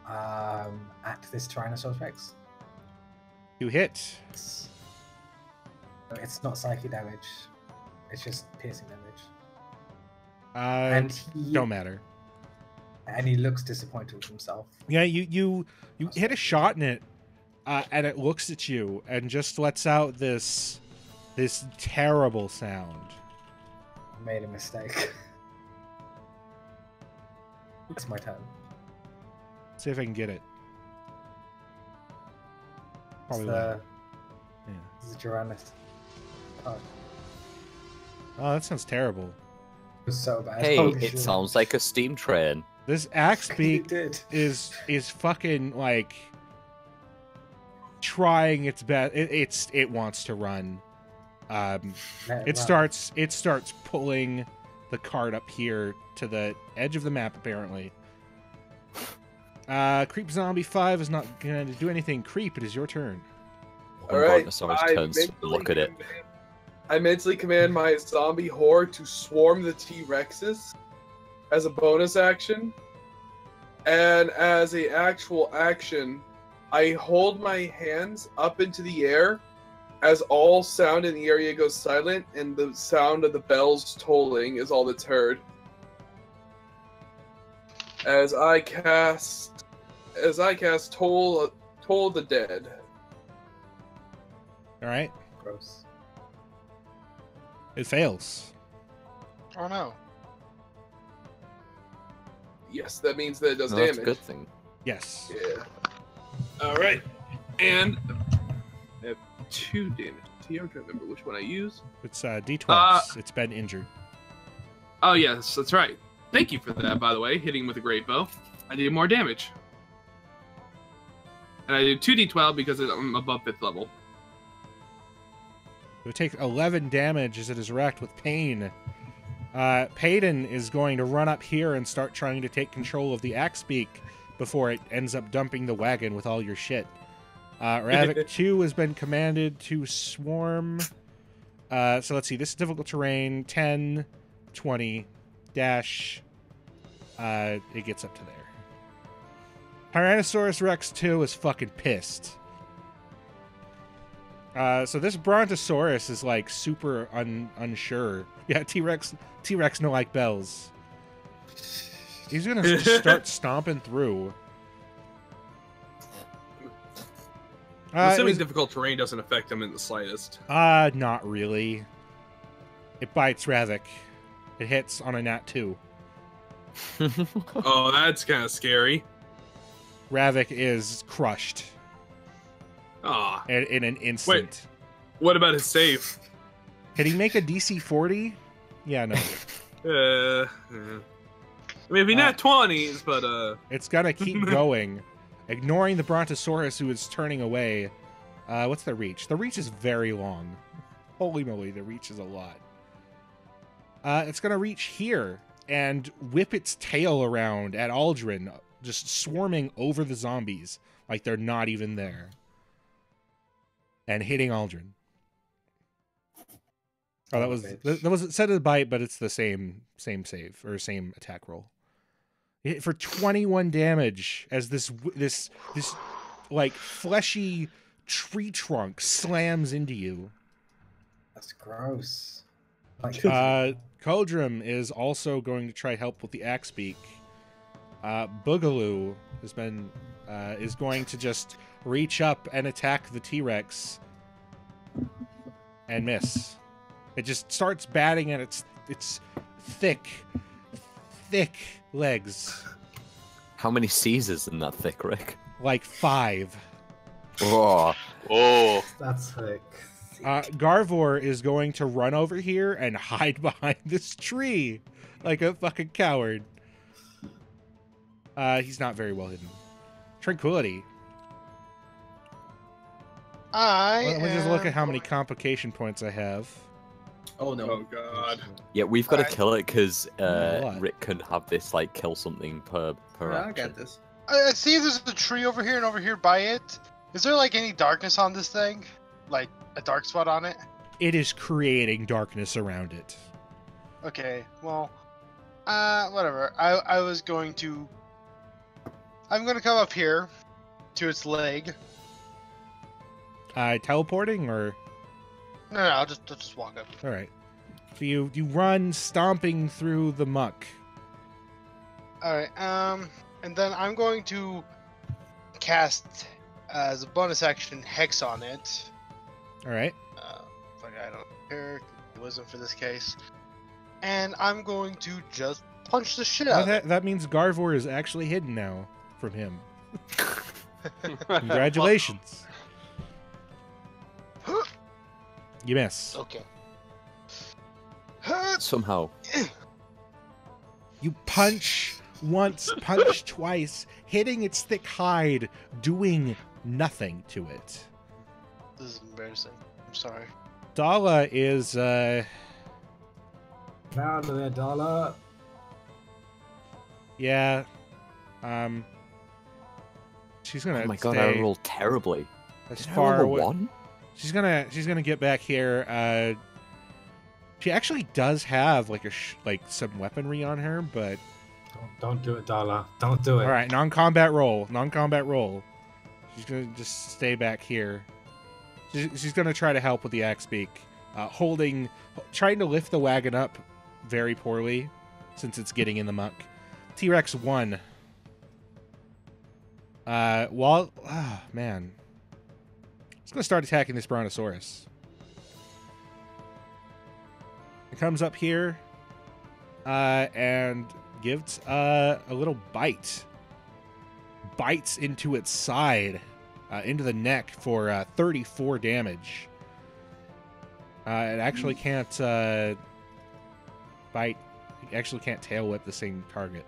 at this Tyrannosaurus Rex. You hit. It's not psychic damage. It's just piercing damage. And he don't matter. And he looks disappointed with himself. Yeah, you hit a shot in it, and it looks at you and just lets out this terrible sound. I made a mistake. It's my turn. See if I can get it. It's Probably the won't. Yeah. This is Tyrannus. Oh, it Oh, that sounds terrible. was so bad. Hey, Holy it shit. sounds like a steam train. This axe It beak did. is fucking like trying its best. It wants to run. Let It run. starts pulling the cart up here to the edge of the map apparently. Creep Zombie 5 is not going to do anything. Creep, it is your turn. All right, Brontosaurus turns to look at it. I mentally command my zombie horde to swarm the T-Rexes as a bonus action. And as a actual action, I hold my hands up into the air as all sound in the area goes silent, and the sound of the bells tolling is all that's heard. As I cast Toll the Dead. All right. Gross. It fails. Oh no. Yes, that means that it does No, that's a damage. good thing. Yes. Yeah. All right, and I have 2 damage. Here, I'm trying to remember which one I use. It's D12. It's been injured. Oh yes, that's right. Thank you for that, by the way. Hitting with a great bow, I did more damage, and I did 2d12 because I'm above 5th level. It takes 11 damage as it is racked with pain. Payton is going to run up here and start trying to take control of the axe beak before it ends up dumping the wagon with all your shit. Ravik 2 has been commanded to swarm. So let's see. This is difficult terrain. 10, 20, dash. It gets up to there. Tyrannosaurus Rex 2 is fucking pissed. So this Brontosaurus is like super unsure. Yeah, T-Rex no like bells. He's gonna just start stomping through. I'm assuming it was- difficult terrain doesn't affect him in the slightest. not really. It bites Ravik. It hits on a nat 2. Oh, that's kind of scary. Ravik is crushed Ah, in an instant. what about his save? Can he make a DC 40? Yeah, no. Maybe not 20s, but It's gonna keep going, ignoring the Brontosaurus who is turning away. What's the reach? The reach is very long. Holy moly, the reach is a lot. It's gonna reach here and whip its tail around at Aldrin, just swarming over the zombies like they're not even there. And hitting Aldrin. Oh, that was it said a bite, but it's the same save or same attack roll. You hit for 21 damage as this like fleshy tree trunk slams into you. That's gross. Coldrum is also going to try help with the axe beak. Boogaloo is going to just reach up and attack the T-Rex and miss. It just starts batting at its thick legs. How many Caesars in that thick, Rick? Like 5. Oh, Oh, That's like. Garvor is going to run over here and hide behind this tree like a fucking coward. He's not very well hidden. Tranquility. Let me just look at how many complication points I have. Oh no. oh god. yeah, we've got to Alright. kill it because A lot. Rick can have this like kill something per Yeah, I action. got this. I see there's a tree over here and over here by it. Is there like any darkness on this thing? Like a dark spot on it? It is creating darkness around it. Okay, well, whatever. I'm gonna come up here to its leg. Teleporting or No, I'll just walk up. all right. So you run stomping through the muck. All right. And then I'm going to cast as a bonus action Hex on it. All right. Fuck, I don't care. It wasn't for this case. And I'm going to just punch the shit out of it. That means Garvor is actually hidden now from him. Congratulations. You miss. Okay. Somehow. You punch once, punch twice, hitting its thick hide, doing nothing to it. This is embarrassing. I'm sorry. Dala is Down to the dollar. yeah. She's gonna Oh my god, I stay rolled terribly. as Did I far roll a away. 1? She's gonna get back here. She actually does have like some weaponry on her, but Don't do it, dollar. Don't do it. all right, non-combat roll. She's gonna just stay back here. She's gonna try to help with the axe beak, trying to lift the wagon up very poorly since it's getting in the muck. T-Rex 1. Man. It's gonna start attacking this Brontosaurus. It comes up here and gives a little bite. Bites into its side, into the neck for 34 damage. It actually can't bite. It actually can't tail whip the same target.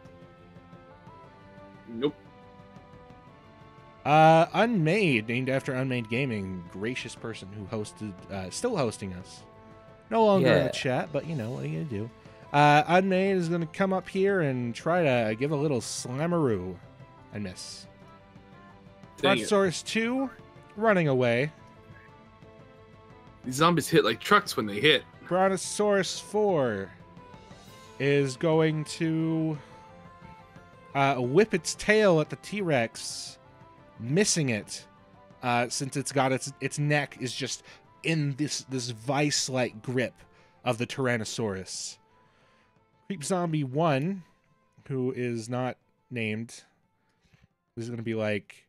Nope. Unmade, named after Unmade Gaming, gracious person who hosted, still hosting us. No longer in the Yeah. chat, but you know, what are you gonna do? Unmade is gonna come up here and try to give a little slammeroo and miss. Dang it. Brontosaurus 2, running away. These zombies hit like trucks when they hit. Brontosaurus 4 is going to whip its tail at the T-Rex, missing it, since it's got its neck is just in this vice-like grip of the Tyrannosaurus. Creep Zombie 1, who is not named, is going to be like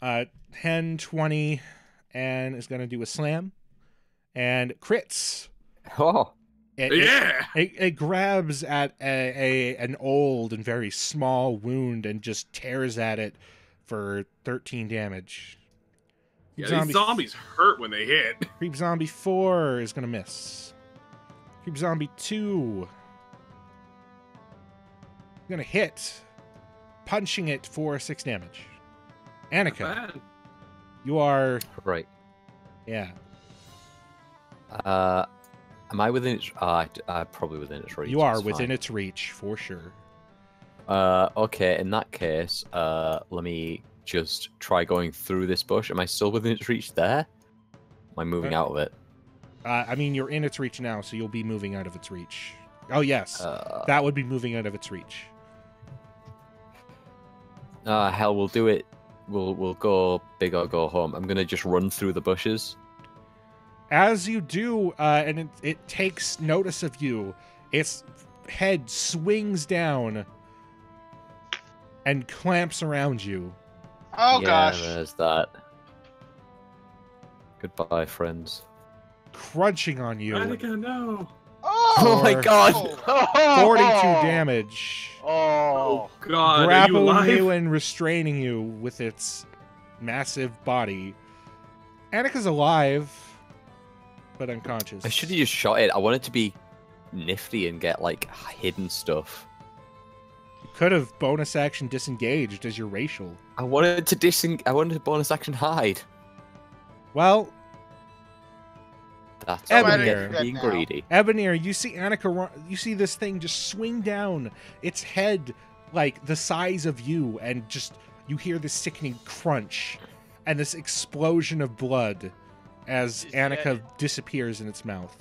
10, 20, and is going to do a slam, and crits. Oh, Yeah! It grabs at an old and very small wound and just tears at it for 13 damage. Yeah, these zombies hurt when they hit. Creep Zombie 4 is going to miss. Creep Zombie 2 gonna hit, punching it for 6 damage. Annika, Bad. you are Right. yeah. Am I within its? I'm probably within its reach. You are it's within fine. its reach for sure. Okay. In that case, let me just try going through this bush. Am I still within its reach there? Am I moving out of it? I mean, you're in its reach now, so you'll be moving out of its reach. Oh yes, that would be moving out of its reach. Hell, we'll do it. We'll go big or go home. I'm gonna just run through the bushes. As you do, and it takes notice of you, its head swings down and clamps around you. Oh yeah, gosh. there's that. Goodbye, friends. Crunching on you. Annika, no. Oh my For god! 42 damage. Oh, God, are you Grappling alive? you and restraining you with its massive body. Annika's alive, but unconscious. I should have just shot it. I wanted to be nifty and get like hidden stuff. You could have bonus action disengaged as your racial. I wanted to bonus action hide. Well, That's Ebony. what I get for being Now. greedy. Ebonir, you see Annika, you see this thing just swing down, its head like the size of you, and just you hear this sickening crunch and this explosion of blood as Is Annika that- disappears in its mouth.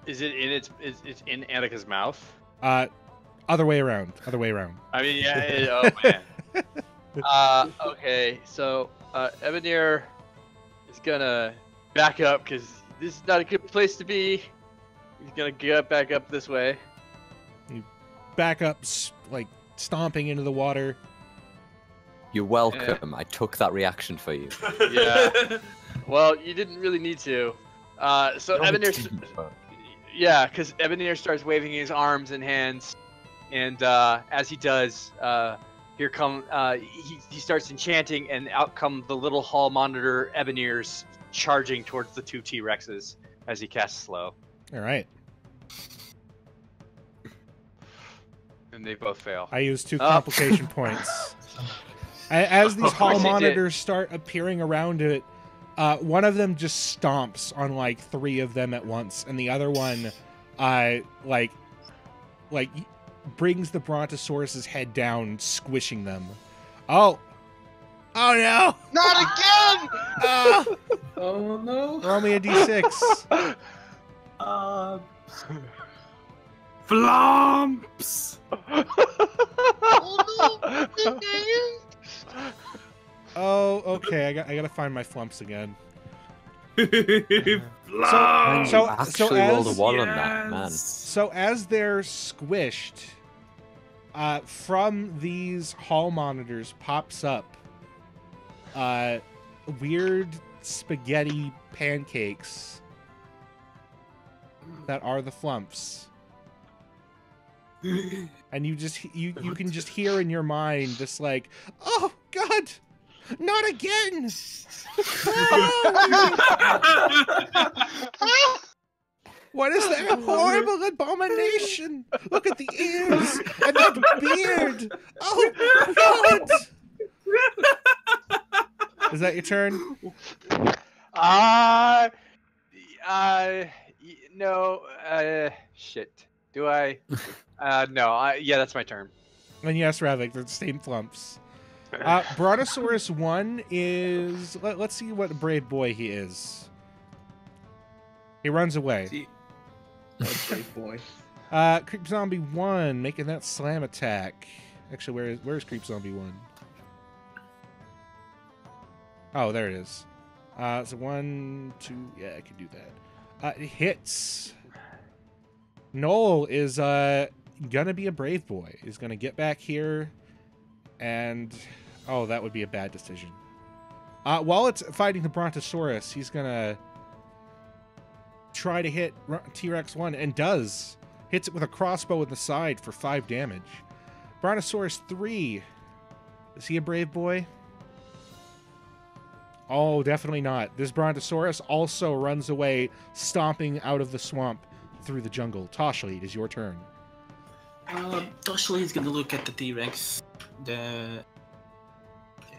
Is it in it's in Annika's mouth? Other way around. Other way around. I mean, yeah. Oh man. Okay, so Ebonir is gonna back up because this is not a good place to be. He's gonna get back up this way. Back up, like stomping into the water. You're welcome. I took that reaction for you. Yeah. Well, you didn't really need to. So No, I Ebonir, didn't, but- yeah, because Ebonir starts waving his arms and hands, and as he does, here come he starts enchanting, and out come the little hall monitor Ebonirs charging towards the 2 T-Rexes as he casts slow, All right. and they both fail. I use 2 complication points. As these hall course you did. monitors start appearing around it, one of them just stomps on like 3 of them at once, and the other one, like brings the Brontosaurus's head down, squishing them. Oh no! Not again! Oh, Oh no. roll me a d6. Flumps. Oh no! Oh, okay. I gotta find my flumps again. Flumps. So- Actually rolled a as- 1 on that, man. So as they're squished, from these hall monitors pops up weird spaghetti pancakes that are the flumps. And you can just hear in your mind this like, oh god, not again. What is that horrible abomination? Look at the ears and that beard. Oh god. Is that your turn? No, shit. Do I? No, yeah, that's my turn. And yes, Ravik, they're the same flumps. Brontosaurus 1 is... Let's see what a brave boy he is. He runs away. See- Okay, boy. Creep Zombie 1, making that slam attack. Actually, where's Creep Zombie 1? Oh, there it is. So 1, 2... Yeah, I can do that. It hits. Noel is gonna be a brave boy. He's gonna get back here and... Oh, that would be a bad decision. While it's fighting the Brontosaurus, he's gonna try to hit T-Rex 1 and does. Hits it with a crossbow in the side for 5 damage. Brontosaurus 3. Is he a brave boy? Oh, definitely not. This Brontosaurus also runs away, stomping out of the swamp through the jungle. Toshli, it is your turn. Toshli is gonna look at the T-Rex that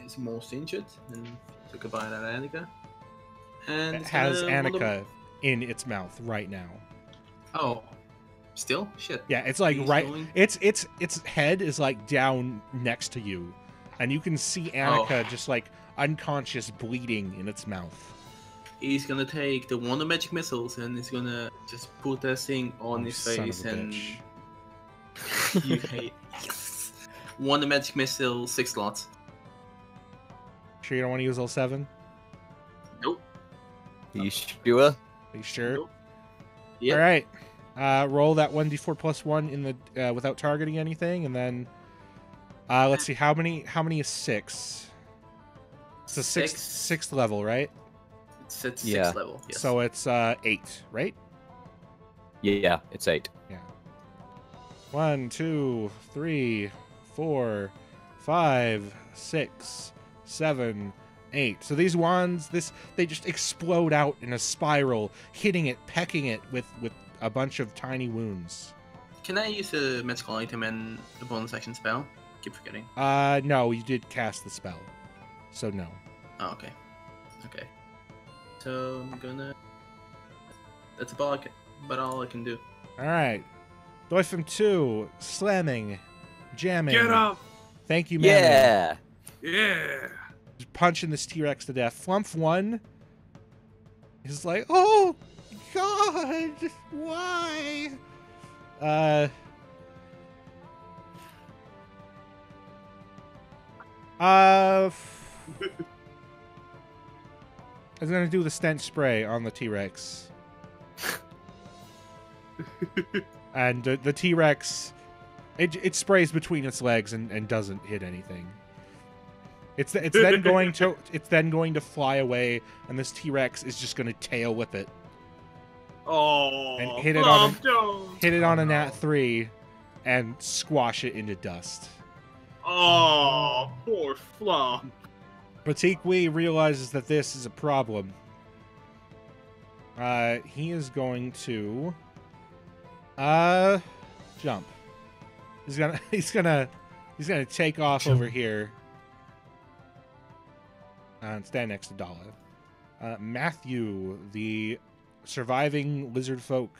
is most injured and say goodbye to Annika. And It it's has gonna Annika in its mouth right now. Oh, still? Shit. Yeah, it's like He's right. going- Its head is like down next to you, and you can see Annika just like unconscious, bleeding in its mouth. He's gonna take the Wonder Magic Missiles and he's gonna just put that thing on his Son of face a and bitch. you hate Wonder Magic Missile 6 slots. Sure you don't want to use L7? Nope. Are you sure? Are you sure? Nope. Yep. All right. Roll that 1d4 plus 1 in the without targeting anything, and then let's see how many is 6. It's the sixth level, right? It's at 6th Yeah. level. Yes. So it's 8, right? Yeah, it's 8. Yeah. 1, 2, 3, 4, 5, 6, 7, 8. So these wands, they just explode out in a spiral, hitting it, pecking it with a bunch of tiny wounds. Can I use a magical item and a bonus action spell? Keep forgetting. No, you did cast the spell, so no. Oh, okay. Okay. So I'm gonna. That's about all I can do. All right. Doifum 2, slamming, jamming. Get up! Thank you, man. Yeah. Yeah. Just punching this T-Rex to death. Flump 1 is like, oh God, why? I was gonna do the stench spray on the T-Rex. And the T-Rex, it sprays between its legs and doesn't hit anything. It's then going to fly away, and this T-Rex is just gonna tail whip it Oh. and hit it on a nat 3, and squash it into dust. Oh, poor Flump. Patiqui realizes that this is a problem. He is going to jump. He's gonna take off over here and stand next to Dala. Matthew, the surviving lizard folk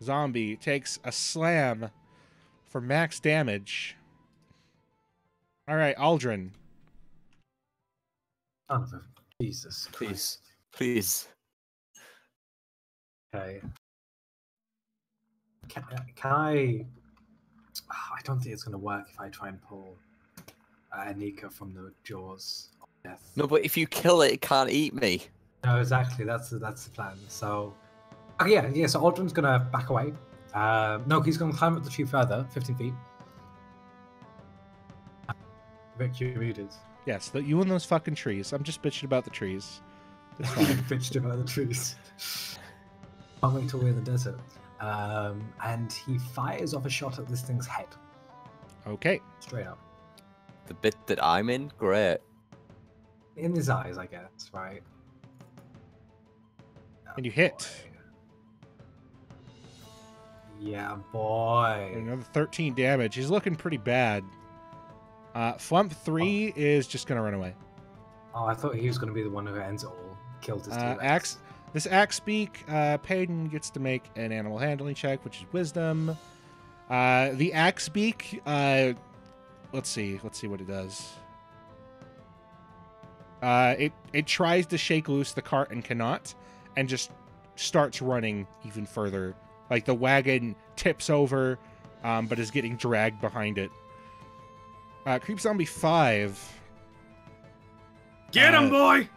zombie, takes a slam for max damage. All right, Aldrin. Son of a Jesus Christ. Please. Okay. Can I? I don't think it's gonna work if I try and pull Anika from the jaws of death. No, but if you kill it, it can't eat me. No, exactly. That's the plan. So, okay, yeah. So Aldrin's gonna back away. No, he's gonna climb up the tree further, 15 feet. Rick, you're muted. Yes, you and those fucking trees. I'm just bitching about the trees. It's You fine. bitched about the trees. Can't wait till we're in the desert. And he fires off a shot at this thing's head, Okay. straight up. The bit that I'm in, great. In his eyes, I guess, right? And you hit. Boy. Yeah, boy. Another 13 damage. He's looking pretty bad. Flump 3 is just going to run away. Oh, I thought he was going to be the one who ends it all. Killed his T-Rex. This axe beak, Payton gets to make an animal handling check, which is wisdom. The axe beak, let's see what it does. It tries to shake loose the cart and cannot, and just starts running even further. Like the wagon tips over, but is getting dragged behind it. Creep Zombie 5. Get him, boy!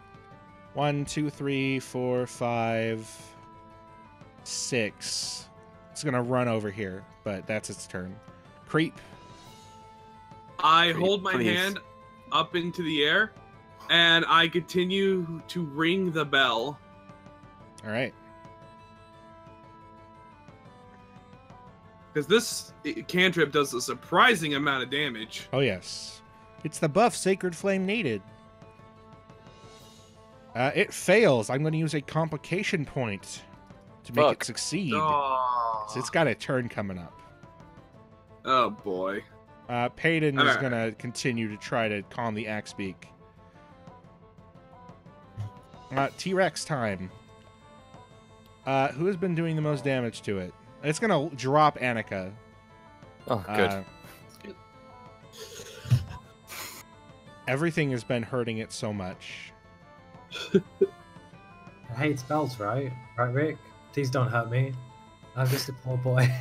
1, 2, 3, 4, 5, 6. It's gonna run over here, but that's its turn. Creep. I hold my please. hand up into the air, and I continue to ring the bell. All right. Because this cantrip does a surprising amount of damage. Oh yes, it's the buff Sacred Flame needed. It fails. I'm going to use a complication point to make it Fuck. succeed. Oh. So it's got a turn coming up. Oh boy. Payton is Alright. gonna continue to try to calm the Axebeak. T-Rex time. Who has been doing the most damage to it? It's gonna drop Annika. Oh, good. Everything has been hurting it so much. I hate spells, right? Right, Rick? Please don't hurt me. I'm just a poor boy.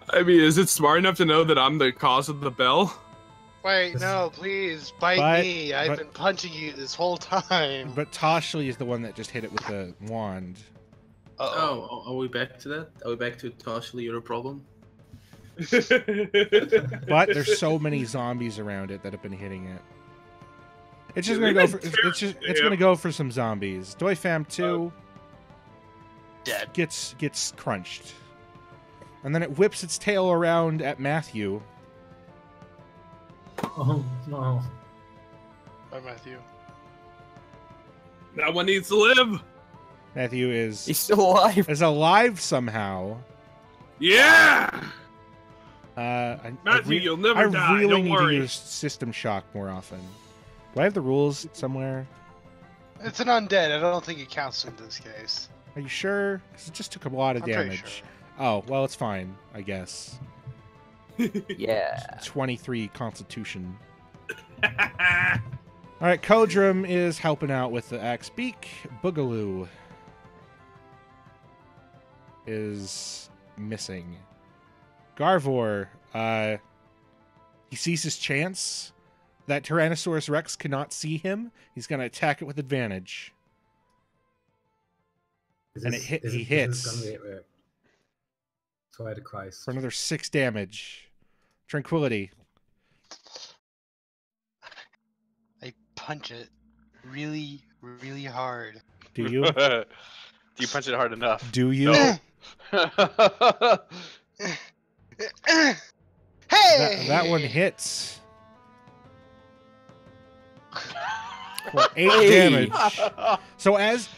I mean, is it smart enough to know that I'm the cause of the bell? Wait, no, please, bite me. I've been punching you this whole time. But Toshli is the one that just hit it with the wand. Oh, are we back to that? Are we back to Toshli, you're a problem? But there's so many zombies around it that have been hitting it. It's just gonna go for it's gonna go for some zombies. Doifam 2 Dead. gets crunched. And then it whips its tail around at Matthew. Oh, no. Bye, Matthew. That one needs to live. Matthew is He's still alive. alive somehow. Yeah. I you'll never I die. really Don't need worry. to use System Shock more often. Do I have the rules somewhere? It's an undead. I don't think it counts in this case. Are you sure? Because it just took a lot of I'm pretty damage. sure. Oh, well, it's fine, I guess. Yeah. 23 Constitution. Alright, Kodrum is helping out with the axe beak. Boogaloo is missing. Garvor, he sees his chance. That Tyrannosaurus Rex cannot see him. He's going to attack it with advantage. And he hits. This is gonna be it, Rick. Swear to Christ. For another 6 damage. Tranquility. I punch it really, really hard. Do you? Do you punch it hard enough? Do you? Hey! That one hits. For 8 damage. So as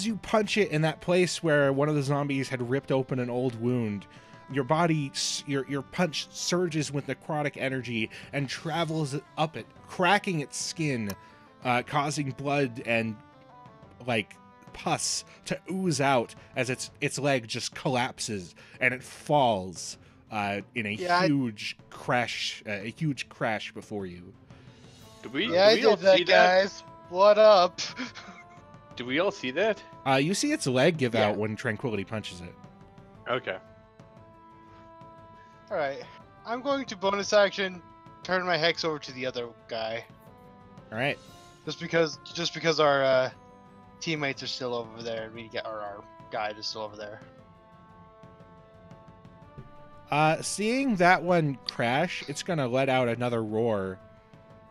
you punch it in that place where one of the zombies had ripped open an old wound, your body, your punch surges with necrotic energy and travels up it, cracking its skin, causing blood and like pus to ooze out as its leg just collapses and it falls in a huge crash before you. Do we? Yeah, I do we all did that, see guys. What up? Do we all see that? You see its leg give Yeah. out when Tranquility punches it. Okay. Alright. I'm going to bonus action turn my hex over to the other guy. All right. Just because our teammates are still over there and we get our guide is still over there. Seeing that one crash, it's gonna let out another roar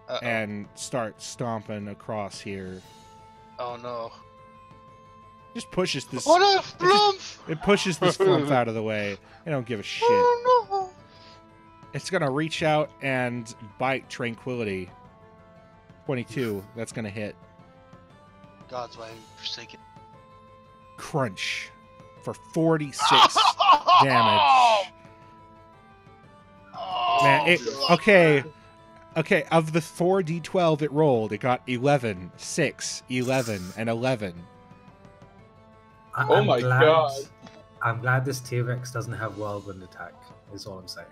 Uh-oh. and start stomping across here. Oh no. Just pushes this. What a flump! It pushes this flump out of the way. I don't give a shit. Oh no! It's gonna reach out and bite Tranquility. 22. That's gonna hit. God's way forsaken. Crunch for 46 damage. Man, okay. Of the 4d12 it rolled, it got 11, 6, 11, and 11. Oh my God. I'm glad this T-Rex doesn't have whirlwind attack, is all I'm saying.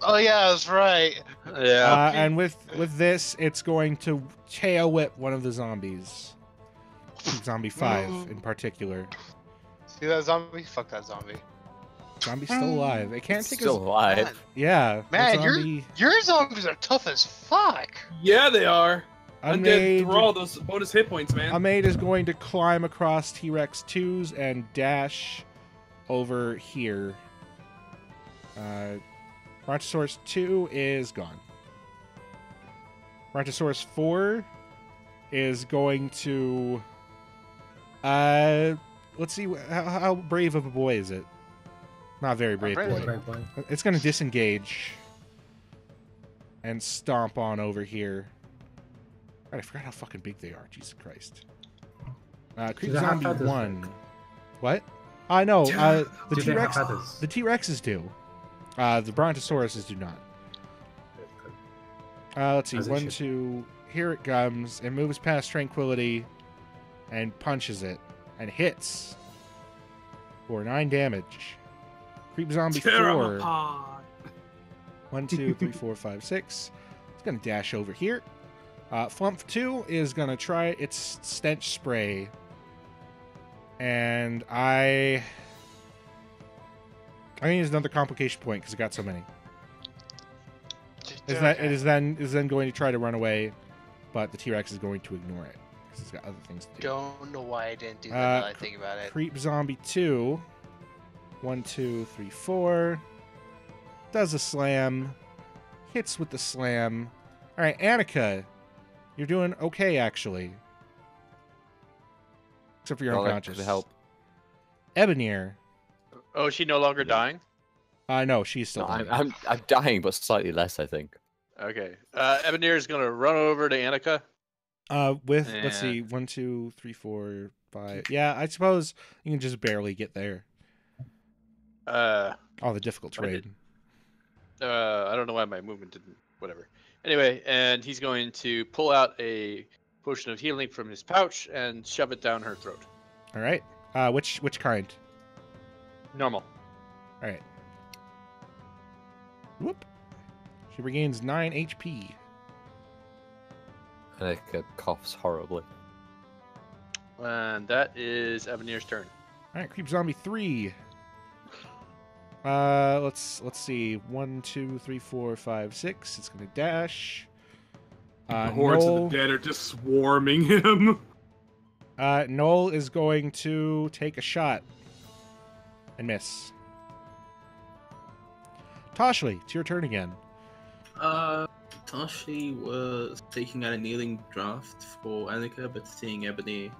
Oh yeah, that's right. Yeah. And with this, it's going to tail whip one of the zombies. Zombie 5 in particular. See that zombie? Fuck that zombie. Zombie's still alive. It can't take Still alive. Yeah. Man, that zombie, your zombies are tough as fuck. Yeah, they are. Undead Unmade, throw all those bonus hit points, man. Unmade is going to climb across T-Rex 2s and dash over here. Brontosaurus 2 is gone. Brontosaurus 4 is going to... let's see, how brave of a boy is it? Not very brave brave. boy. Great boy. It's going to disengage and stomp on over here. God, I forgot how fucking big they are. Jesus Christ. Creep Should I have Zombie had this 1. What? I know. The Do they have T-Rex, feathers? the T-Rexes do. The Brontosauruses do not. Let's see. As it 1, should. 2. Here it comes. It moves past Tranquility and punches it and hits for 9 damage. Creep Zombie 4. 1, 2, 3, 4, 5, 6. It's gonna dash over here. Flump 2 is gonna try its stench spray, and I think it's another complication point because it got so many. It is then going to try to run away, but the T-Rex is going to ignore it because it's got other things to do. Don't know why I didn't do that. Now that I think about it. Creep Zombie 2. 1, 2, 3, 4. Does a slam. Hits with the slam. All right, Annika, you're doing okay actually, except for you're unconscious. Help. Ebonier. Oh, is she no longer dying? No, she's still. No, dying. I'm dying, but slightly less, I think. Okay. Ebonier is gonna run over to Annika. Let's see, 1, 2, 3, 4, 5. Yeah, I suppose you can just barely get there. All the difficult terrain. I don't know why my movement didn't. Whatever. Anyway, and he's going to pull out a potion of healing from his pouch and shove it down her throat. All right. Which kind? Normal. All right. Whoop. She regains 9 HP. Annika coughs horribly. And that is Ebonier's turn. All right, Creep Zombie 3. Let's see. 1, 2, 3, 4, 5, 6. It's gonna dash. The hordes Noel, of the dead are just swarming him. Noel is going to take a shot and miss. Toshli, it's your turn again. Toshi was taking out a kneeling draft for Annika, but seeing Ebony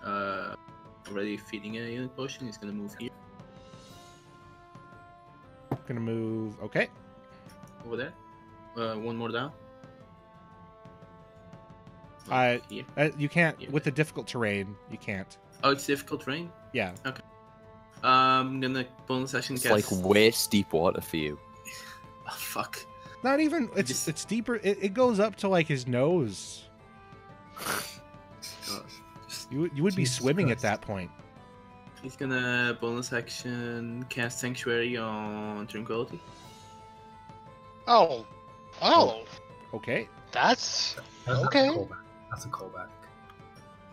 already feeding a healing potion, he's gonna move here. Gonna move. Okay. Over there. One more down. Here. You can't Here. with the difficult terrain. You can't. Oh, it's difficult terrain? Yeah. Okay. I'm gonna bonus action It's cast. like waist deep water for you. Oh, fuck. Not even. It's Just- it's deeper. It goes up to like his nose. God. Just- You would be Jesus swimming Christ. at that point. He's gonna bonus action cast Sanctuary on Tranquility. Oh. Okay. That's That's okay. a callback. That's a callback.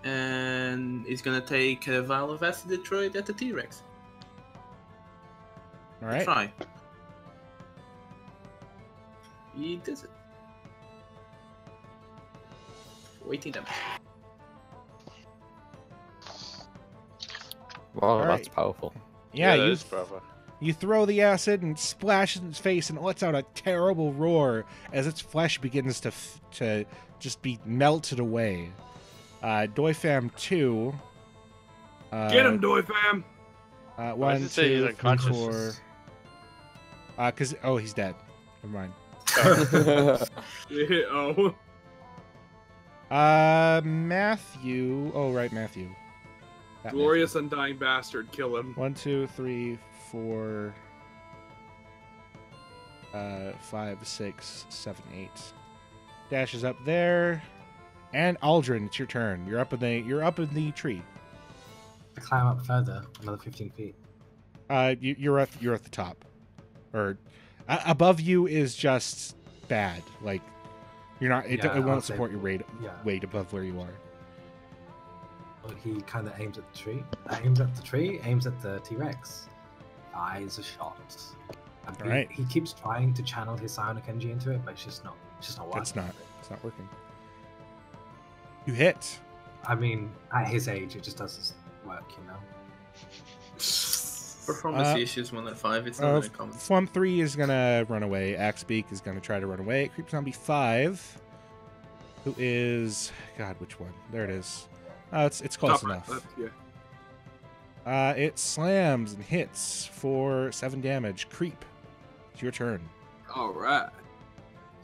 And he's gonna take a Vial of Acid Detroit at the T-Rex. All right. Try. He does it. 18 damage. Wow, All that's right. powerful. Yeah. that You is proper. you throw the acid and splashes in his face and lets out a terrible roar as its flesh begins to just be melted away. Doifam 2. Get him, Doy fam. Why 1, does it say he's 2, 3, unconscious? 4. Because he's dead. Never mind. Oh. Matthew. Oh right, Matthew. That Glorious undying bastard, kill him. 1, 2, 3, 4, 5, 6, 7, 8. Dashes up there, and Aldrin, it's your turn. You're up in the tree. To climb up further, another 15 feet. You're at the top, or above you is just bad. Like you're not. It Yeah, I'll won't say- support your yeah. weight above where you are. Well, he kind of aims at the tree. Aims at the tree. Aims at the T-Rex. Eyes a shot. And Alright. He keeps trying to channel his psionic energy into it, but it's just not working. It's not working. You hit. I mean, at his age, it just doesn't work, you know. Performance issues 1 out of 5. It's not very common. Flum 3 is gonna run away. Axebeak is gonna try to run away. Creep Zombie 5, who is which one? There it is. It's close Top right, enough. left, yeah. It slams and hits for 7 damage. Creep, it's your turn. All right.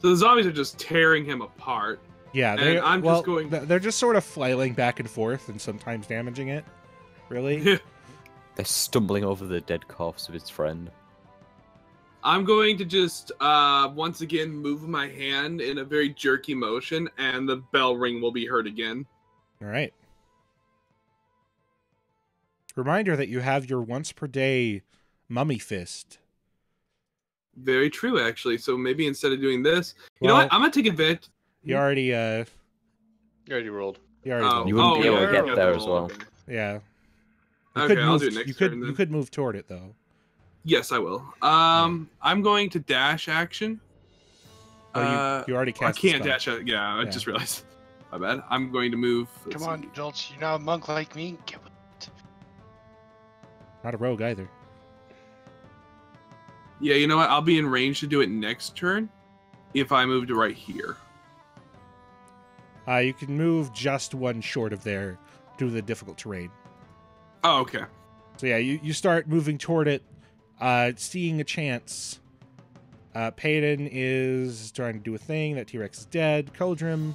So the zombies are just tearing him apart. Yeah, And I'm just going- They're just sort of flailing back and forth and sometimes damaging it. Really? They're stumbling over the dead corpse of his friend. I'm going to just once again move my hand in a very jerky motion, and the bell ring will be heard again. All right. Reminder that you have your once per day mummy fist. Very true, actually. So maybe instead of doing this, you know what? I'm gonna take advantage. You already You already rolled. You already rolled. You wouldn't be able to yeah, get there as well. Yeah. Okay, I'll do it next you turn then. You could move toward it though. Yes, I will. I'm going to dash action. Oh, you already I cast. the can't spell. dash. Yeah, I just realized. My bad. I'm going to move. Come on, Jolch. You're not a monk like me. Get with it. Not a rogue either. Yeah, you know what? I'll be in range to do it next turn if I move to right here. You can move just one short of there due to the difficult terrain. Oh, okay. So yeah, you start moving toward it, seeing a chance. Payton is trying to do a thing. That T-Rex is dead. Coldrim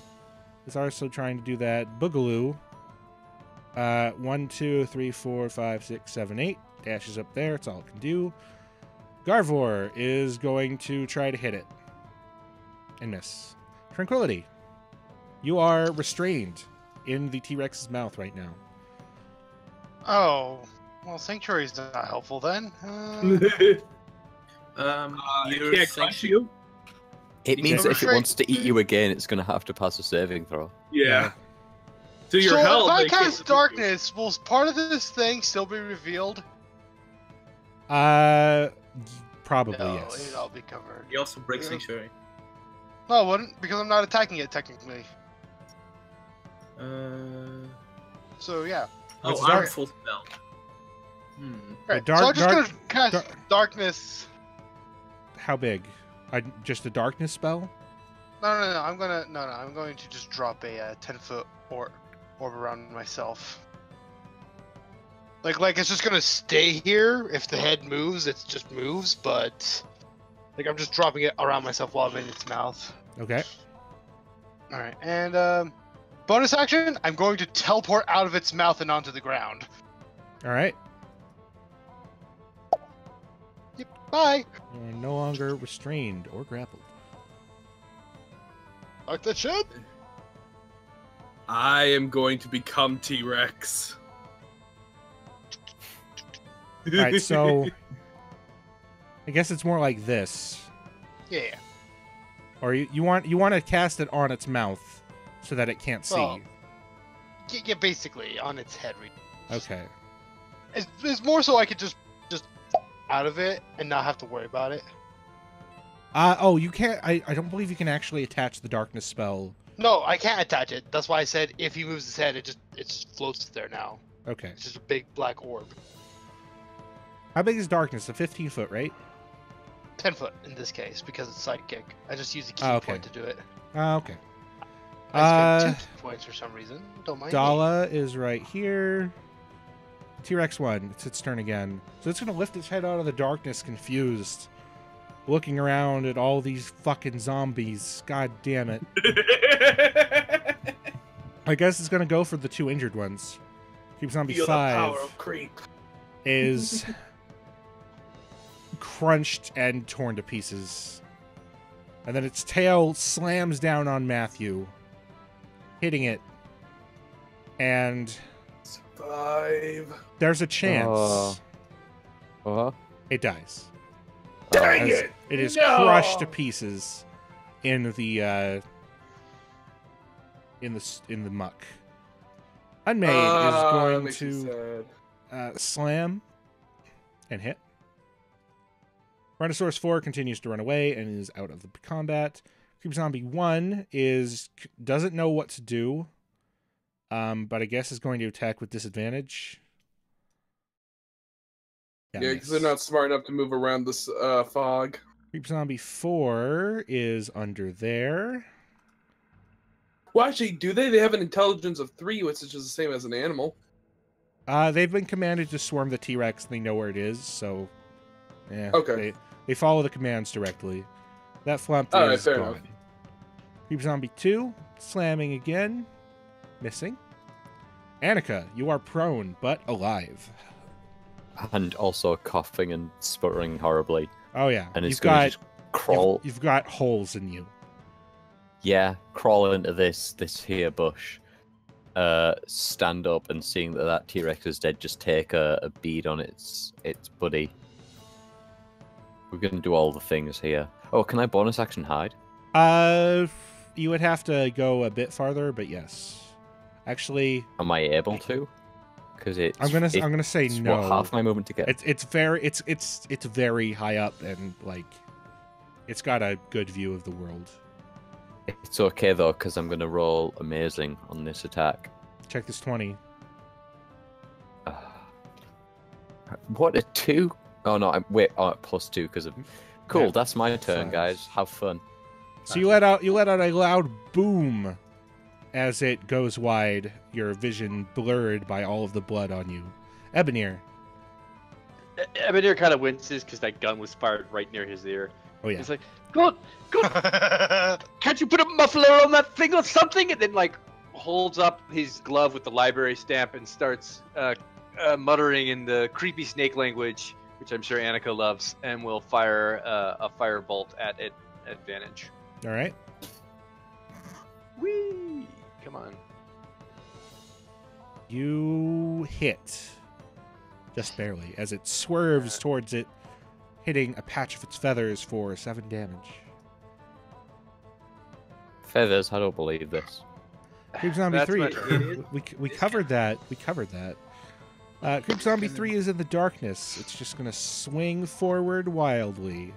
is also trying to do that. Boogaloo. 1, 2, 3, 4, 5, 6, 7, 8. Dashes up there. That's all it can do. Garvor is going to try to hit it. And miss. Tranquility. You are restrained in the T-Rex's mouth right now. Oh, well, Sanctuary's not helpful then. It Your can't crush you. It You means can that if it restrain- wants to eat you again, it's going to have to pass a saving throw. Yeah. So your So health. if I they can't cast hit you. darkness, will part of this thing still be revealed? Probably No, yes. it'll be covered. You also break Sanctuary. No, it wouldn't, because I'm not attacking it technically. So yeah. Oh, It's I'm dark- full spell. Right. dark- so I'm just dark- gonna cast dark- darkness. How big? Just a darkness spell? No. I'm going to just drop a 10-foot orb around myself. Like it's just gonna stay here. If the head moves, it just moves. But like I'm just dropping it around myself while I'm in its mouth. Okay. All right, and bonus action. I'm going to teleport out of its mouth and onto the ground. All right. Yep. Bye. You are no longer restrained or grappled. Like that shit. I am going to become T-Rex. All right, so I guess it's more like this. Yeah. Or you want to cast it on its mouth so that it can't see. Well, yeah, basically on its head. Okay. It's more so I could just out of it and not have to worry about it. Oh, you can't. I don't believe you can actually attach the darkness spell. No, I can't attach it. That's why I said if he moves his head, it just floats there now. Okay. It's just a big black orb. How big is darkness? A 15-foot, right? 10 foot in this case because it's sidekick. I just use a key Oh, okay. point to do it. Okay. I spent 2 points for some reason. Don't mind me. Dala is right here. T-Rex 1. It's its turn again. So it's going to lift its head out of the darkness, confused. Looking around at all these fucking zombies. God damn it. I guess it's going to go for the 2 injured ones. Keep Zombie Feel the 5 power of creep. is crunched and torn to pieces. And then its tail slams down on Matthew, hitting it. And Survive. there's a chance Uh-huh. it dies. Dang As it! It is No! crushed to pieces in the in the muck. Unmade is that going makes me to sad. slam and hit. Brontosaurus 4 continues to run away and is out of the combat. Creep Zombie 1 doesn't know what to do, but I guess is going to attack with disadvantage. Yeah, because they're not smart enough to move around this fog. Creep Zombie 4 is under there. Well, actually, do they? They have an intelligence of 3, which is just the same as an animal. They've been commanded to swarm the T-Rex. They know where it is, so yeah. Okay. They follow the commands directly. That flump All right, is fair gone. enough. Creep Zombie 2, slamming again, missing. Annika, you are prone but alive. and also coughing and sputtering horribly. Oh yeah, And it's going to just crawl. You've got holes in you. Yeah, crawl into this here bush. Stand up and seeing that T-Rex is dead, just take a bead on its buddy. We're gonna do all the things here. Oh, can I bonus action hide? You would have to go a bit farther, but yes. Actually, am I able to? Because I'm gonna say it's no. What, half my movement to get? It's very high up and like it's got a good view of the world. It's okay though, because I'm gonna roll amazing on this attack. Check this 20. What, a 2? Oh no, wait, +2 because of. Cool, Yeah, that's my turn, 5. guys. Have fun. So you let out a loud boom as it goes wide. Your vision blurred by all of the blood on you. Ebonir. Ebonir kind of winces because that gun was fired right near his ear. Oh yeah. He's like, God, can't you put a muffler on that thing or something? And then like holds up his glove with the library stamp and starts muttering in the creepy snake language, which I'm sure Annika loves, and will fire a firebolt at it advantage. All right. Whee! Come on. You hit. Just barely, as it swerves towards it, hitting a patch of its feathers for 7 damage. Feathers, I don't believe this. Creep Zombie That's 3. what it is. We covered that. We covered that. Creep Zombie 3 is in the darkness. It's just going to swing forward wildly.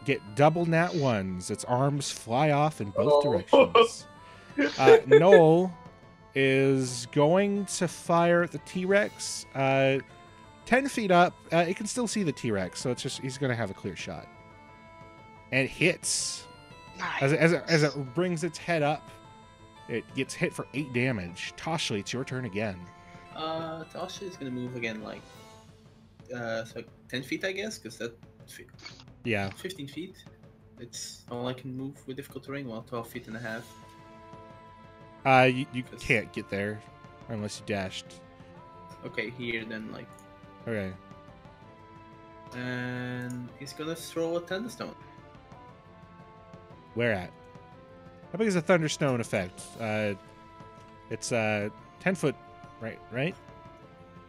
Get double nat ones. Its arms fly off in both directions. Noel is going to fire at the T-Rex. 10 feet up. It can still see the T-Rex, so it's just he's going to have a clear shot. And hits. Nice. As it brings its head up, it gets hit for 8 damage. Toshli, it's your turn again. Tasha is gonna move again, like, so like 10 feet, I guess, because that Yeah. 15 feet. It's all I can move with difficult terrain. Well, 12 feet and a half. You can't get there unless you dashed. Okay, here then, like, Okay. and he's gonna throw a thunderstone. Where at? How big is a Thunderstone effect? It's 10 foot, right?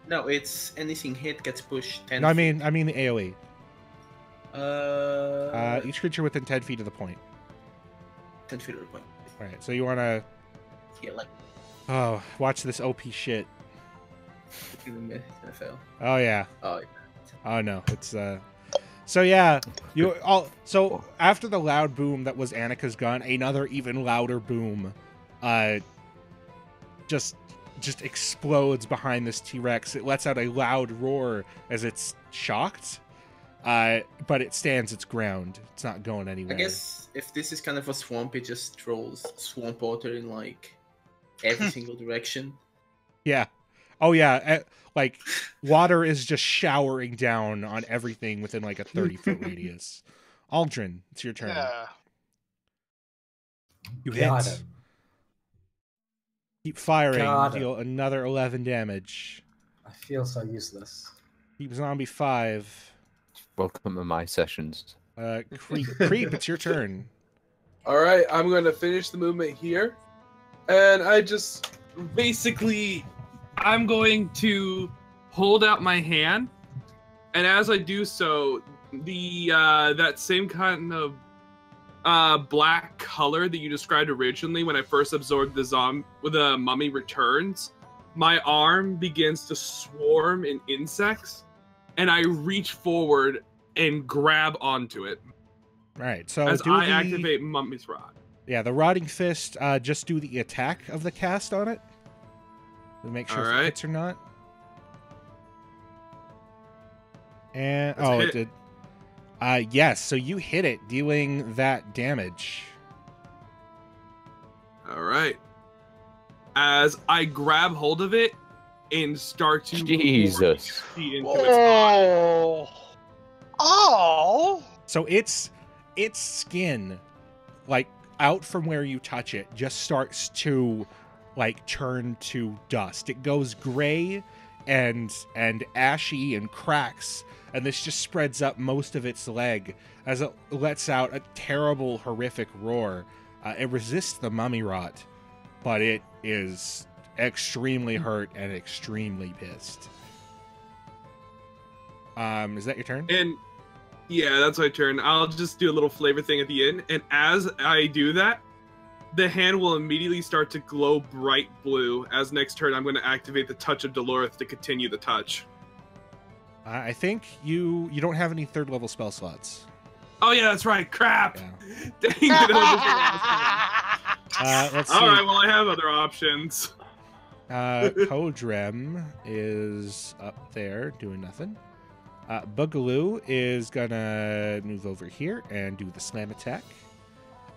No, it's anything hit gets pushed 10. No, I feet. mean the AOE. Uh, Each creature within 10 feet of the point. 10 feet of the point. All right, so you want to... Yeah, like, Oh, watch this OP shit. it's gonna fail. Oh, yeah. Oh, Oh, no. It's, So, yeah. So, after the loud boom that was Annika's gun, another even louder boom just explodes behind this T-Rex. It lets out a loud roar as it's shocked. But it stands its ground. It's not going anywhere. I guess if this is kind of a swamp, it just throws swamp water in like every single direction. Yeah. Oh yeah. Like water is just showering down on everything within like a 30-foot radius. Aldrin, it's your turn. Yeah. You Got hit. him. Keep firing. Got him. Deal another 11 damage. I feel so useless. Keep zombie 5. Welcome to my sessions. Creep, it's your turn. All right, I'm going to finish the movement here. And I just basically, I'm going to hold out my hand. And as I do so, the that same kind of black color that you described originally when I first absorbed the mummy returns, my arm begins to swarm in insects. And I reach forward and grab onto it All right, so as do I the, activate Mummy's Rod. Yeah, the Rotting Fist, just do the attack of the cast on it. To make sure if it Alright. hits or not. And, Let's oh, hit. it did. Yes, so you hit it, dealing that damage. All right. As I grab hold of it and start to Jesus. into its body. Oh. Oh. So its skin, like, out from where you touch it, just starts to, like, turn to dust. It goes gray, and ashy and cracks, and this just spreads up most of its leg as it lets out a terrible, horrific roar. It resists the mummy rot, but it is extremely hurt and extremely pissed. Is that your turn? And yeah, that's my turn. I'll just do a little flavor thing at the end, and as I do that, the hand will immediately start to glow bright blue. As next turn, I'm going to activate the Touch of Dolorith to continue the touch. I think you don't have any 3rd level spell slots. Oh yeah, that's right. Crap. Yeah. Dang it. Let's see. All right. Well, I have other options. Kodrem is up there doing nothing. Boogaloo is gonna move over here and do the slam attack,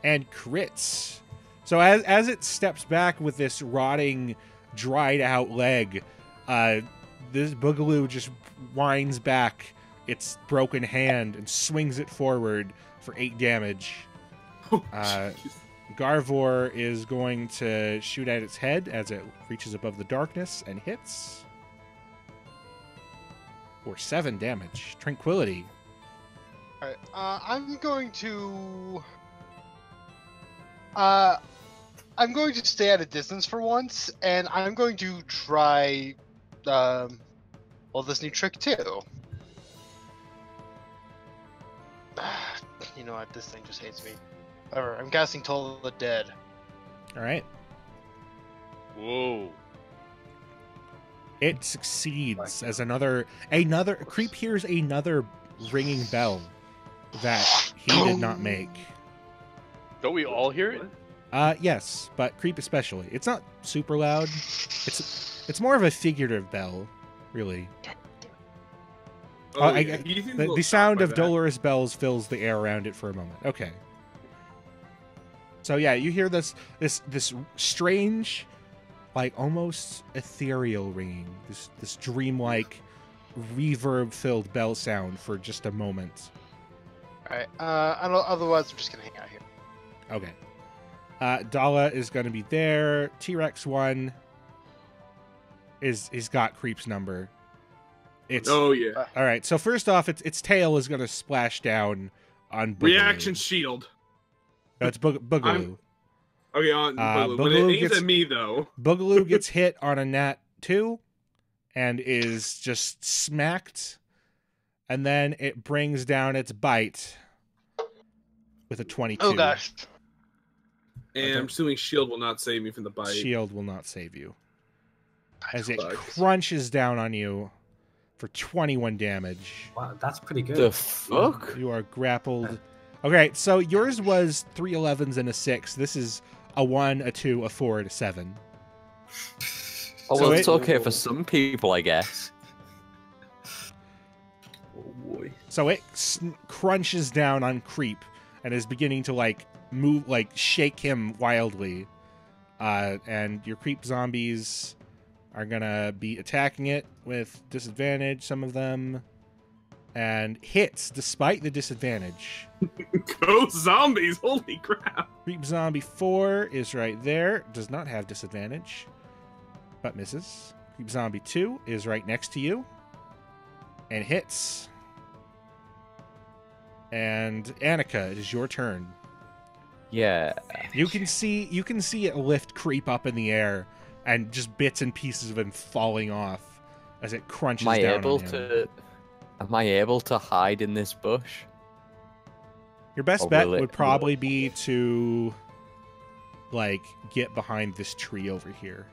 and crits. So as it steps back with this rotting, dried out leg, this Boogaloo just winds back its broken hand and swings it forward for 8 damage. Oh, Garvor is going to shoot at its head as it reaches above the darkness and hits for 7 damage. Tranquility. Alright, I'm going to stay at a distance for once, and I'm going to try, this new trick too. You know what? This thing just hates me. Whatever. I'm casting Toll of the Dead. All right. Whoa. It succeeds as another Creep hears another ringing bell that he did not make. Don't we all hear it? Yes, but Creep especially. It's not super loud. It's more of a figurative bell, really. The sound of dolorous bells fills the air around it for a moment. Okay. So yeah, you hear this strange, like almost ethereal ringing. This dreamlike, reverb-filled bell sound for just a moment. All right. Otherwise, I'm just gonna hang out here. Okay. Dala is gonna be there. T-Rex 1 he's got Creep's number. Oh yeah. All right. So first off, its tail is gonna splash down on Boogaloo. Reaction shield. That's Boogaloo. Okay, on Boogaloo. When it aims at me, though. Boogaloo gets hit on a nat 2 and is just smacked. And then it brings down its bite with a 22. Oh, gosh. And I'm assuming shield will not save me from the bite. Shield will not save you. As it crunches down on you for 21 damage. Wow, that's pretty good. The fuck? You are grappled. Okay, so yours was 3 11s and a 6. This is a 1, a 2, a 4, and a 7. Oh, well, it's okay for some people, I guess. Oh boy. So it crunches down on Creep and is beginning to, like, move, like, shake him wildly. And your Creep zombies are gonna be attacking it with disadvantage, some of them. And hits despite the disadvantage. Go zombies! Holy crap! Creep Zombie 4 is right there. Does not have disadvantage, but misses. Creep Zombie 2 is right next to you and hits. And Annika, it is your turn. Yeah. You can see it lift Creep up in the air and just bits and pieces of him falling off as it crunches down on him. Am I able to hide in this bush? Your best bet would probably be to, like, get behind this tree over here.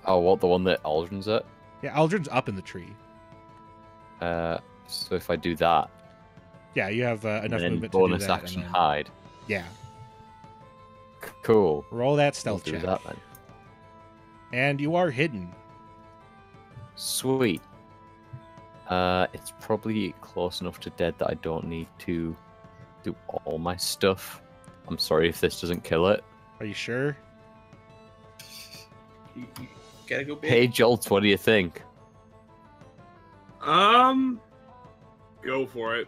Oh, what, the one that Aldrin's at? Yeah, Aldrin's up in the tree. So if I do that... Yeah, you have enough and movement bonus to do that. action hide. Yeah. Cool. Roll that stealth I'll do check. that then. And you are hidden. Sweet. It's probably close enough to dead that I don't need to do all my stuff. I'm sorry if this doesn't kill it. Are you sure? You gotta go big. Hey, Jolt, what do you think? Go for it.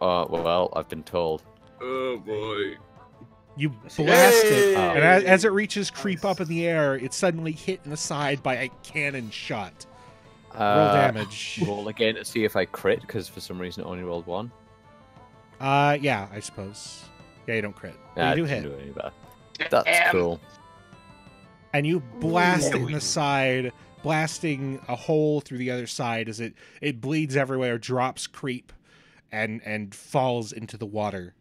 Well, I've been told. Oh boy. You blast it, Hey! and as it reaches creep up in the air, it's suddenly hit in the side by a cannon shot. Roll damage. Roll again to see if I crit, because for some reason it only rolled 1. Yeah, I suppose. Yeah, you don't crit. But you do hit. Didn't do any better. That's cool. And you blast it in the side, blasting a hole through the other side as it bleeds everywhere, drops creep, and falls into the water.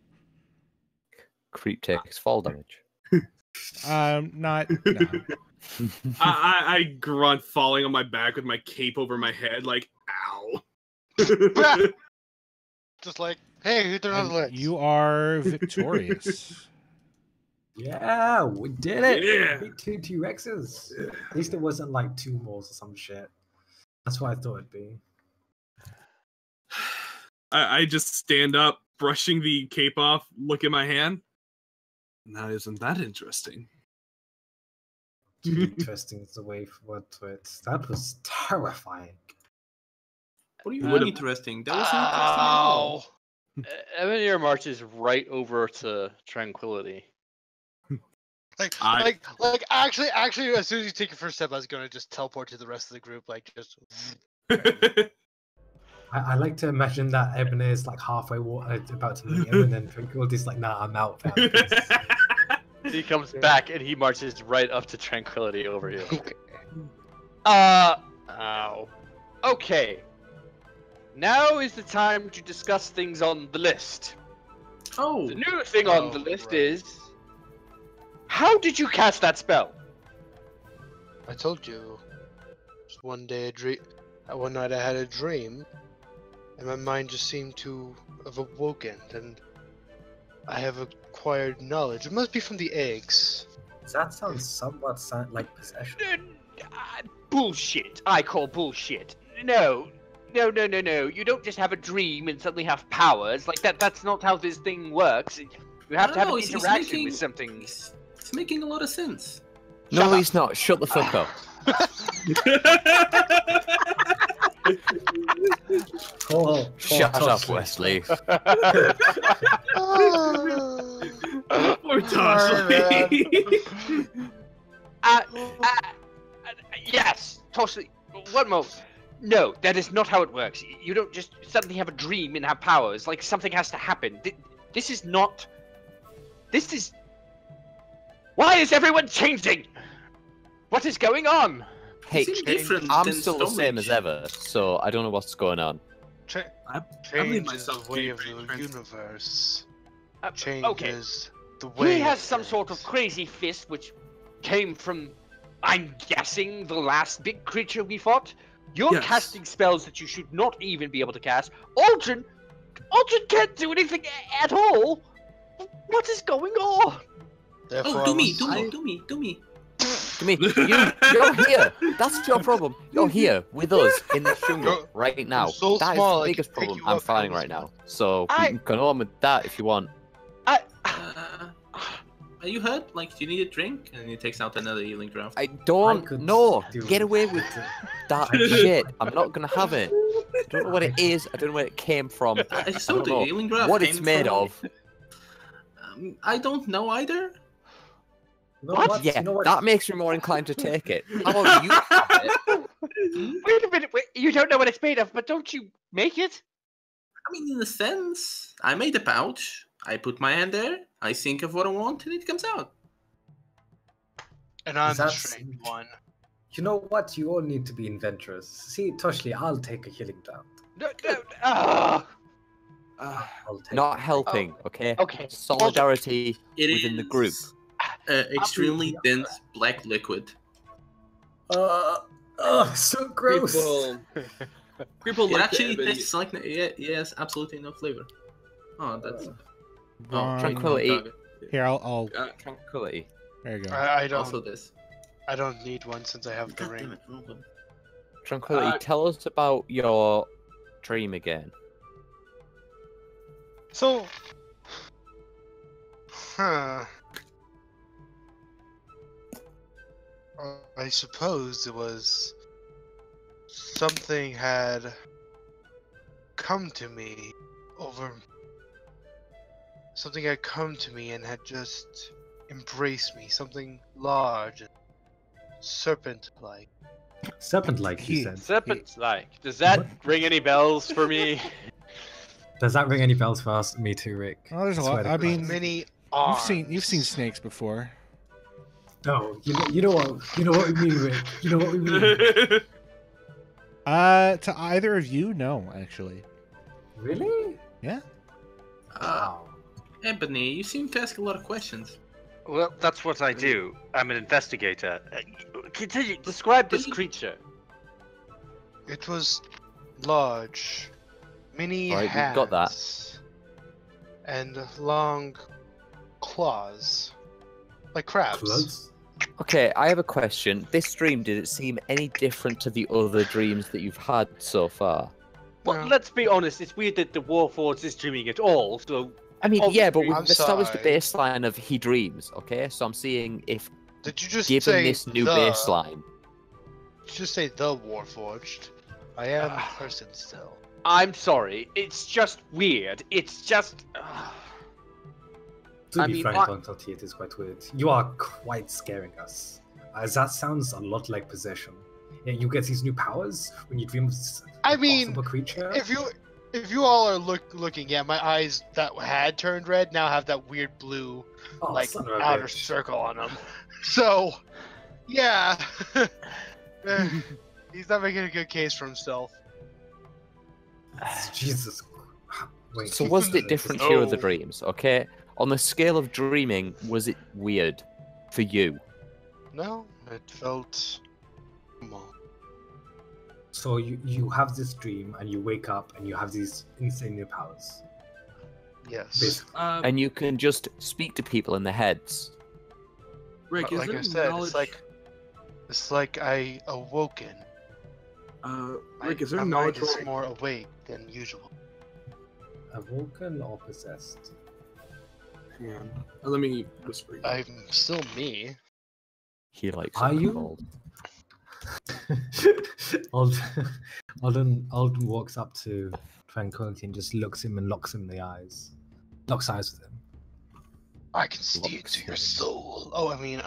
Creep takes fall damage. Not. No. I grunt, falling on my back with my cape over my head, like, ow. Just like, hey, who turned on the lights? You are victorious. Yeah, we did it. Yeah. Beat 2 T-Rexes. At least it wasn't like 2 moles or some shit. That's what I thought it'd be. I just stand up, brushing the cape off, look at my hand. Now, isn't that interesting? Interesting is the way for it. That was terrifying. What do you mean interesting? That wasn't interesting at all. Evanir marches right over to Tranquility. Actually, as soon as you take your first step, I was gonna just teleport to the rest of the group, like just. I like to imagine that Ebony is like halfway about to meet him, and then Tranquility's like, "Nah, I'm out." He comes back and he marches right up to Tranquility over here. Ow. Okay. Now is the time to discuss things on the list. Oh. The new thing on the list is, how did you cast that spell? I told you. Just one night I had a dream, and my mind just seemed to have awoken, and I have acquired knowledge. It must be from the eggs. That sounds somewhat like possession. Bullshit. I call bullshit. No. You don't just have a dream and suddenly have powers. Like that's not how this thing works. You have to have an interaction with something. It's making a lot of sense. No, he's not. Shut the fuck up. Shut up, Wesley. Poor Tosley. Yes, Tosley. One moment. No, that is not how it works. You don't just suddenly have a dream and have powers. Like, something has to happen. This is not... This is... Why is everyone changing? What is going on? Hey, different I'm than still the same as Stonebridge. ever, so I don't know what's going on. I Change made is myself the way be of pretty the transparent. universe. Okay. Changes the way. He has of some sort of things. crazy fist which came from, I'm guessing, the last big creature we fought. You're Yes. casting spells that you should not even be able to cast. Aldrin can't do anything at all. What is going on? Therefore, Oh, do I me. To me, you're here. That's your problem. You're here with us in the jungle right now. so That is small, the I biggest can pick problem you I'm up finding from right this now. So I- you can go on with that if you want. Are you hurt? Like, do you need a drink? And he takes out another healing draft. I don't could know. do Get away with that shit. I'm not gonna have it. I don't know what it is. I don't know where it came from. I I saw don't the know healing draft. what it's came made from- of. I don't know either. You know What? what? Yeah, You know what? that makes me more inclined to take it. How about you have it? Wait a minute. You don't know what it's made of, but don't you make it? I mean, in a sense, I made a pouch. I put my hand there. I think of what I want, and it comes out. And I'm the That's- trained one. You know what? You all need to be inventors. See, Toshli, I'll take a healing draft. No. I'll take Not it. helping, okay? Okay. Solidarity It within the group. is, extremely dense black liquid. So gross. People It like actually the tastes like yes, absolutely no flavor. Oh, that's Ron- Tranquility. Here, I'll. Tranquility. There you go. I don't. Also this. I don't need one since I have the God damn ring. it, wrong one. Tranquility, tell us about your dream again. So, I suppose it was something had come to me over something had come to me and had just embraced me. Something large and serpent-like. Serpent-like, you said. Serpent-like. Does that ring any bells for me? Does that ring any bells for us? Me too, Rick. Oh, there's a Swear lot. to I God. mean, Many you've seen snakes before. No, you know what we mean, Rick. You know what we mean. To either of you, no, actually. Really? Yeah. Wow. Ebony, you seem to ask a lot of questions. Well, that's what I do. I'm an investigator. Continue. Describe this creature. It was large, many Right, we've hands, got that. and long claws, like crabs. Clubs? Okay, I have a question. This dream, did it seem any different to the other dreams that you've had so far? Well, No. let's be honest. It's weird that the Warforged is dreaming at all. So I mean, yeah, but obviously- we've established the sorry. baseline of he dreams, okay? So I'm seeing if, Did you just given say this new the? baseline, Did you just say the Warforged? I am a person still. I'm sorry. It's just weird. It's just. To I be mean, frank, I- Don Talti, it is quite weird. You are quite scaring us. That sounds a lot like possession. Yeah, you get these new powers when you dream of I mean, possible creature. If you all are looking at my eyes that had turned red now have that weird blue Oh, like son of a outer bitch. circle on them. So, yeah, he's not making a good case for himself. Jesus. Wait, so was it different to your other No. dreams, okay? On the scale of dreaming, was it weird for you? No, it felt normal. So you have this dream and you wake up and you have these insane new powers. Yes. Basically. And you can just speak to people in their heads. Rick, But is like there I said, knowledge? it's like I awoken. Rick, is there my knowledge? mind is more awake than usual. Awoken or possessed? Hang on. Let me whisper. I'm still me. He likes Are it you? cold. Alden walks up to Tranquility and just looks him and locks him in the eyes. Locks eyes with him. I can see Looks into your him. soul. Oh, I mean,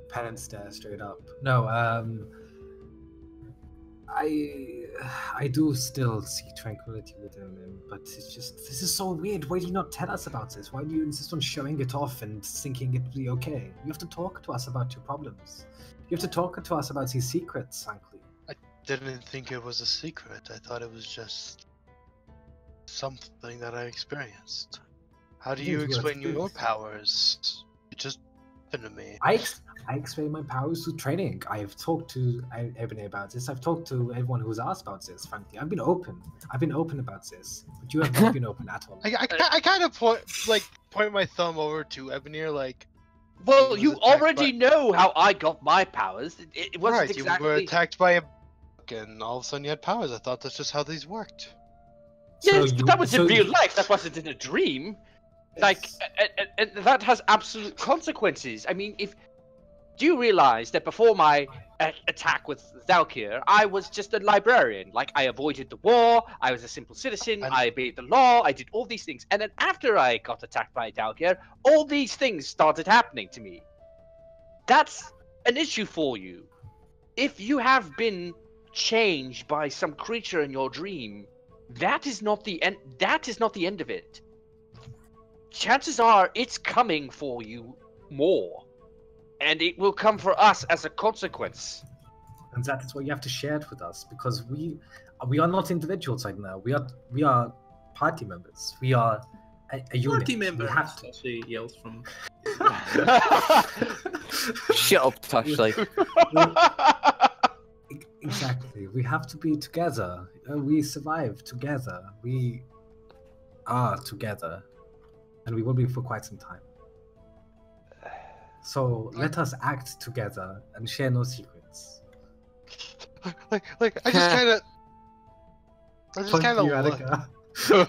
Pen stare straight up. No, I do still see tranquility within him, but it's just, this is so weird. Why do you not tell us about this? Why do you insist on showing it off and thinking it'll be okay? You have to talk to us about your problems. You have to talk to us about these secrets, frankly. didn't think it was a secret. I thought it was just something that I experienced. How do It you is what explain it your is. powers? It just happened to me. I explain my powers through training. I've talked to Ebony about this. I've talked to everyone who's asked about this, frankly. I've been open about this. But you have not been open at all. I kind of point my thumb over to Ebonir like. Well, was you attacked already know how I got my powers. It wasn't Right, exactly. you were attacked by a and all of a sudden you had powers. I thought that's just how these worked. Yes, So but that was in so real you- life. That wasn't in a dream. Like, and that has absolute consequences. I mean, do you realize that before my attack with Zalkir, I was just a librarian? Like, I avoided the war, I was a simple citizen, I obeyed the law, I did all these things. And then after I got attacked by Zalkir, all these things started happening to me. That's an issue for you. If you have been changed by some creature in your dream, that is not the end. That is not the end of it. Chances are it's coming for you more, and it will come for us as a consequence. And that is why you have to share it with us, because we are not individuals right now. We are party members. We are a unit. Party member. We have to. She yells from. Shut up, Tashley. Exactly. We have to be together. We survive together. We are together, and we will be for quite some time. So let us act together and share no secrets. Like I just kind of. I just Fuck kind of you, look. Attica.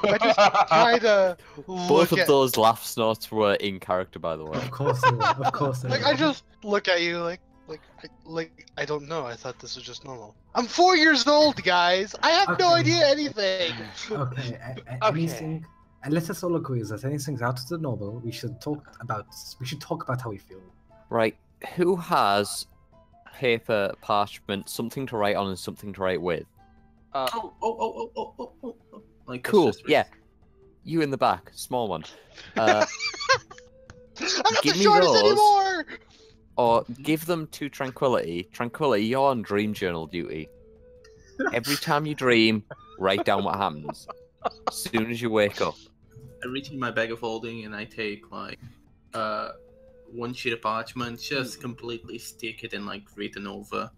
I just kind of Both look of at. those laugh snorts were in character, by the way. Of course they will. Of course they Like will. I just look at you like, I don't know. I thought this was just normal. I'm 4 years old, guys. I have no Okay. idea anything. Okay, Okay. anything, and let us all agree that anything's out of the normal. We should talk about how we feel. Right. Who has paper, parchment, something to write on and something to write with? Like Cool. that's just Yeah. You in the back, small one. I'm not Give the me shortest those. anymore. Or give them to Tranquility. Tranquility, you're on dream journal duty. Every time you dream, write down what happens. As soon as you wake up. I reach in my bag of holding and I take like one sheet of parchment, just completely stick it and like written over.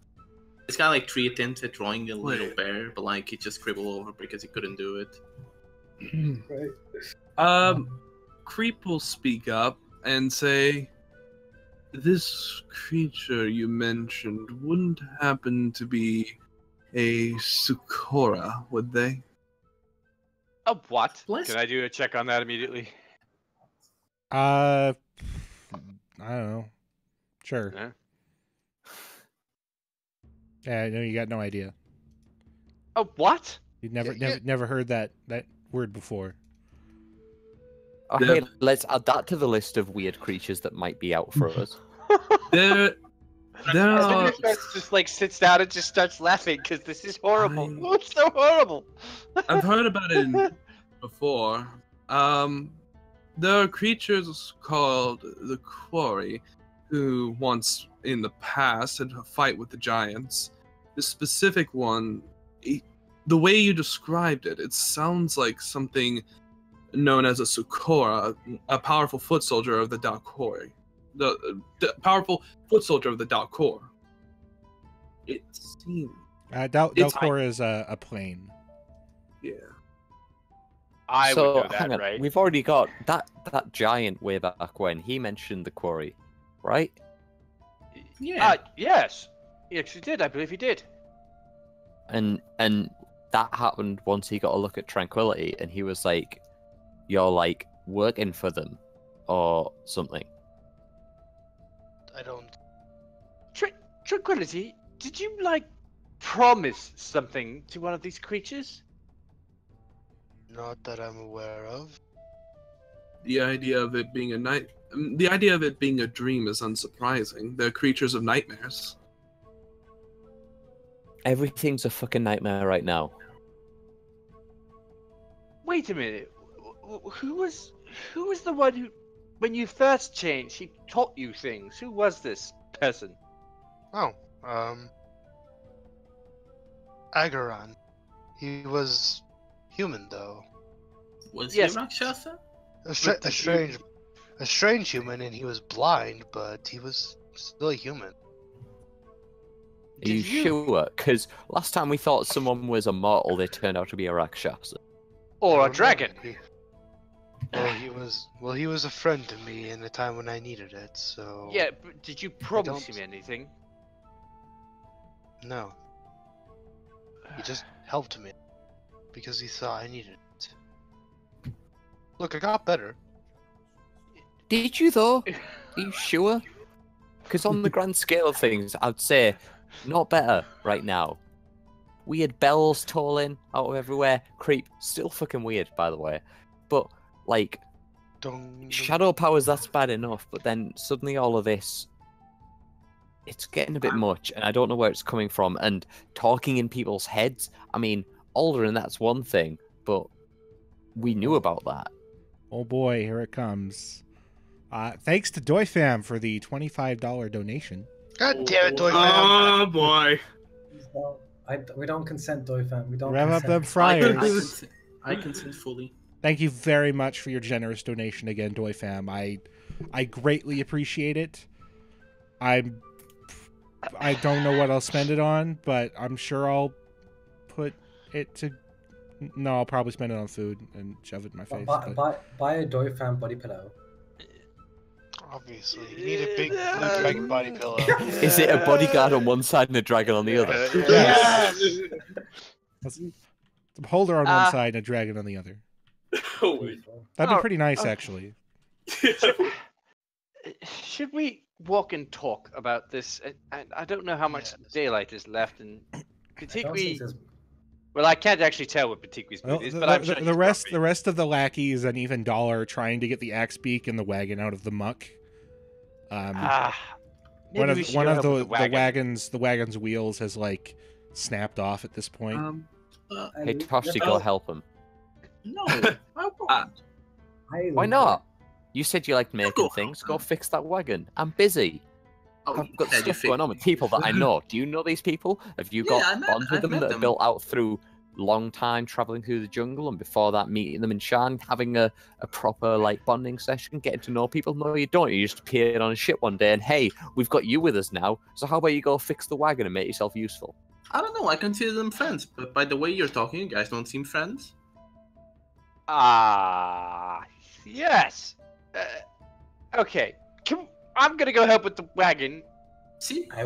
It's kind of like 3 attempts at drawing a little bear, but like it just scribbled over because he couldn't do it. Creep will speak up and say, "This creature you mentioned wouldn't happen to be a Sukora, would they?" Oh, what? Bless- Can I do a check on that immediately? I don't know. Sure. Yeah. Yeah, I know you got no idea. Oh, what? You'd Yeah. never heard that word before. Okay, let's add that to the list of weird creatures that might be out for us. There are. Just like sits down and just starts laughing because this is horrible. I- Oh, it's so horrible. I've heard about it before. There are creatures called the Quarry, who once in the past had a fight with the giants. This specific one, the way you described it, it sounds like something known as a Sukora, a powerful foot soldier of the Dalkori. The powerful foot soldier of the Dalkor. It seems. Dalcor is a plane. Yeah. I so, would know that, hang on. right? We've already got that giant way back when. He mentioned the quarry, right? Yeah. Yes. Yes, he did. I believe he did. And that happened once he got a look at Tranquility, and he was like, "You're like working for them, or something." I don't. Tranquility, did you like promise something to one of these creatures? Not that I'm aware of. The idea of it being the idea of it being a dream is unsurprising. They're creatures of nightmares. Everything's a fucking nightmare right now. Wait a minute. Who was the one who, when you first changed, he taught you things? Who was this person? Oh, Agaron. He was human though. Was Yes. he Rakshasa? A strange human, and he was blind, but he was still a human. Are you sure? Because last time we thought someone was immortal, they turned out to be a Rakshasa. Or I a don't know. dragon? He was a friend to me in a time when I needed it. So Yeah, but did you promise don't- him anything? no, he just helped me because he saw I needed it. Look, I got better. Did you though? Are you sure? Because on the grand scale of things, I'd say not better right now. Weird bells tolling out of everywhere. Creep, still fucking weird, by the way. But like, Don't. shadow powers, that's bad enough. But then suddenly all of this, it's getting a bit much, and I don't know where it's coming from. And talking in people's heads. I mean, Alderaan, that's one thing, but we knew about that. Oh boy, here it comes. Thanks to Doyfam for the $25 donation. God damn it, Toy Fam. Oh boy. We don't consent, Doyfam. We don't Rev up consent. them fryers. I consent fully. Thank you very much for your generous donation again, Doyfam. I greatly appreciate it. I don't know what I'll spend it on, but I'm sure I'll put it to. No, I'll probably spend it on food and shove it in my face. but- Buy a Doyfam body pillow. Obviously, you need a big blue dragon body pillow. Is it a bodyguard on one side and a dragon on the other? Yes. Let's- a holder on one Uh, side and a dragon on the other. Oh, wait. That'd be Oh, pretty nice, okay. actually. should we walk and talk about this? I don't know how much daylight is left, and Patikwi. Well, I can't actually tell what Patikwi's mood is, but I'm sure the rest of the lackeys and even Dollar are trying to get the axe beak and the wagon out of the muck. One of the wagon's wheels has like snapped off at this point. Hey, Toshi, go help him. No, I won't. Why not? You said you liked making things. Go fix that wagon. I'm busy. I've got stuff going on with people that I know. Do you know these people? Have you got bonds with them that are built out through long time traveling through the jungle, and before that meeting them in Shan, having a proper like bonding session, getting to know people? No, you don't. You just appeared on a ship one day and hey, we've got you with us now, so how about you go fix the wagon and make yourself useful? I don't know, I consider them friends, but by the way you're talking, you guys don't seem friends. Yes. Okay. I'm gonna go help with the wagon. See, I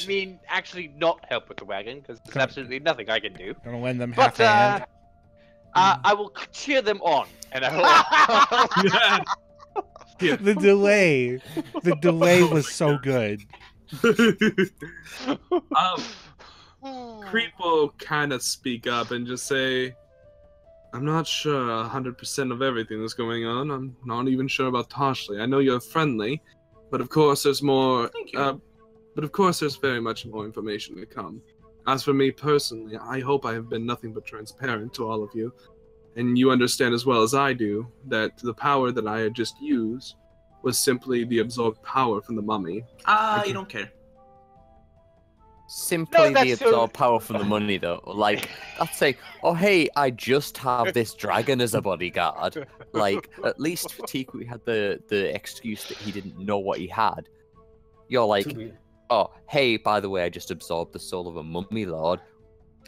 mean actually not help with the wagon, because there's absolutely nothing I can do. Gonna lend them half a hand. I will cheer them on, and I will... The delay was so good. Creep will kind of speak up and just say, I'm not sure 100% of everything that's going on. I'm not even sure about Toshli. I know you're friendly, but of course there's more. But of course there's very much more information to come. As for me personally, I hope I have been nothing but transparent to all of you, and you understand as well as I do that the power that I had just used was simply the absorbed power from the mummy. I don't care. Simply the absorbed power from the money, though. Like, I'd say, oh hey, I just have this dragon as a bodyguard. Like, at least Patikwi had the excuse that he didn't know what he had. You're like, oh hey, by the way, I just absorbed the soul of a mummy lord.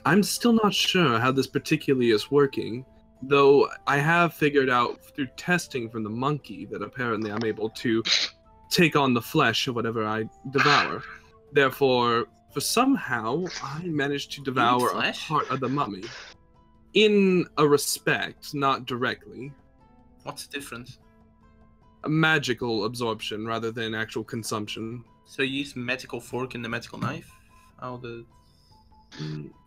I'm still not sure how this particularly is working, though I have figured out through testing from the monkey that apparently I'm able to take on the flesh of whatever I devour. Therefore, for somehow, I managed to devour a part of the mummy. In a respect, not directly. What's the difference? A magical absorption rather than actual consumption. So you use magical fork and the magical knife?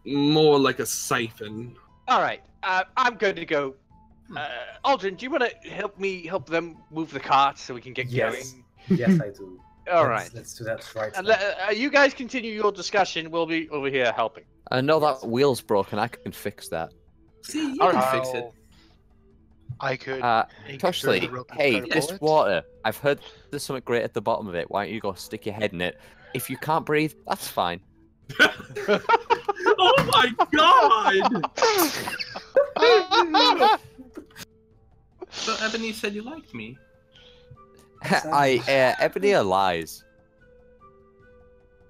More like a siphon. Alright, I'm going to go. Aldrin, do you want to help them move the cart so we can get going? Yes, I do. Alright. Let's do that right And now. you guys continue your discussion. We'll be over here helping. I know that wheel's broken. I can fix that. See, you can fix it. I could. Toshli, hey, this water. I've heard there's something great at the bottom of it. Why don't you go stick your head in it? If you can't breathe, that's fine. Oh my god! So Ebony said you liked me. Ebony lies.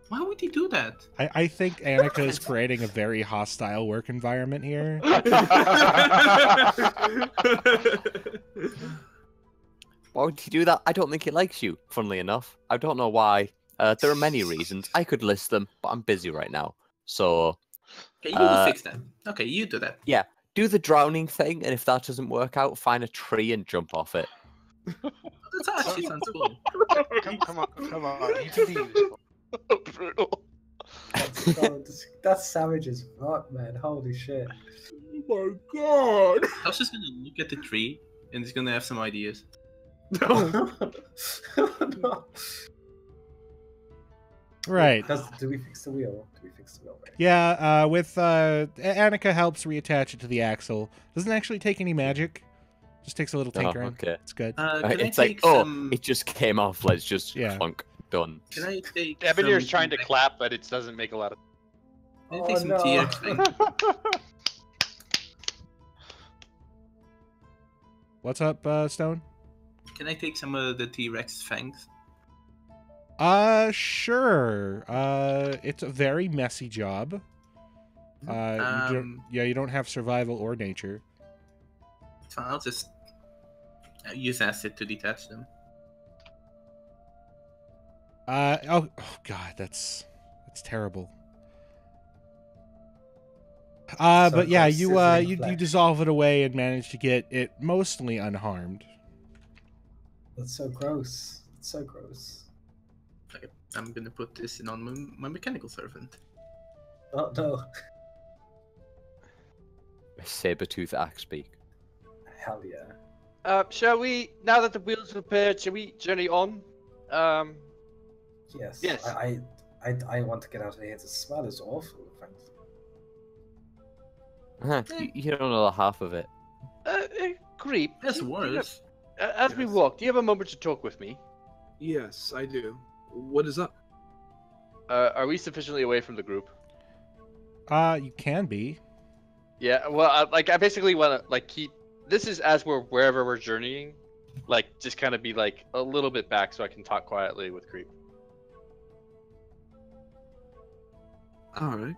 Why would he do that? I think Annika is creating a very hostile work environment here. Why would he do that? I don't think he likes you, funnily enough. I don't know why. There are many reasons. I could list them, but I'm busy right now. So... Okay, you fix that. Okay, you do that. Yeah, do the drowning thing, and if that doesn't work out, find a tree and jump off it. That actually sounds cool. Come on. You can be useful. Brutal. That's savage as fuck, man. Holy shit. Oh my god! I was just gonna look at the tree and he's gonna have some ideas. No. Right. Do we fix the wheel? Right? Yeah, Annika helps reattach it to the axle. Doesn't actually take any magic. Just takes a little tinkering. Okay. It's good. It's like, it just came off. Let's just clunk. Done. Can I take Ebonier's trying to clap, but it doesn't make a lot of... Can I take some TX? What's up, Stone? Can I take some of the T-Rex fangs? Sure. It's a very messy job. You don't have survival or nature. Fine, I'll just use acid to detach them. Oh god, that's terrible. But yeah, you dissolve it away and manage to get it mostly unharmed. That's so gross. so gross. Okay, I'm gonna put this in on my mechanical servant. Oh no. Saber-tooth axe beak. Hell yeah. Shall we, now that the wheels are prepared, shall we journey on? Yes. Yes. I want to get out of here. The smell is awful, frankly. You don't know half of it. Creep. That's do you worse. know- as we Yes. walk, do you have a moment to talk with me? Yes, I do. What is up? Are we sufficiently away from the group? You can be. Yeah, well, I basically want to keep. This is as we're wherever we're journeying, just kind of be a little bit back so I can talk quietly with Creep. All right.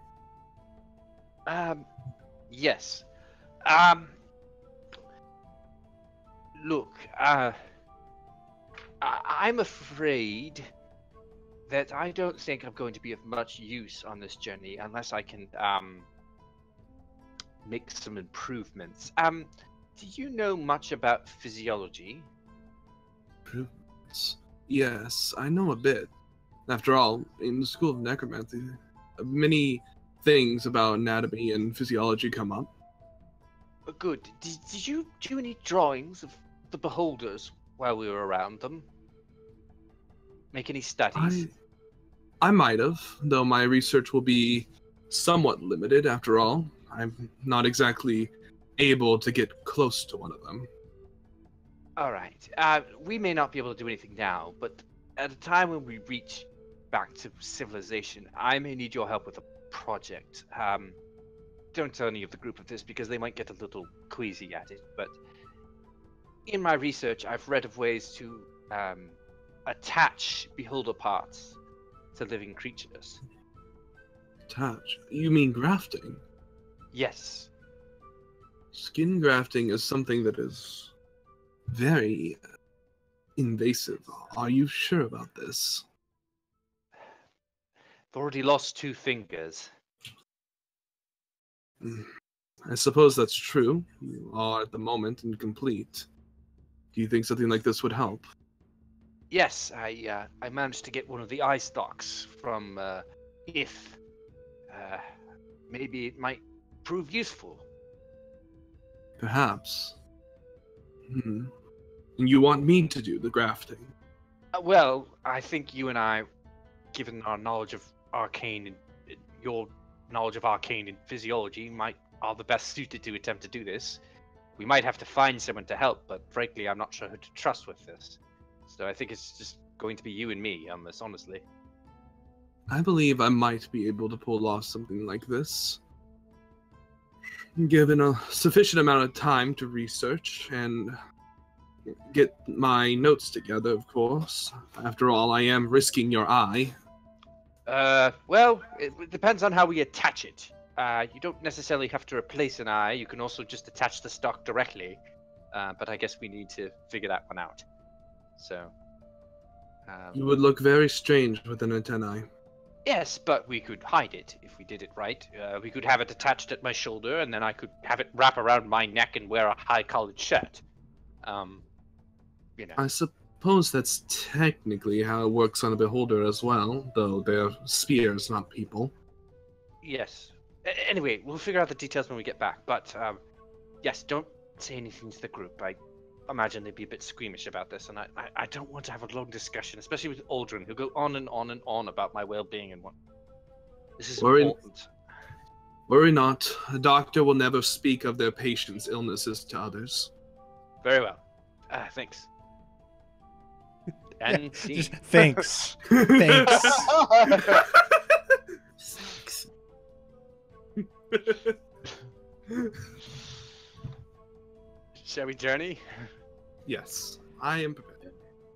Yes. Look, I'm afraid that I don't think I'm going to be of much use on this journey unless I can make some improvements. Do you know much about physiology? Yes, I know a bit. After all, in the School of Necromancy, many things about anatomy and physiology come up. Good. Did you do any drawings of the beholders while we were around them? Make any studies? I might have, though my research will be somewhat limited after all. I'm not exactly able to get close to one of them. All right. We may not be able to do anything now, but at a time when we reach back to civilization, I may need your help with a project. Don't tell any of the group of this because they might get a little queasy at it, but in my research, I've read of ways to attach beholder parts to living creatures. Attach? You mean grafting? Yes. Skin grafting is something that is very invasive. Are you sure about this? I've already lost 2 fingers. I suppose that's true. You are at the moment incomplete. Do you think something like this would help? Yes, I managed to get one of the eye stalks from If. Maybe it might prove useful. Perhaps. And you want me to do the grafting? Well, I think you and I, given our knowledge of arcane and your knowledge of arcane and physiology, are the best suited to attempt to do this. We might have to find someone to help, but frankly, I'm not sure who to trust with this. So I think it's just going to be you and me on this, honestly. I believe I might be able to pull off something like this. Given a sufficient amount of time to research and get my notes together, of course. After all, I am risking your eye. Well, it depends on how we attach it. You don't necessarily have to replace an eye. You can also just attach the stock directly. But I guess we need to figure that one out. So. You would look very strange with an antennae. Yes, but we could hide it if we did it right. We could have it attached at my shoulder, and then I could have it wrap around my neck and wear a high-collared shirt. I suppose that's technically how it works on a beholder as well, though they're spears, not people. Yes. Anyway, we'll figure out the details when we get back. But yes, don't say anything to the group. I imagine they'd be a bit squeamish about this, and I don't want to have a long discussion, especially with Aldrin, who'll go on and on and on about my well-being and what. This is important. Worry not. A doctor will never speak of their patients' illnesses to others. Very well. Thanks. And Yeah, just, thanks. Thanks. Shall we journey? Yes, I am prepared.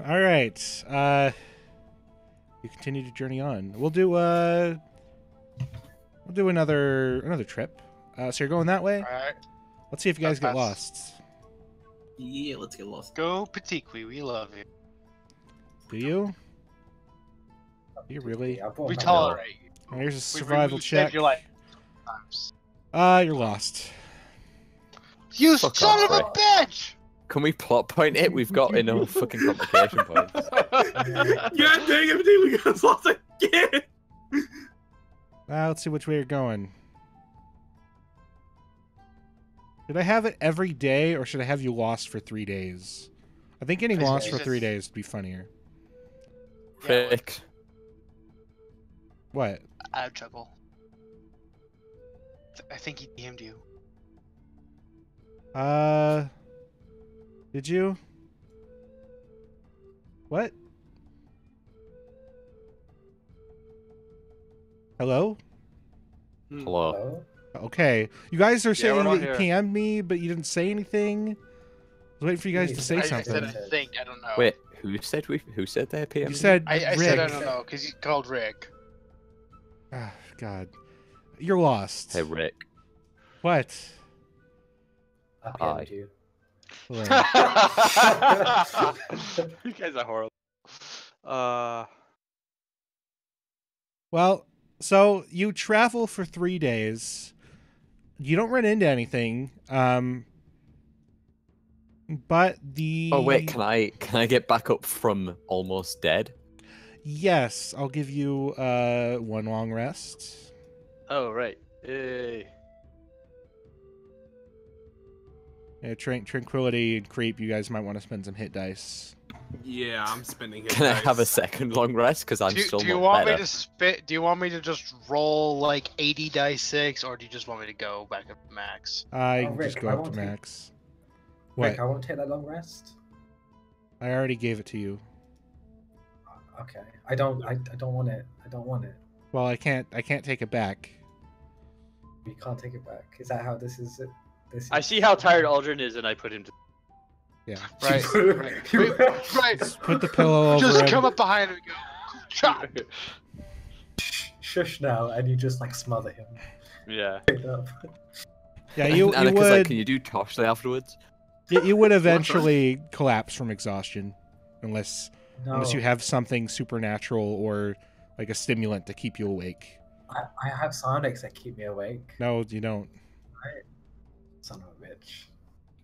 All right. You continue to journey on. We'll do another trip. So you're going that way? All right. Let's see if you guys get lost. Yeah, let's get lost. Go Petiqui, we love you. Do you? Do you really? We tolerate you. Oh, here's a survival check. Your life times. You're lost. You Fuck son off, of a bitch! Can we plot point it? We've got enough fucking complication points. God dang it, we got lost again. Let's see which way you're going. Should I have it every day, or should I have you lost for 3 days? I think getting lost for 3 days would be funnier. Rick. What? I have trouble. I think he DM'd you. Did you? What? Hello? Hello. Okay. You guys are saying we're not that you here. PM'd me, but you didn't say anything? I was waiting for you guys to say I something. said I think. I don't know. Wait, who said they PM? You said I Rick. said I don't know because you called Rick. Ah, God. You're lost. Hey, Rick. What? I Hi. PM'd you. Hello. You guys are horrible. Well, so you travel for 3 days. You don't run into anything. But the Oh wait, can I get back up from almost dead? Yes, I'll give you 1 long rest. Oh right. Hey. Yeah, Tranquility and Creep, you guys might want to spend some hit dice. Yeah, I'm spending it. Can I have a second long rest? Because I'm still Do you not want better. me to spit? Do you want me to just roll like 80 dice 6, or do you just want me to go back up to max? I Oh, can Rick, just go I up to won't take- max. What? Rick, I won't take that long rest. I already gave it to you. Okay. I don't want it. I don't want it. Well, I can't take it back. You can't take it back. Is that how this is? This I see how tired Aldrin is, and I put him to. Yeah. Right. Right. Just put the pillow over Just him. come up behind him and go. Chop. Shush now, and you just like smother him. Yeah. Pick it up. Yeah, you Annika's would like, can you do Tosh afterwards? you would eventually collapse from exhaustion unless No, you have something supernatural or like a stimulant to keep you awake. I have sonics that keep me awake. No, you don't. Son of a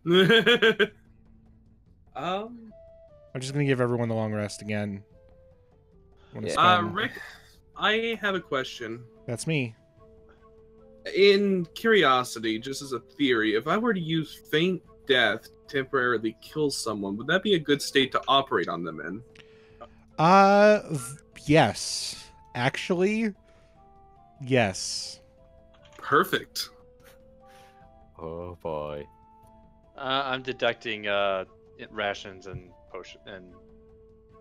bitch. Um, I'm just gonna give everyone the long rest again. Wanna Yeah. spend- Rick, I have a question. That's me. In curiosity, just as a theory, if I were to use feint death to temporarily kill someone, would that be a good state to operate on them in? Yes. Actually, yes. Perfect. Oh boy. I'm deducting rations and potion and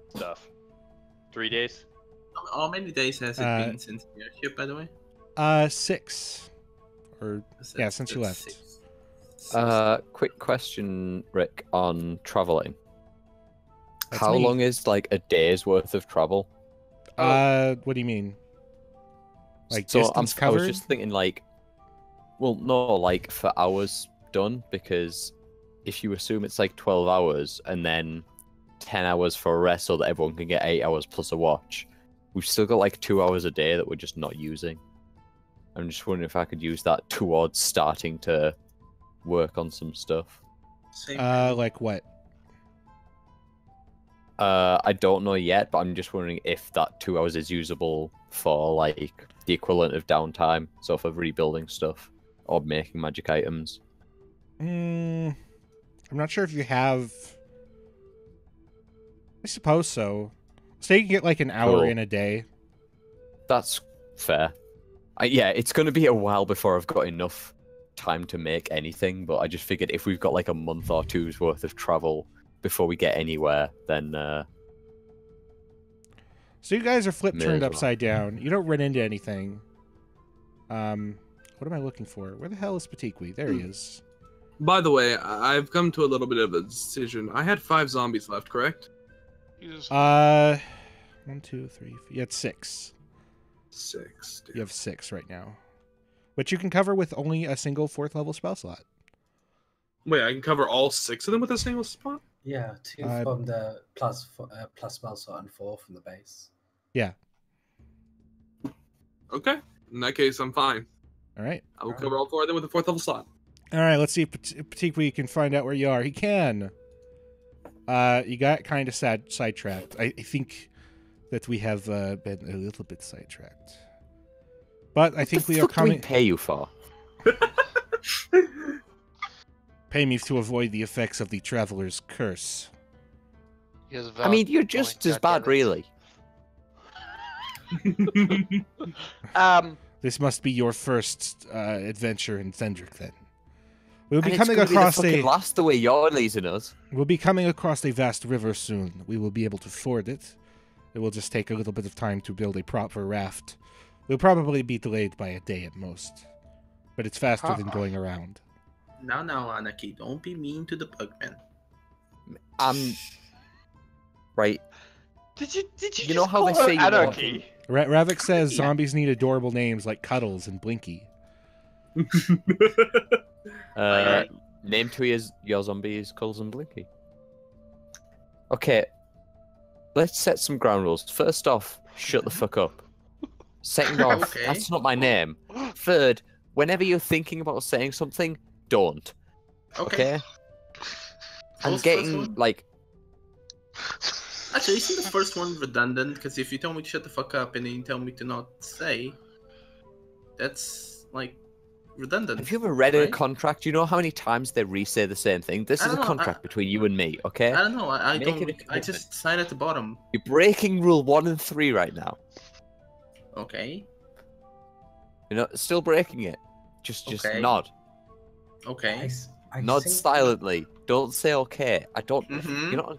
stuff. 3 days. How many days has it Uh, been since your ship, by the way? 6. Or yeah, since you left. Quick question, Rick, on traveling. That's How me. long is like a day's worth of travel? What do you mean? Like distance I was covered? just thinking like, well, no, like for hours done, because if you assume it's like 12 hours and then 10 hours for a rest so that everyone can get 8 hours plus a watch, we've still got like 2 hours a day that we're just not using. I'm just wondering if I could use that towards starting to work on some stuff. Same. Like what? I don't know yet, but I'm just wondering if that 2 hours is usable for like the equivalent of downtime, so for rebuilding stuff or making magic items. I'm not sure if you have. I suppose so. Say you get like an hour Cool. in a day. That's fair. Yeah, it's going to be a while before I've got enough time to make anything, but I just figured if we've got like a month or two's worth of travel before we get anywhere, then So you guys are flip May turned as well. upside down. You don't run into anything. What am I looking for? Where the hell is Patiqui? There he is. By the way, I've come to a little bit of a decision. I had 5 zombies left, correct? 1, 2, 3. You had 6. 6. You have 6 right now, which you can cover with only a single 4th level spell slot. Wait, I can cover all 6 of them with a single spot? Yeah, 2 Uh, from the plus spell slot and 4 from the base. Yeah. Okay. In that case, I'm fine. All right. I will cover all 4 of them with a 4th level slot. All right. Let's see if Patiqui can find out where you are. He can. You got kind of sidetracked. I think that we have been a little bit sidetracked. But I think we are What do we coming. pay you for? Pay me to avoid the effects of the traveler's curse. He has a I mean, valid you're just point, as bad, goddammit. really. This must be your first adventure in Zendrick, then. We'll be And coming it's gonna across be the fucking last the way you're leading us. We'll be coming across a vast river soon. We will be able to ford it. It will just take a little bit of time to build a proper raft. We'll probably be delayed by a day at most. But it's faster than going around. Now, Anarchy, don't be mean to the Pugman. Right. Did you You know just how they call say her you walk anarchy? Ravik says zombies need adorable names like Cuddles and Blinky. Name to your zombies, Cuddles and Blinky. Okay. Let's set some ground rules. First off, shut the fuck up. Second off, Okay. that's not my name. Third, whenever you're thinking about saying something, don't. Okay? I'm What's the first getting, one? like... Actually, isn't the first one redundant? Because if you tell me to shut the fuck up and then you tell me to not say, that's like redundant. Have you ever read a right? contract? You know how many times they re-say the same thing? This I is a don't know, contract between you and me, okay? I don't know. I Make don't. it a I commitment. just sign at the bottom. You're breaking rule 1 and 3 right now. Okay. You're not still breaking it. Just Okay. nod. Okay. I Nod think- silently. Don't say okay. I don't. Mhm. You're not.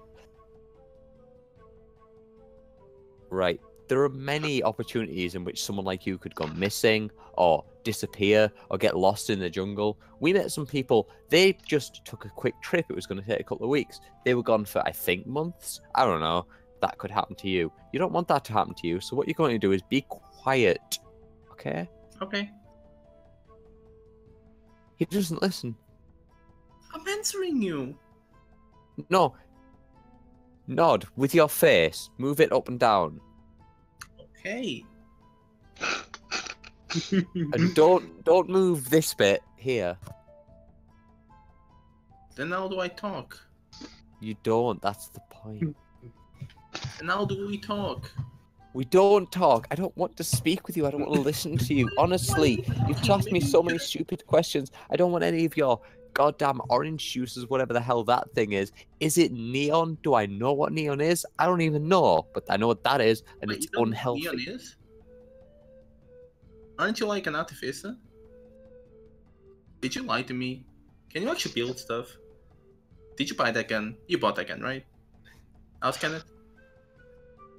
Right. There are many opportunities in which someone like you could go missing, or disappear, or get lost in the jungle. We met some people. They just took a quick trip. It was going to take a couple of weeks. They were gone for, I think, months. I don't know. That could happen to you. You don't want that to happen to you. So what you're going to do is be quiet. Okay? Okay. He doesn't listen. I'm answering you. No. Nod with your face. Move it up and down. Okay. And don't move this bit here. Then how do I talk? You don't. That's the point. And how do we talk? We don't talk. I don't want to speak with you. I don't want to listen to you. Honestly, you've asked me so many stupid questions. I don't want any of your goddamn orange juices, whatever the hell that thing is. Is it neon? Do I know what neon is? I don't even know, but I know what that is, and Wait, it's you don't know what unhealthy. neon is? Aren't you like an artificer? Did you lie to me? Can you actually build stuff? Did you buy that gun? You bought that gun, right? House Kenneth?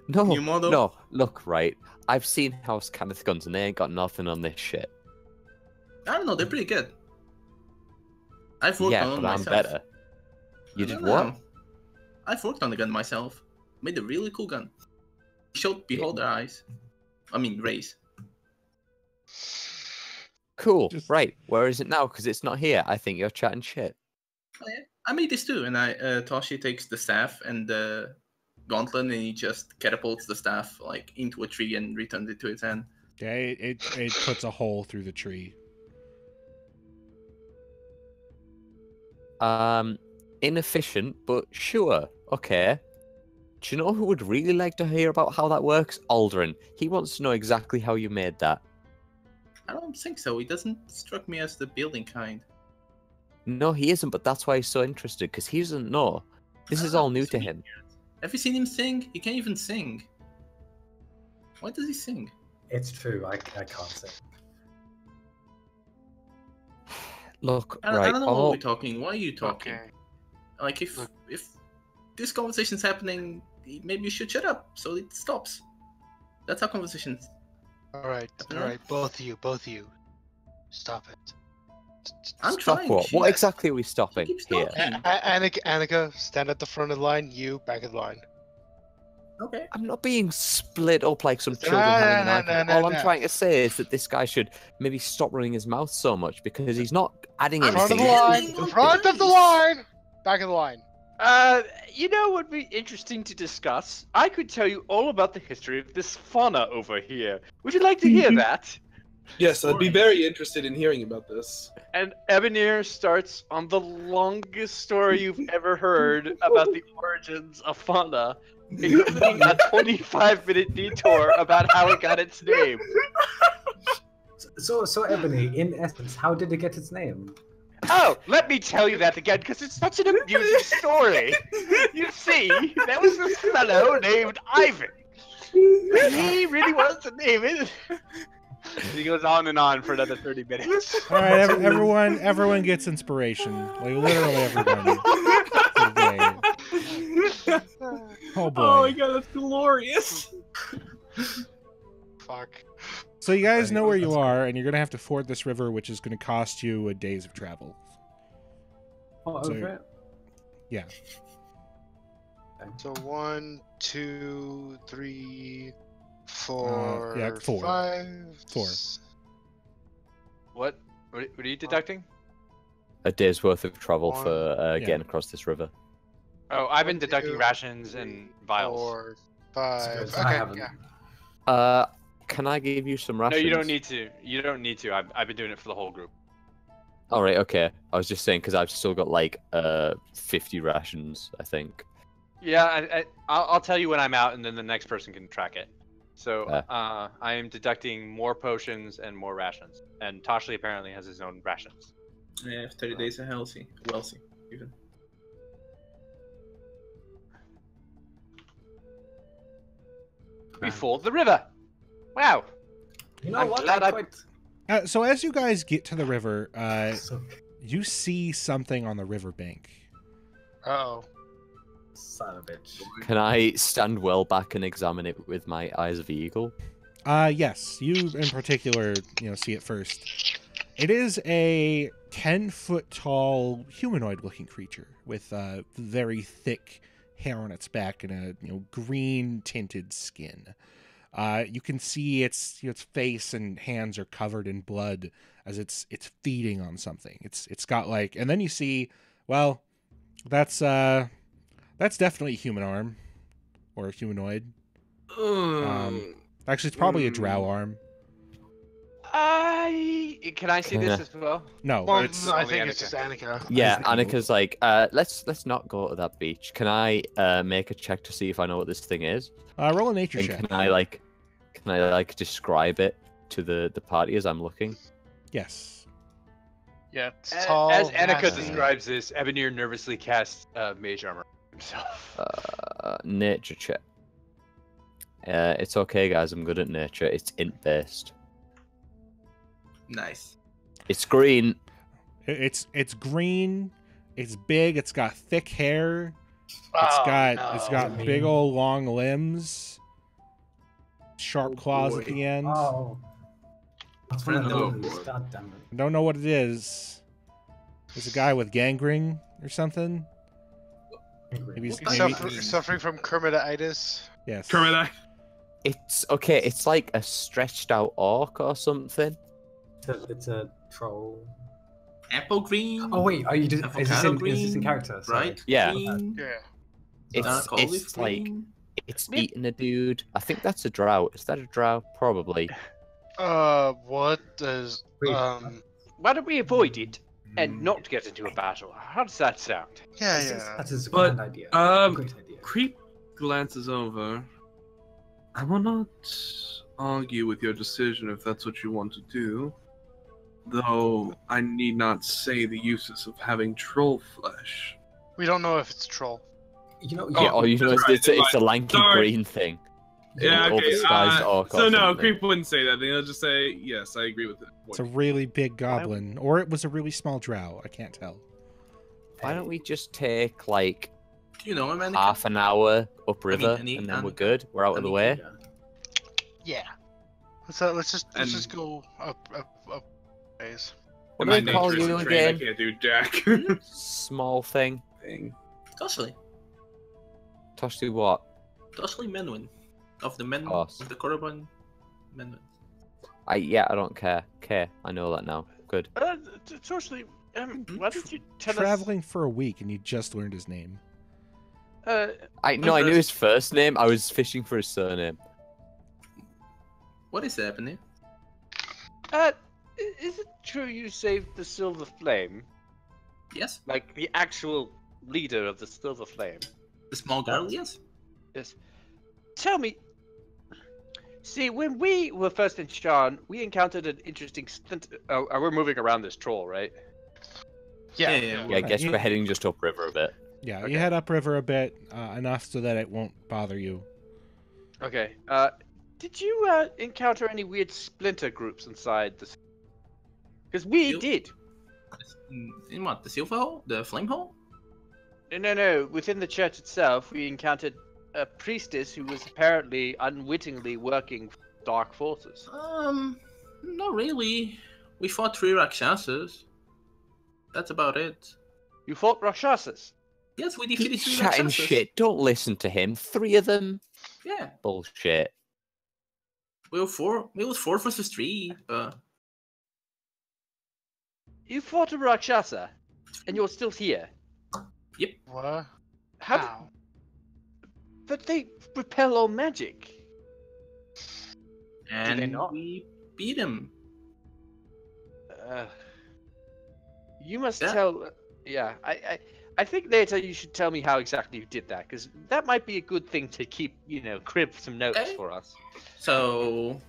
No, New model? no. Look, right. I've seen House Kenneth guns, and they ain't got nothing on this shit. I don't know, they're pretty good. I've worked Yeah, on but I'm myself. better. You I did don't what? know. I've worked on the gun myself. Made a really cool gun. Showed beholder eyes. I mean, rays. Cool. Just- Right. Where is it now? Because it's not here. I think you're chatting shit. Oh, yeah. I made this too, and Toshi takes the staff and the gauntlet, and he just catapults the staff like into a tree and returns it to its hand. Yeah, it puts a hole through the tree. Inefficient, but sure. Okay. Do you know who would really like to hear about how that works? Aldrin. He wants to know exactly how you made that. I don't think so. He doesn't struck me as the building kind. No, he isn't, but that's why he's so interested, because he doesn't know. This is all new to him. Have you seen him sing? He can't even sing. Why does he sing? It's true. I can't say. Look, I right. don't know all- why we're talking. Why are you talking? Okay. Like if Look. if this conversation's happening, maybe you should shut up so it stops. That's how conversations. All right, both of you, stop it. I'm Stop trying. what? What shit. exactly are we stopping keeps here? talking. Annika, stand at the front of the line. You back of the line. Okay. I'm not being split up like some No, children having an no, argument. no, All no, I'm no. trying to say is that this guy should maybe stop running his mouth so much because he's not adding I'm Front of anything. the line. standing on Front of the base. line. Back of the line. You know what would be interesting to discuss? I could tell you all about the history of this fauna over here. Would you like to hear that? Yes, I'd be very interested in hearing about this. And Ebonir starts on the longest story you've ever heard about the origins of Fauna, including a 25-minute detour about how it got its name. So Ebony, in essence, how did it get its name? Oh, let me tell you that again, because it's such an amusing story. You see, there was this fellow named Ivan. He really wanted to name it. He goes on and on for another 30 minutes. All right, everyone gets inspiration. Like literally everyone. Today. Oh boy. Oh my god, that's glorious. Fuck. So you guys know where you are, and you're gonna have to ford this river, which is gonna cost you a days of travel. Oh, So- okay. Yeah. So 1, 2, 3, 4. yeah, 4. 5. 4. What are you deducting? A day's worth of travel One. for Yeah. getting across this river. Oh, I've been 1, deducting 2, rations and vials. 4, 5. That's good. I Okay, haven't. yeah. Can I give you some No, rations? you don't need to. You don't need to. I've been doing it for the whole group. All right, okay. I was just saying because I've still got like 50 rations, I think. Yeah, I'll tell you when I'm out, and then the next person can track it. So Yeah. I am deducting more potions and more rations, and Toshli apparently has his own rations. I have 30 days of healthy, wealthy, even. We ford the river. Wow. You know I'm what? glad I I- quite... So as you guys get to the river, So, you see something on the riverbank. Uh-oh. son of a bitch. Can I stand well back and examine it with my eyes of the eagle? Yes, you in particular, see it first. It is a 10-foot tall humanoid-looking creature with very thick hair on its back and a green-tinted skin. You can see its face and hands are covered in blood as it's feeding on something. It's got like, and then you see, well, that's definitely a human arm or a humanoid. Actually, it's probably a drow arm. Can I see this as well? No, Well, it's no, I only think it's Annika. just Annika. Yeah, the eagle. Annika's like, let's not go to that beach. Can I make a check to see if I know what this thing is? roll a nature And check. can I describe it to the party as I'm looking? Yes. Yeah, it's tall. As Annika massive. describes this, Ebonir nervously casts mage armor himself. Nature check. It's okay, guys. I'm good at nature. It's int based. Nice. It's green. It's green. It's big. It's got thick hair. Oh, It's no. got big old long limbs. Sharp claws at boy. the end. Oh. That's one of Oh, those. boy. God damn it. Don't know what it is. It's a guy with gangrene or something. Maybe he's, What maybe, the fuck? Suffering from kermititis. yes. Kermit, It's okay. It's like a stretched out orc or something. It's a troll. Apple green. Oh wait, are you? Is this Avocado in green, character? Sorry. Right? Yeah. Green, Yeah. It's olive like green. it's eating a dude. I think that's a drow. Is that a drow? Probably. What does Wait. Why don't we avoid it and not get into a battle? How does that sound? Yeah, That is a But, grand idea. Great idea. Creep glances over. I will not argue with your decision if that's what you want to do. Though I need not say the uses of having troll flesh. We don't know if it's a troll. You know, Yeah. Oh, you know, that's it's a lanky Sorry. green thing. Yeah, An okay. oversized orc or So no, something. Creep wouldn't say that. They'll just say, yes, I agree with it. It's a really big goblin, or it was a really small drow. I can't tell. Why don't we just take like You know him, Annika? half an hour upriver Annie- and then we're Annika. good? We're out of the way. Yeah. Let's just And- go up ways. What My do they call nature is you a train, I again? can't do jack. Small thing. Toshli. Toshli what? Toshli Menwin. Of the men Course. of the Korriban Menwin. I don't care. Okay, I know that now. Good. Toshli, why did you tell Traveling for a week and you just learned his name. us? I knew his first name. I was fishing for his surname. What is happening? Is it true you saved the Silver Flame? Yes. Like the actual leader of the Silver Flame? The small girl, yes. Yes. Tell me. See, when we were first in Sharn, we encountered an interesting splinter. Oh, we're moving around this troll, right? Yeah. Yeah, I guess we're heading just upriver a bit. Yeah, Okay. you head upriver a bit, enough so that it won't bother you. Okay. Did you encounter any weird splinter groups inside the? Because we You- did. In what? The silver hole? The flame hole? No. Within the church itself, we encountered a priestess who was apparently unwittingly working for dark forces. Not really. We fought 3 Rakshasas. That's about it. You fought Rakshasas. Yes, we defeated He's 3 chatting Rakshasas. shit. Don't listen to him. 3 of them? Yeah. Bullshit. We were 4. It was 4 versus 3, but... You fought a Rakshasa, and you're still here. What? How? How? But they repel all magic. And they not? we beat him. You must Yeah. tell. Yeah, I think later you should tell me how exactly you did that, because that might be a good thing to keep, crib some notes Okay. for us. So...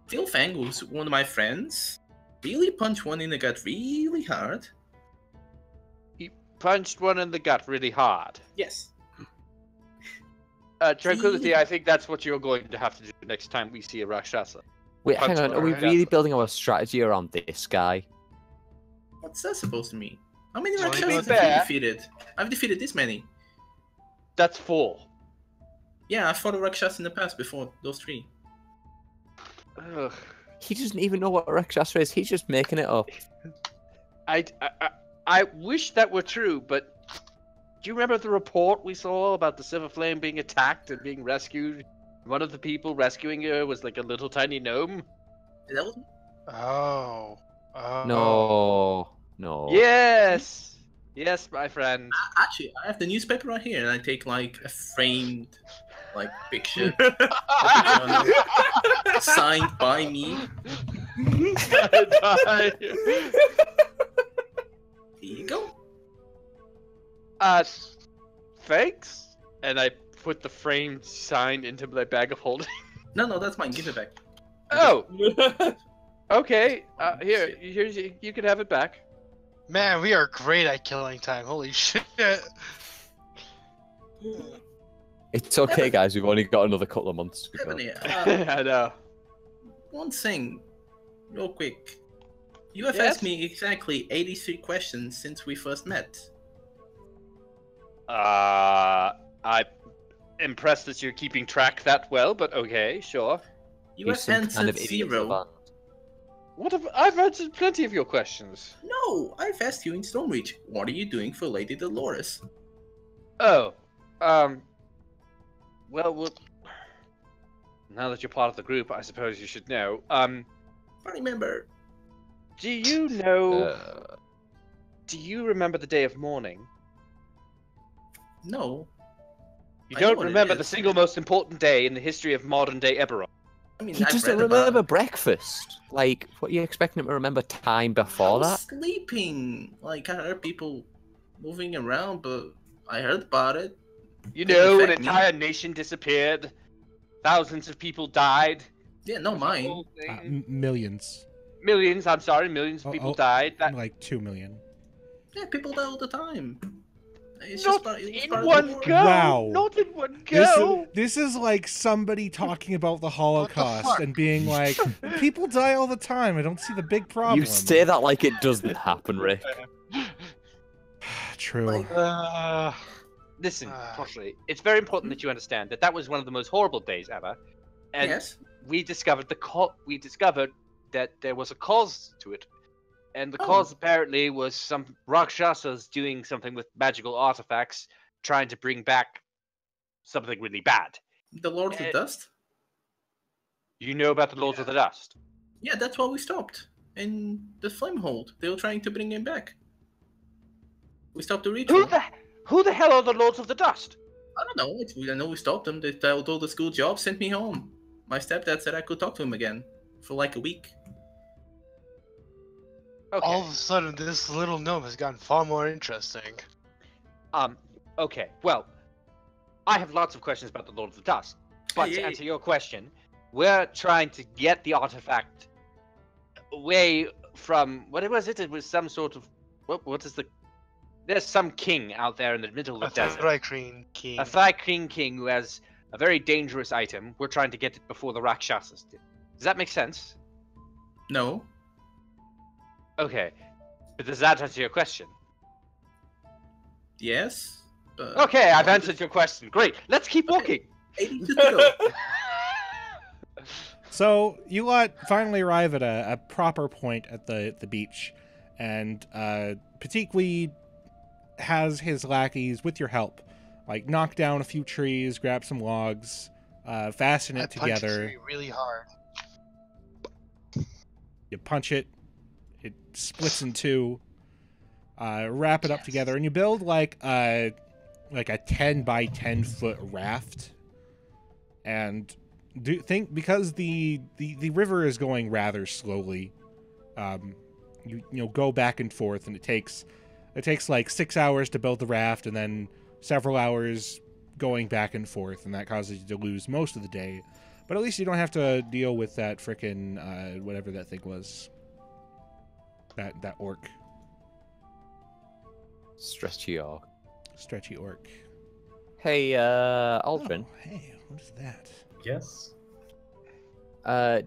Phil Fang was one of my friends. Really punched one in the gut really hard. Punched one in the gut really hard. Yes. Tranquility, I think that's what you're going to have to do next time we see a Rakshasa. Wait, Punch hang on. one Are we right really out. building our strategy around this guy? What's that supposed to mean? How many Well, to be Rakshasas have fair- you defeated? I've defeated this many. That's 4. Yeah, I fought a Rakshasa in the past before those 3. Ugh. He doesn't even know what Rakshasa is. He's just making it up. I wish that were true, but do you remember the report we saw about the Silver Flame being attacked and being rescued? One of the people rescuing her was like a little tiny gnome. That was... Oh. Oh. No. Yes! Yes, my friend. Actually, I have the newspaper right here, and I take like a framed, like picture, a picture on it, signed by me. Here you go. Thanks? And I put the framed sign into my bag of holding. No, that's mine. Give it back. Oh! Okay, here, you can have it back. Man, we are great at killing time. Holy shit. It's okay, guys. We've only got another couple of months to go. Ebony, I know. one thing, real quick. You have Yes? asked me exactly 83 questions since we first met. I'm impressed that you're keeping track that well, but okay, sure. You He's have some answered kind of idiot 0. savant. What have I've answered plenty of your questions. No, I've asked you in Stormreach. What are you doing for Lady Dolores? Oh, well, now that you're part of the group, I suppose you should know. Party member. Do you know? Uh, Do you remember the day of mourning? No. You I know don't what it remember the is. single most important day in the history of modern day Eberron. I mean, he I've doesn't read about remember it. breakfast. Like, what are you expecting him to remember time I before was that? sleeping. Like, I heard people moving around, but I heard about it. You Didn't know, an affect me. entire nation disappeared. Thousands of people died. Yeah, no, The mine. whole thing- Millions. Millions, I'm sorry, millions of Oh, people oh, died. That Like 2 million. Yeah, people die all the time. It's not part- it's in part of the one war. go. Wow. Not in one This go. this is like somebody talking about the Holocaust fuck? and being like, people die all the time. I don't see the big problem. You say that like it doesn't happen, Rick. True. Like, Listen, Ah. Crossley, it's very important that you understand that that was one of the most horrible days ever, and yes. we discovered that there was a cause to it, and the Oh. cause apparently was some Rakshasas doing something with magical artifacts, trying to bring back something really bad. The Lord of the Dust? You know about the Lords of the Dust? Yeah, that's why we stopped. In the Flamehold. They were trying to bring him back. We stopped the ritual. Who the hell are the Lords of the Dust? I don't know. I know we stopped them. They told all the school job, sent me home. My stepdad said I could talk to him again for like a week. Okay. All of a sudden, this little gnome has gotten far more interesting. Okay. Well, I have lots of questions about the Lord of the Dusk. But to Hey. answer your question, we're trying to get the artifact away from what was it? It was some sort of what is the? There's some king out there in the middle A of the desert. Thrycreen king. A Thrycreen king who has a very dangerous item. We're trying to get it before the Rakshasas do. Does that make sense? No. Okay. But does that answer your question? Yes. But Okay, I've answered your question. Great. Let's keep walking. 82 to go. So you lot finally arrive at a proper point at the beach, and Petiqui has his lackeys, with your help, like knock down a few trees, grab some logs, fasten I it punch a together. tree really hard. You punch it, it splits in two, wrap it up together, and you build like a 10 by 10 foot raft. And because the river is going rather slowly, you go back and forth, and it takes like 6 hours to build the raft, and then several hours going back and forth, and that causes you to lose most of the day. But at least you don't have to deal with that frickin' whatever that thing was. That orc. Stretchy orc. Stretchy orc. Hey, Aldrin. Oh, hey, what is that? Yes.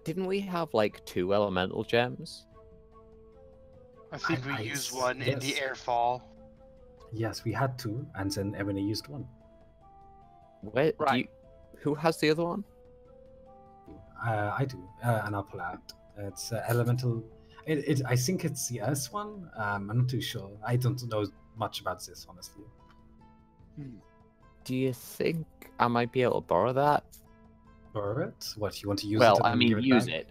Didn't we have like 2 elemental gems? I think we I- used one in the yes. airfall. Yes, we had 2, and then Ebony used 1. Where do Right. you, who has the other one? I do, and I'll pull it out. It's elemental. I think it's the S one. I'm not too sure. I don't know much about this, honestly. Do you think I might be able to borrow that? Borrow it? What, you want to use it? Well, and I then mean, give it use back? it.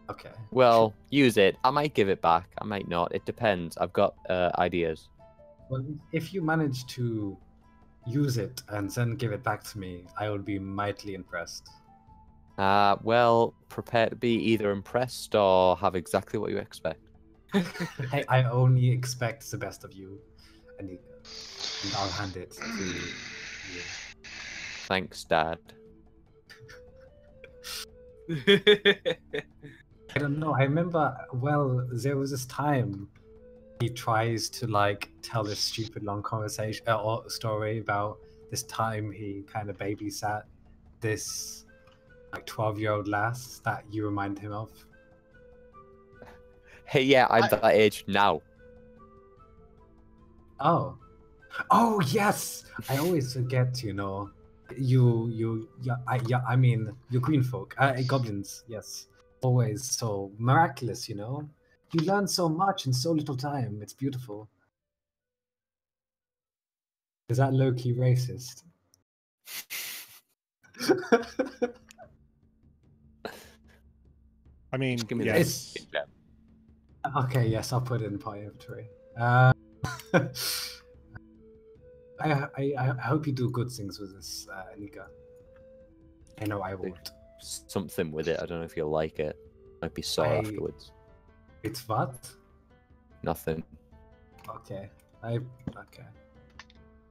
Okay. Well, use it. I might give it back. I might not. It depends. I've got ideas. Well, if you manage to use it and then give it back to me, I would be mightily impressed. Well, prepare to be either impressed or have exactly what you expect. I only expect the best of you, and I'll hand it to you. Thanks, Dad. I don't know. I remember, well, there was this time he tries to like tell this stupid long conversation or story about this time he kind of babysat this like 12-year-old lass that you remind him of. Hey, yeah, I'm that age now. Oh yes! I always forget. I mean, you green folk, goblins. Yes, always so miraculous. You learn so much in so little time. It's beautiful. Is that low-key racist? I mean, Give me yes. this. Yeah. Okay, yes, I'll put it in my inventory. I hope you do good things with this, Nika. I know I won't. Something with it. I don't know if you'll like it. Might be sore afterwards. It's what? Nothing. Okay. Okay.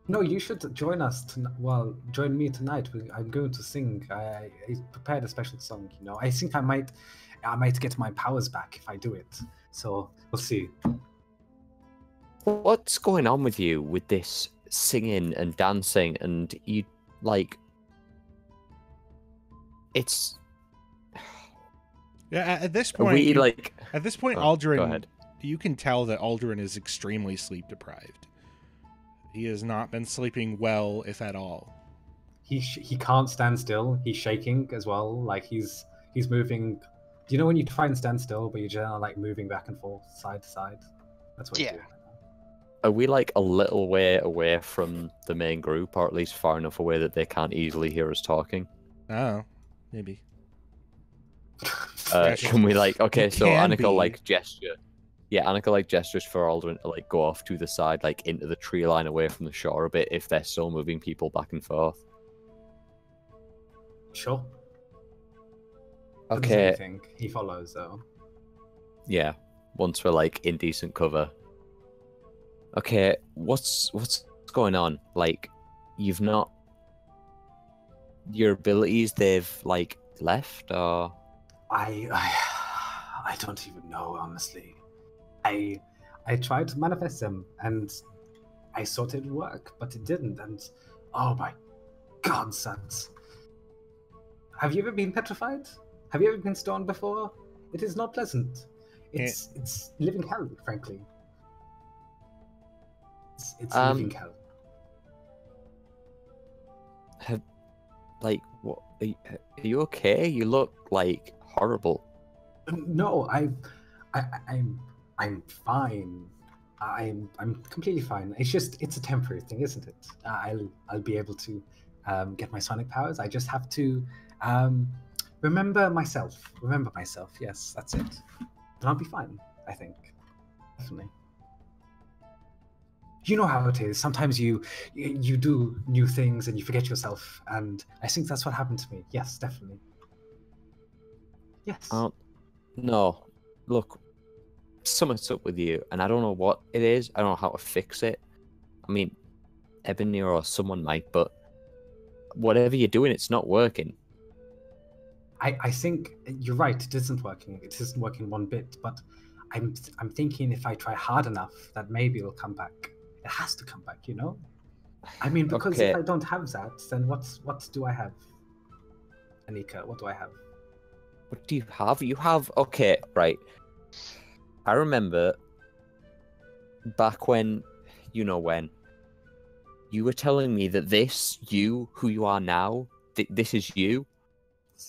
No, you should join us. Join me tonight. I'm going to sing. I prepared a special song. I think I might get my powers back if I do it. So we'll see. What's going on with you with this singing and dancing? And you like, it's. Yeah, at this Are point, we like? at this point, Oh, go Aldrin, ahead. you can tell that Aldrin is extremely sleep deprived. He has not been sleeping well, if at all. He can't stand still. He's shaking as well. Like he's moving. Do you know when you try and stand still, but you're just like moving back and forth, side to side? That's what. Yeah. He's doing right now. Are we like a little way away from the main group, or at least far enough away that they can't easily hear us talking? Oh, maybe. Can we like? Okay, It so can Annika be. like gesture. Yeah, Annika like gestures for Aldrin to like go off to the side, like into the tree line away from the shore a bit, if they're still moving people back and forth. Sure. Doesn't say Okay. anything. He follows though. Yeah. once we're like in decent cover. Okay, what's going on? Like, you've not your abilities, they've like left, or I don't even know, honestly. I tried to manifest them and I thought it'd work, but it didn't, and oh my god, Sans. Have you ever been petrified? Have you ever been stoned before? It is not pleasant. It's living hell, frankly. It's living hell. What? Are you okay? You look like horrible. No, I'm fine. I'm completely fine. It's a temporary thing, isn't it? I'll be able to get my sonic powers. I just have to remember myself. Remember myself. Yes, that's it. And I'll be fine, I think. Definitely. You know how it is. Sometimes you do new things and you forget yourself, and I think that's what happened to me. Yes, definitely. Yes. No. Look, something's up with you, and I don't know what it is. I don't know how to fix it. I mean, Ebony or someone might, but whatever you're doing, it's not working. I think you're right. It isn't working. It isn't working one bit. But I'm thinking if I try hard enough, that maybe it'll come back. It has to come back, you know. I mean, because Okay. if I don't have that, then what do I have? Anika, what do I have? What do you have? You have... Okay, right. I remember back when, you know when, you were telling me that this, you, who you are now, this is you.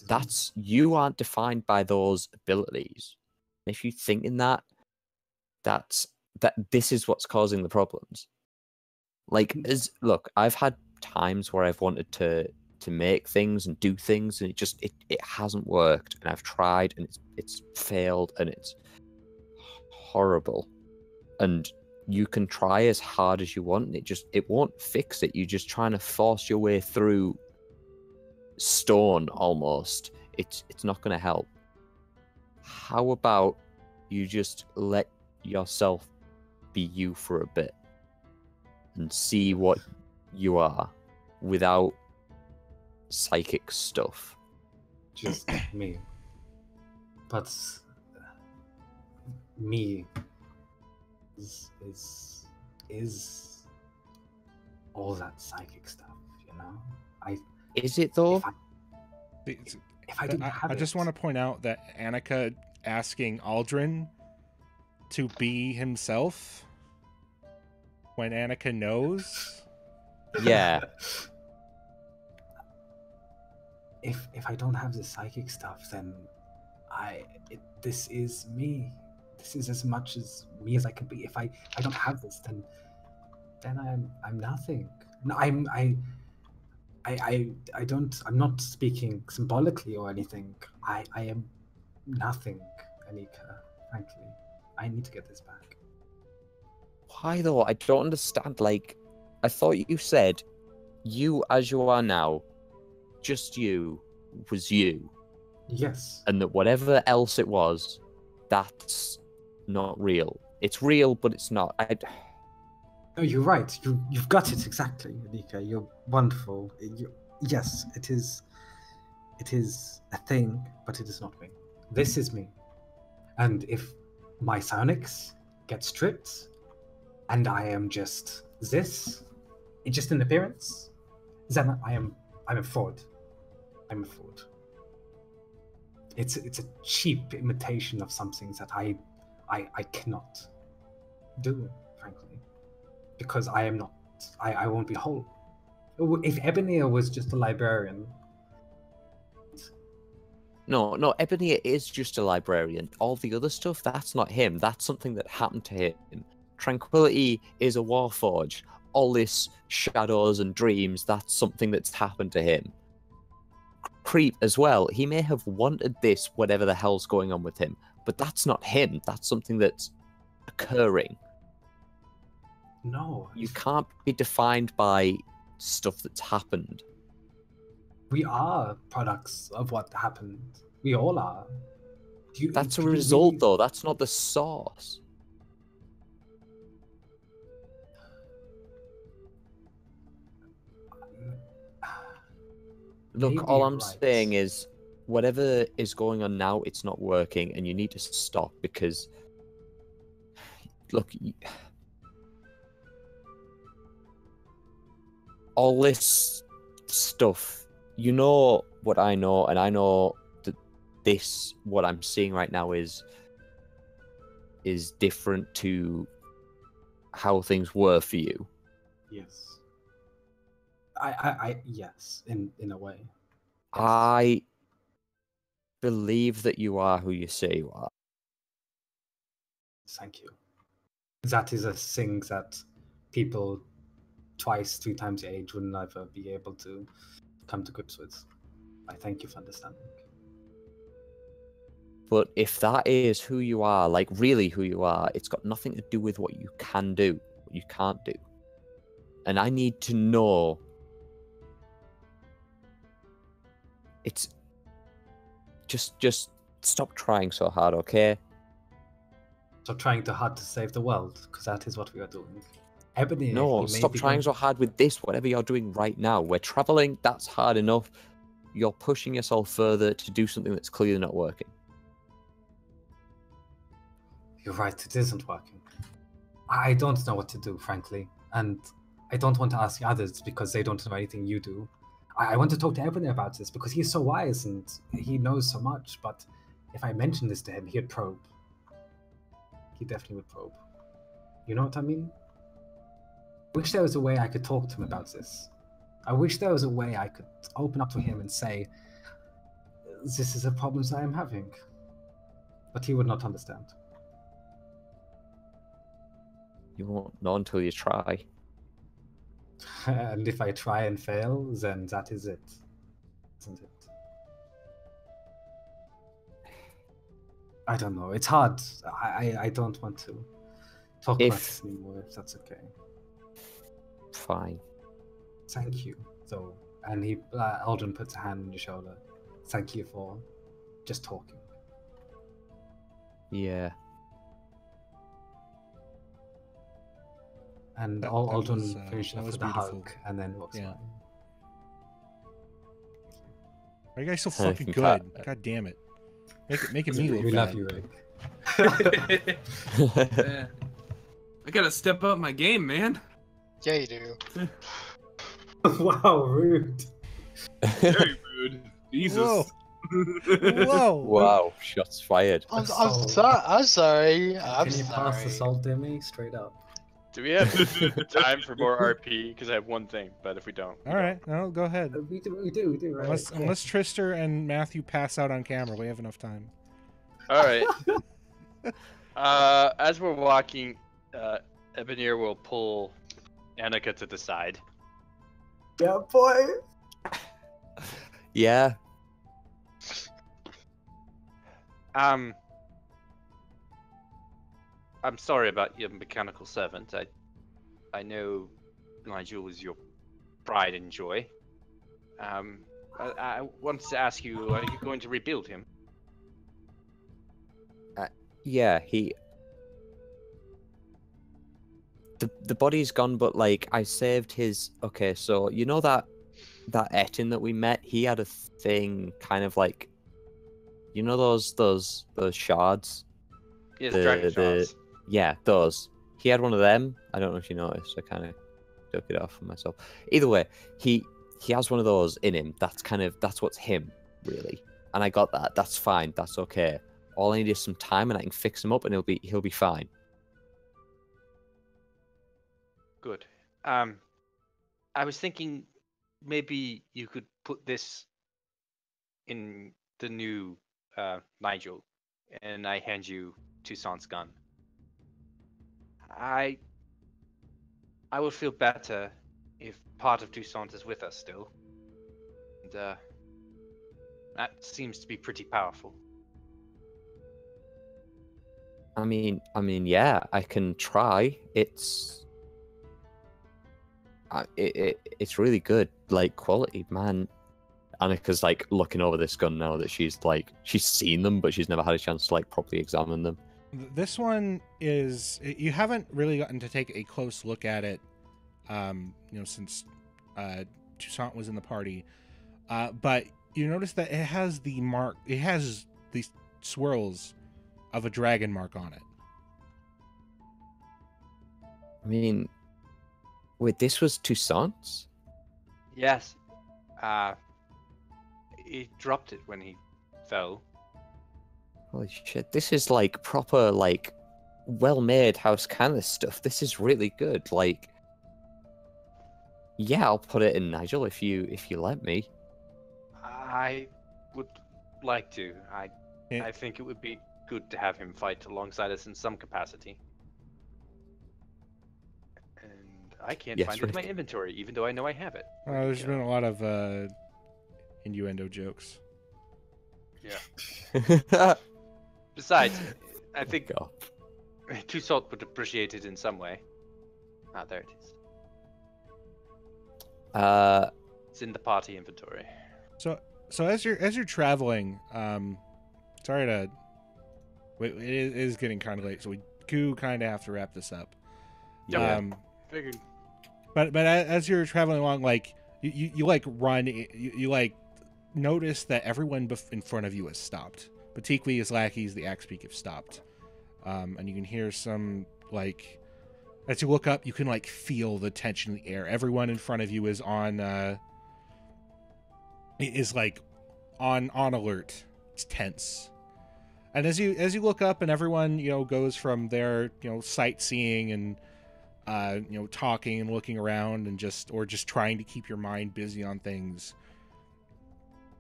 That's... You aren't defined by those abilities. If you think in that this is what's causing the problems. Like, look, I've had times where I've wanted to make things and do things, and it hasn't worked, and I've tried, and it's failed, and it's horrible. And you can try as hard as you want, and it won't fix it. You're just trying to force your way through stone almost. It's not going to help. How about you just let yourself be you for a bit and see what you are without psychic stuff? Just me. But me is all that psychic stuff, you know? Is it though? If I didn't have I just it- want to point out that Annika asking Aldrin to be himself when Annika knows. Yeah. If I don't have the psychic stuff, then this is me. This is as much as me as I can be. If I don't have this, then I'm nothing. No, I'm not speaking symbolically or anything. I am nothing, Anika, frankly. I need to get this back. Why though? I don't understand. Like, I thought you said you as you are now, just you, was you. Yes. And that whatever else it was, that's not real. It's real, but it's not. No, you're right. You've got it exactly, Anika. You're wonderful. Yes, it is a thing, but it is not me. This is me. And if my psionics get stripped, and I am just this, just an appearance, then I'm a fraud. I'm a fraud. It's a cheap imitation of something that I cannot do, frankly, because I am not. I won't be whole. If Ebony was just a librarian. No, Ebony is just a librarian. All the other stuff, that's not him. That's something that happened to him. Tranquility is a warforge. All this shadows and dreams, that's something that's happened to him. Creep as well. He may have wanted this, whatever the hell's going on with him, but that's not him. That's something that's occurring. No. You can't be defined by stuff that's happened. We are products of what happened. We all are. That's a do you result, really- though. That's not the source. Look, Maybe all you're I'm right. saying is, whatever is going on now, it's not working, and you need to stop because, look, all this stuff, you know what I know, and I know that what I'm seeing right now is different to how things were for you. Yes. Yes, in a way. Yes. I believe that you are who you say you are. Thank you. That is a thing that people twice, 3 times your age would never be able to come to grips with. I thank you for understanding. But if that is who you are, like really who you are, it's got nothing to do with what you can do, what you can't do. And I need to know. It's just stop trying so hard, okay? Stop trying too hard to save the world, because that is what we are doing. Ebony, No, you may stop be trying going- so hard with this, whatever you're doing right now. We're traveling, that's hard enough. You're pushing yourself further to do something that's clearly not working. You're right, it isn't working. I don't know what to do, frankly, and I don't want to ask the others because they don't know anything you do. I want to talk to Ebony about this because he's so wise and he knows so much, but if I mentioned this to him, he'd probe. He definitely would probe. You know what I mean? I wish there was a way I could talk to him about this. I wish there was a way I could open up to him and say, this is a problem that I am having. But he would not understand. You won't know until you try. And if I try and fail, then that is it. Isn't it? I don't know. It's hard. I don't want to talk about this anymore, if that's okay. Fine. Thank you, though. And Aldrin puts a hand on your shoulder. Thank you for just talking. Yeah. And That Aldrin was, finishes that off was with a beautiful. hug and then walks Yeah. away. Are you guys so I fucking think good? God damn it. Making me look We bad. love you, Rick. Yeah. I gotta step up my game, man. Yeah, you do. Wow, rude. Very rude. Jesus. Whoa. Whoa. Wow, shots fired. I'm So- sorry. I'm sorry. I'm Can you pass the sorry. salt to me straight up? Do we have time for more RP? Because I have one thing, but if we don't, we All right, no, go ahead. We do, right? Unless Trister and Matthew pass out on camera, we have enough time. don't. All right. As we're walking, Ebenir will pull Annika to the side. Yeah, boy. Yeah. I'm sorry about your mechanical servant. I know Nigel is your pride and joy. I wanted to ask you, are you going to rebuild him? Yeah, the body's gone, but like I saved his. Okay, so you know that Etin that we met, he had a thing, kind of like, you know those shards. Yes, The- dragon the- shards. Yeah, those. He had one of them. I don't know if you noticed. I kind of took it off for myself. Either way, he has one of those in him. That's what's him, really. And I got that. That's fine. That's okay. All I need is some time, and I can fix him up, and he'll be fine. Good. I was thinking maybe you could put this in the new Nigel, and I hand you Toussaint's gun. I would feel better if part of Toussaint is with us still. And that seems to be pretty powerful. I mean, yeah, I can try. It's really good, like quality, man. Annika's like looking over this gun now that she's seen them, but she's never had a chance to like properly examine them. This one is, you haven't really gotten to take a close look at it, since Toussaint was in the party, but you notice that it has these swirls of a dragon mark on it. I mean, wait, this was Toussaint's? Yes. He dropped it when he fell. Holy shit, this is like proper, like, well-made House Canis stuff. This is really good. Like, yeah, I'll put it in, Nigel, if you let me. I would like to. I think it would be good to have him fight alongside us in some capacity. And I can't find it in my inventory, even though I know I have it. There's been a lot of innuendo jokes. Yeah. Besides, I think Toussaint would appreciate it in some way. Ah, there it is. It's in the party inventory. So as you're traveling, sorry to wait, it is getting kind of late, so we do kind of have to wrap this up. Yeah. Figured. But as you're traveling along, like you like run, you like notice that everyone in front of you has stopped. Particularly his lackeys, the Axe Peak, have stopped. And you can hear some, like, as you look up, you can, like, feel the tension in the air. Everyone in front of you is on alert. It's tense. And as you look up and everyone, goes from their, sightseeing and, talking and looking around and just trying to keep your mind busy on things,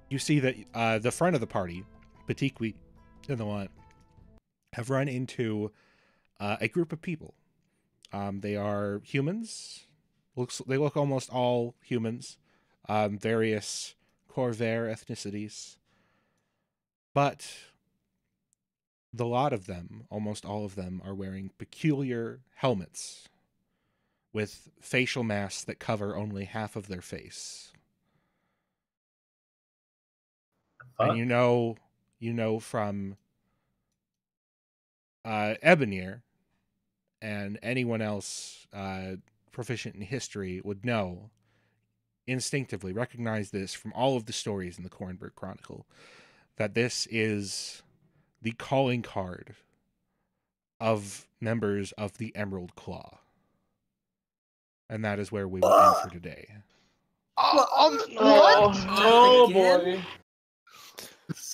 you see that the front of the party, Patikwi and the lot, have run into a group of people. They are humans. They look almost all humans. Various Corvair ethnicities. But the lot of them, almost all of them, are wearing peculiar helmets with facial masks that cover only half of their face. And you know from Ebonir and anyone else proficient in history would know, instinctively recognize this from all of the stories in the Kornberg Chronicle, that this is the calling card of members of the Emerald Claw. And that is where we will end for today. What? Oh boy.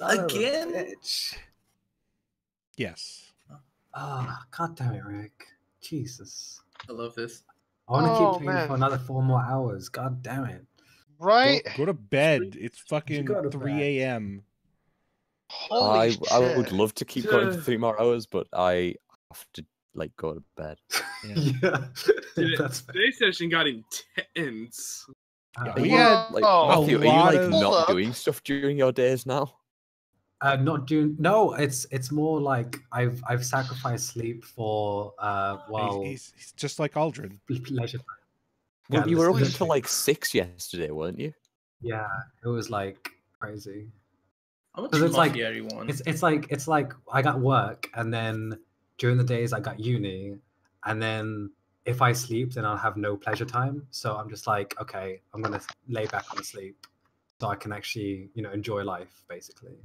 Again? Yes. God damn it, Rick. Jesus. I love this. I want to keep playing for another 4 more hours. God damn it. Right? Go to bed. It's fucking go to 3 bed. a.m. Holy shit. I would love to keep going for 3 more hours, but I have to go to bed. Yeah. That's fair. Today's session got intense. We had Matthew, are you lot like of- not Hold up. doing stuff during your days now? Not doing. No, it's more like I've sacrificed sleep for he's just like Aldrin. leisure time. Well, Yeah, you were up listen- until like 6 yesterday, weren't you? Yeah, it was like crazy. How much 'Cause it's like- coffee are you on? It's like I got work, and then during the days I got uni, and then if I sleep, then I'll have no pleasure time. So I'm just like, okay, I'm gonna lay back on the sleep, so I can actually enjoy life basically,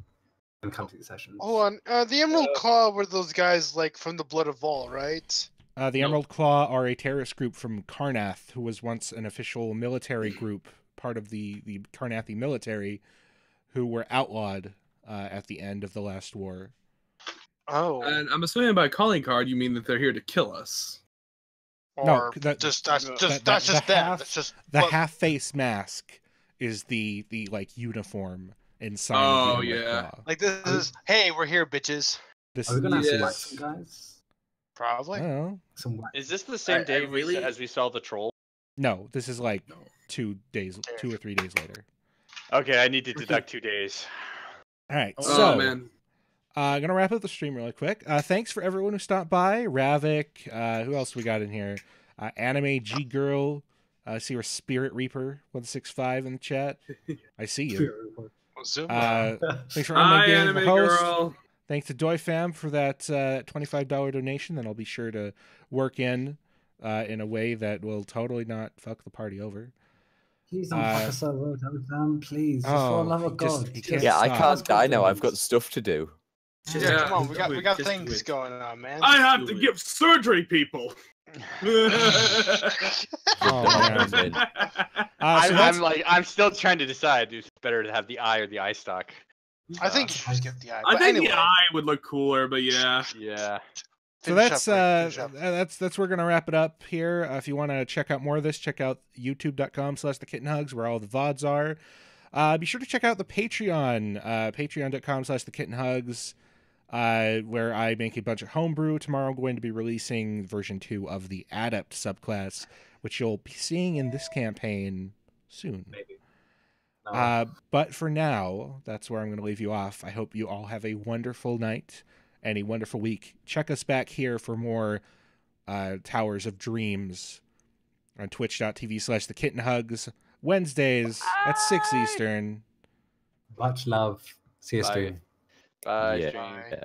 and come to these sessions. Hold on. The Emerald Claw were those guys like from the Blood of Vol, right? The Emerald Claw are a terrorist group from Karnath, who was once an official military group, part of the Karnathi military, who were outlawed at the end of the last war. Oh. And I'm assuming by calling card you mean that they're here to kill us. Or that- that's that- just that- them. half- That's just The but- half-face mask is the like uniform and sign Oh, of the Emerald yeah. Claw. like this is hey, we're here, bitches. This Are we gonna have some Yes. waxing, guys? Probably. I don't know. Some wax. Is this the same I day really- as we saw the troll? No, this is like No. 2 or 3 days later. Okay, I need to deduct 2 days. All right, Oh, so Oh man. gonna wrap up the stream really quick. Thanks for everyone who stopped by. Ravik, who else we got in here? Anime G Girl, I see our Spirit Reaper 165 in the chat. I see you. Zumba. Thanks for Hi, being anime the host. girl. Thanks to DoyFam for that $25 donation that I'll be sure to work in a way that will totally not fuck the party over. Please don't fuck us over, please. Just for the love of God. he can't Yeah, I stop. can't die now. I've got stuff to do. Yeah. Come on, we got things going on, man. I have to give surgery, people. Oh, man. I'm still trying to decide. It's better to have the eye or the eye stock. I think you should just get the eye. I But think anyway, the eye would look cooler, but yeah. Yeah. So finish that's up, Rick, finish up. that's we're gonna wrap it up here. If you want to check out more of this, check out youtube.com/thekittenhugs where all the VODs are. Be sure to check out the Patreon, patreon.com/thekittenhugs, where I make a bunch of homebrew. Tomorrow I'm going to be releasing version 2 of the Adept subclass, which you'll be seeing in this campaign soon. Maybe. No. But for now, that's where I'm going to leave you off. I hope you all have a wonderful night and a wonderful week. Check us back here for more Towers of Dreams on twitch.tv/thekittenhugs, Wednesdays at 6 Eastern. Much love. See you Bye. soon. Bye. Yeah. Stream. Yeah.